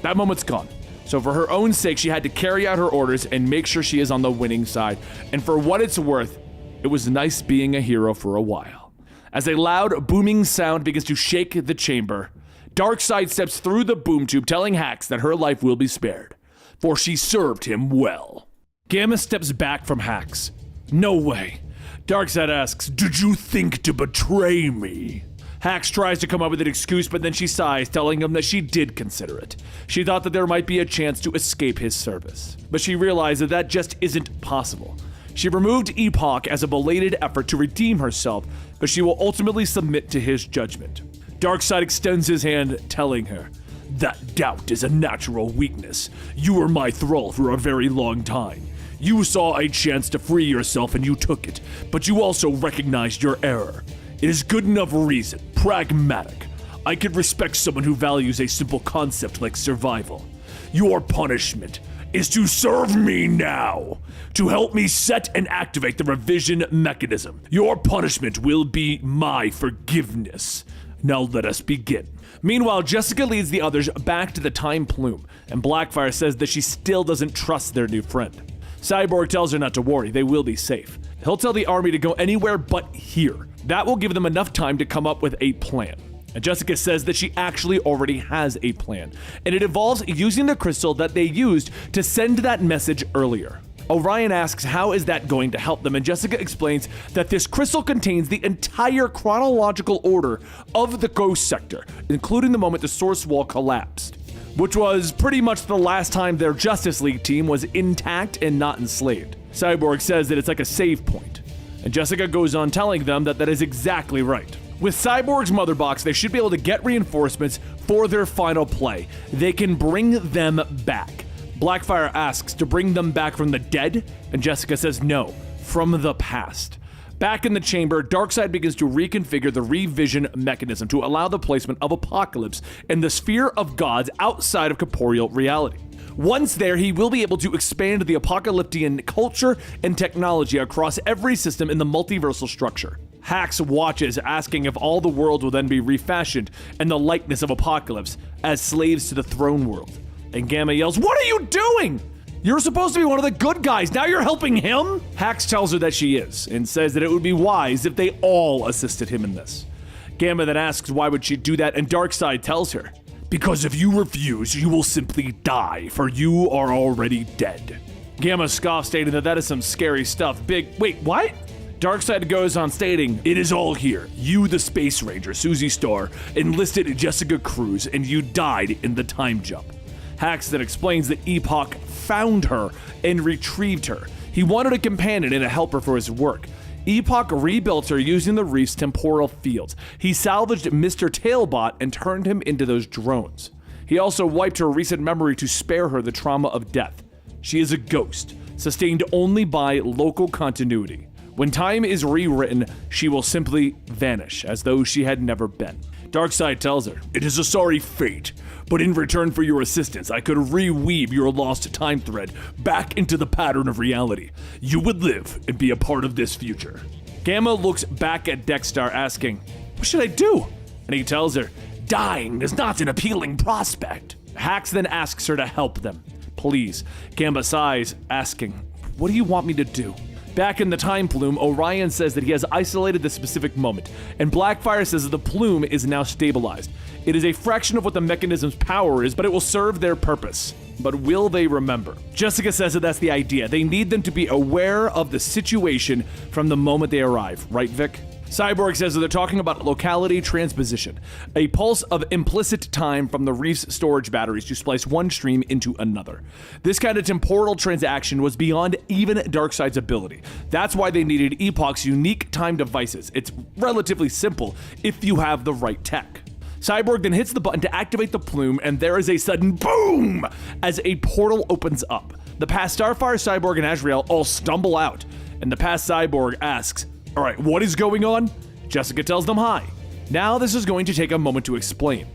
that moment's gone. So for her own sake, she had to carry out her orders and make sure she is on the winning side. And for what it's worth, it was nice being a hero for a while. As a loud, booming sound begins to shake the chamber, Darkseid steps through the boom tube, telling Hax that her life will be spared, for she served him well. Gamma steps back from Hax. "No way." Darkseid asks, "Did you think to betray me?" Hax tries to come up with an excuse, but then she sighs, telling him that she did consider it. She thought that there might be a chance to escape his service, but she realized that that just isn't possible. She removed Epoch as a belated effort to redeem herself, but she will ultimately submit to his judgment. Darkseid extends his hand, telling her, "That doubt is a natural weakness. You were my thrall for a very long time. You saw a chance to free yourself and you took it, but you also recognized your error. It is good enough reason, pragmatic. I could respect someone who values a simple concept like survival. Your punishment is to serve me now, to help me set and activate the revision mechanism. Your punishment will be my forgiveness. Now let us begin." Meanwhile, Jessica leads the others back to the Time Plume, and Blackfire says that she still doesn't trust their new friend. Cyborg tells her not to worry, they will be safe. He'll tell the army to go anywhere but here. That will give them enough time to come up with a plan. And Jessica says that she actually already has a plan, and it involves using the crystal that they used to send that message earlier. Orion asks how is that going to help them, and Jessica explains that this crystal contains the entire chronological order of the Ghost Sector, including the moment the Source Wall collapsed, which was pretty much the last time their Justice League team was intact and not enslaved. Cyborg says that it's like a save point, and Jessica goes on telling them that that is exactly right. With Cyborg's mother box, they should be able to get reinforcements for their final play. They can bring them back. Blackfire asks to bring them back from the dead, and Jessica says no, from the past. Back in the chamber, Darkseid begins to reconfigure the revision mechanism to allow the placement of Apocalypse in the sphere of gods outside of corporeal reality. Once there, he will be able to expand the apocalyptian culture and technology across every system in the multiversal structure. Hax watches, asking if all the worlds will then be refashioned in the likeness of Apocalypse as slaves to the throne world. And Gamma yells, "What are you doing? You're supposed to be one of the good guys, now you're helping him?" Hax tells her that she is, and says that it would be wise if they all assisted him in this. Gamma then asks why would she do that, and Darkseid tells her, "Because if you refuse, you will simply die, for you are already dead." Gamma scoffs, stating that that is some scary stuff. Wait, what? Darkseid goes on stating, "It is all here. You, the Space Ranger, Susie Starr, enlisted Jessica Cruz, and you died in the time jump." Hax then explains that Epoch found her and retrieved her. He wanted a companion and a helper for his work. Epoch rebuilt her using the Reef's temporal fields. He salvaged Mr. Tailbot and turned him into those drones. He also wiped her recent memory to spare her the trauma of death. She is a ghost, sustained only by local continuity. When time is rewritten, she will simply vanish, as though she had never been. Darkseid tells her, "It is a sorry fate, but in return for your assistance, I could reweave your lost time thread back into the pattern of reality. You would live and be a part of this future." Gamma looks back at Dexter, asking, "What should I do?" And he tells her, "Dying is not an appealing prospect." Hax then asks her to help them. "Please." Gamma sighs, asking, "What do you want me to do?" Back in the time plume, Orion says that he has isolated the specific moment, and Blackfire says that the plume is now stabilized. It is a fraction of what the mechanism's power is, but it will serve their purpose. But will they remember? Jessica says that that's the idea. They need them to be aware of the situation from the moment they arrive. Right, Vic? Cyborg says that they're talking about locality transposition, a pulse of implicit time from the Reef's storage batteries to splice one stream into another. This kind of temporal transaction was beyond even Darkseid's ability. That's why they needed Epoch's unique time devices. It's relatively simple if you have the right tech. Cyborg then hits the button to activate the plume, and there is a sudden boom as a portal opens up. The past Starfire, Cyborg, and AZRAEL all stumble out, and the past Cyborg asks, "All right, what is going on?" Jessica tells them hi. Now this is going to take a moment to explain.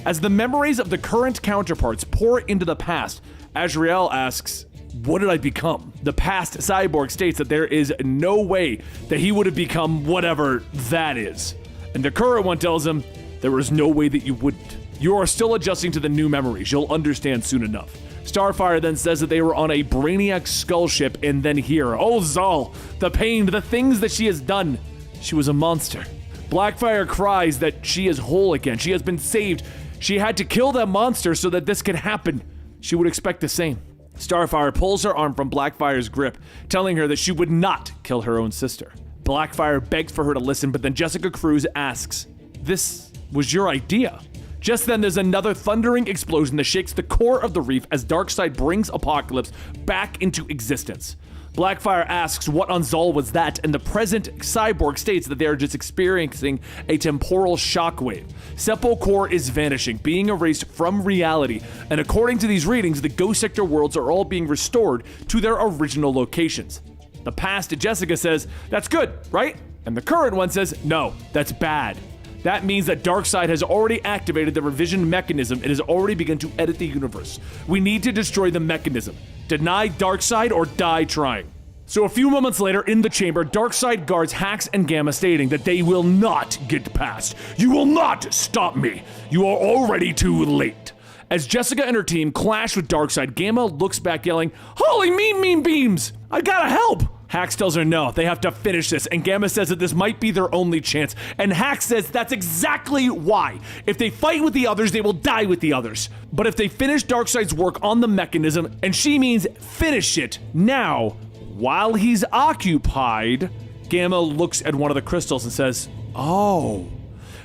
As the memories of the current counterparts pour into the past, AZRAEL asks, "What did I become?" The past Cyborg states that there is no way that he would have become whatever that is. And the current one tells him, "There is no way that you wouldn't. You are still adjusting to the new memories. You'll understand soon enough." Starfire then says that they were on a Brainiac skull ship, and then here, oh Zal, the pain, the things that she has done. She was a monster. Blackfire cries that she is whole again. She has been saved. She had to kill that monster so that this could happen. She would expect the same. Starfire pulls her arm from Blackfire's grip, telling her that she would not kill her own sister. Blackfire begs for her to listen, but then Jessica Cruz asks, "This was your idea?" Just then, there's another thundering explosion that shakes the core of the Reef as Darkseid brings Apocalypse back into existence. Blackfire asks what on Zal was that, and the present Cyborg states that they are just experiencing a temporal shockwave. Sepulchre is vanishing, being erased from reality, and according to these readings, the Ghost Sector worlds are all being restored to their original locations. The past Jessica says, "That's good, right?" And the current one says, "No, that's bad." That means that Darkseid has already activated the revision mechanism and has already begun to edit the universe. We need to destroy the mechanism. Deny Darkseid or die trying. So a few moments later in the chamber, Darkseid guards Hax and Gamma, stating that they will not get past. "You will not stop me. You are already too late." As Jessica and her team clash with Darkseid, Gamma looks back yelling, "Holy mean beams! I gotta help! Hax tells her no, they have to finish this, and Gamma says that this might be their only chance, and Hax says that's exactly why. If they fight with the others, they will die with the others. But if they finish Darkseid's work on the mechanism, and she means finish it now, while he's occupied, Gamma looks at one of the crystals and says, oh.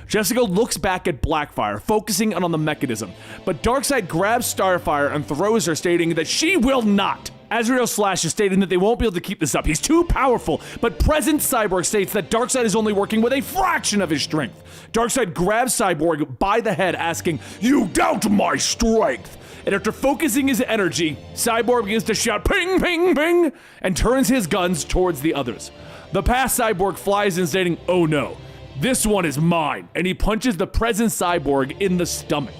Jessica looks back at Blackfire, focusing on the mechanism, but Darkseid grabs Starfire and throws her, stating that she will not. AZRAEL slashes, stating that they won't be able to keep this up. He's too powerful, but present Cyborg states that Darkseid is only working with a fraction of his strength. Darkseid grabs Cyborg by the head, asking, "You doubt my strength!" And after focusing his energy, Cyborg begins to shout, "Ping, ping, ping!" and turns his guns towards the others. The past Cyborg flies in, stating, "Oh no, this one is mine," and he punches the present Cyborg in the stomach.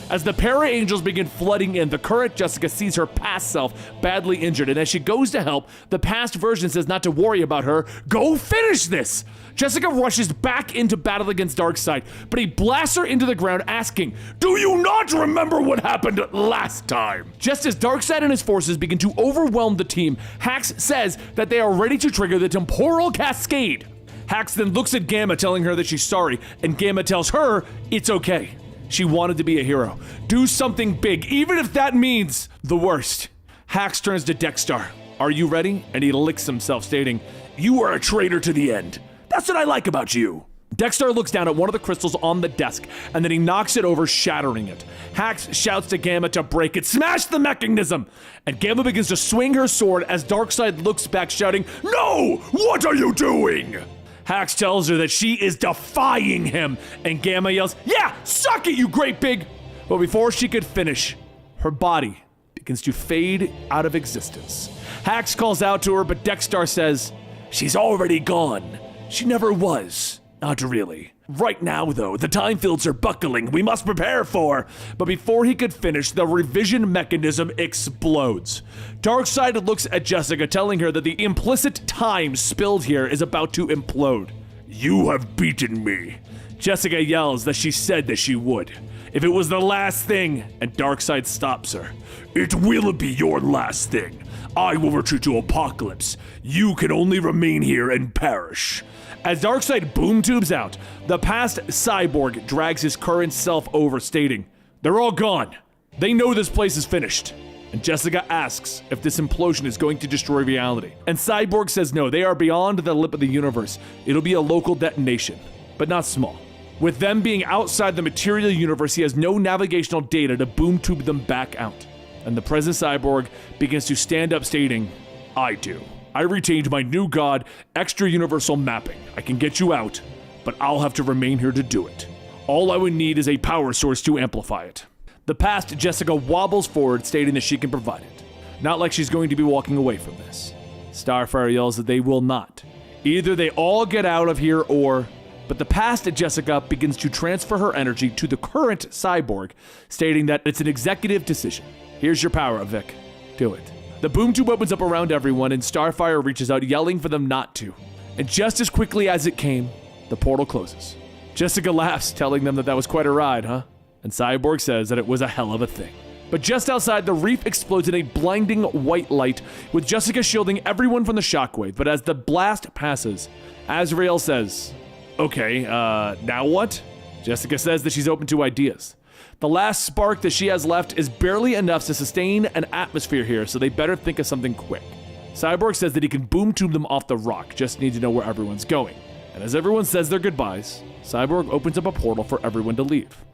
As the para-angels begin flooding in, the current Jessica sees her past self badly injured, and as she goes to help, the past version says not to worry about her. Go finish this! Jessica rushes back into battle against Darkseid, but he blasts her into the ground, asking, "Do you not remember what happened last time?" Just as Darkseid and his forces begin to overwhelm the team, Hax says that they are ready to trigger the temporal cascade. Hax then looks at Gamma, telling her that she's sorry, and Gamma tells her it's okay. She wanted to be a hero. Do something big, even if that means the worst. Hax turns to Dexter. "Are you ready?" And he licks himself, stating, "You are a traitor to the end. That's what I like about you." Dexter looks down at one of the crystals on the desk, and then he knocks it over, shattering it. Hax shouts to Gamma to break it. "Smash the mechanism!" And Gamma begins to swing her sword as Darkseid looks back, shouting, "No! What are you doing?" Hax tells her that she is defying him, and Gamma yells, "Yeah, suck it, you great big!" But before she could finish, her body begins to fade out of existence. Hax calls out to her, but Dexter says, "She's already gone. She never was. Not really. Right now, though, the time fields are buckling. We must prepare for..." But before he could finish, the revision mechanism explodes. Darkseid looks at Jessica, telling her that the implicit time spilled here is about to implode. "You have beaten me." Jessica yells that she said that she would. If it was the last thing, and Darkseid stops her. "It will be your last thing. I will retreat to Apocalypse. You can only remain here and perish." As Darkseid boom tubes out, the past Cyborg drags his current self over, stating, "They're all gone. They know this place is finished." And Jessica asks if this implosion is going to destroy reality. And Cyborg says no, they are beyond the lip of the universe. It'll be a local detonation, but not small. With them being outside the material universe, he has no navigational data to boom tube them back out. And the present Cyborg begins to stand up, stating, "I do. I retained my new god, extra universal mapping. I can get you out, but I'll have to remain here to do it. All I would need is a power source to amplify it." The past Jessica wobbles forward, stating that she can provide it. Not like she's going to be walking away from this. Starfire yells that they will not. Either they all get out of here or... But the past Jessica begins to transfer her energy to the current Cyborg, stating that it's an executive decision. "Here's your power, Vic. Do it." The boom tube opens up around everyone, and Starfire reaches out, yelling for them not to. And just as quickly as it came, the portal closes. Jessica laughs, telling them that that was quite a ride, huh? And Cyborg says that it was a hell of a thing. But just outside, the reef explodes in a blinding white light, with Jessica shielding everyone from the shockwave. But as the blast passes, AZRAEL says, "Okay, now what?" Jessica says that she's open to ideas. The last spark that she has left is barely enough to sustain an atmosphere here, so they better think of something quick. Cyborg says that he can boom tube them off the rock, just need to know where everyone's going. And as everyone says their goodbyes, Cyborg opens up a portal for everyone to leave.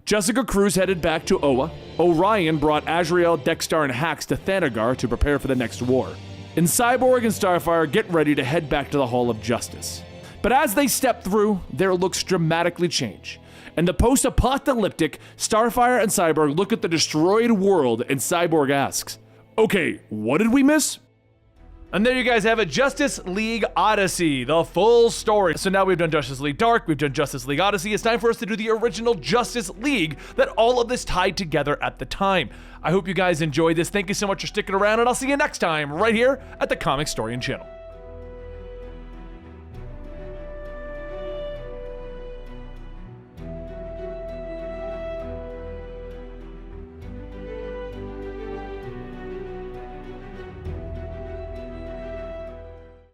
Jessica Cruz headed back to Oa. Orion brought AZRAEL, Dexter, and Hax to Thanagar to prepare for the next war. And Cyborg and Starfire get ready to head back to the Hall of Justice. But as they step through, their looks dramatically change. And the post-apocalyptic Starfire and Cyborg look at the destroyed world, and Cyborg asks, "Okay, what did we miss?" And there you guys have it, Justice League Odyssey, the full story. So now we've done Justice League Dark, we've done Justice League Odyssey. It's time for us to do the original Justice League that all of this tied together at the time. I hope you guys enjoyed this. Thank you so much for sticking around, and I'll see you next time right here at the Comicstorian channel.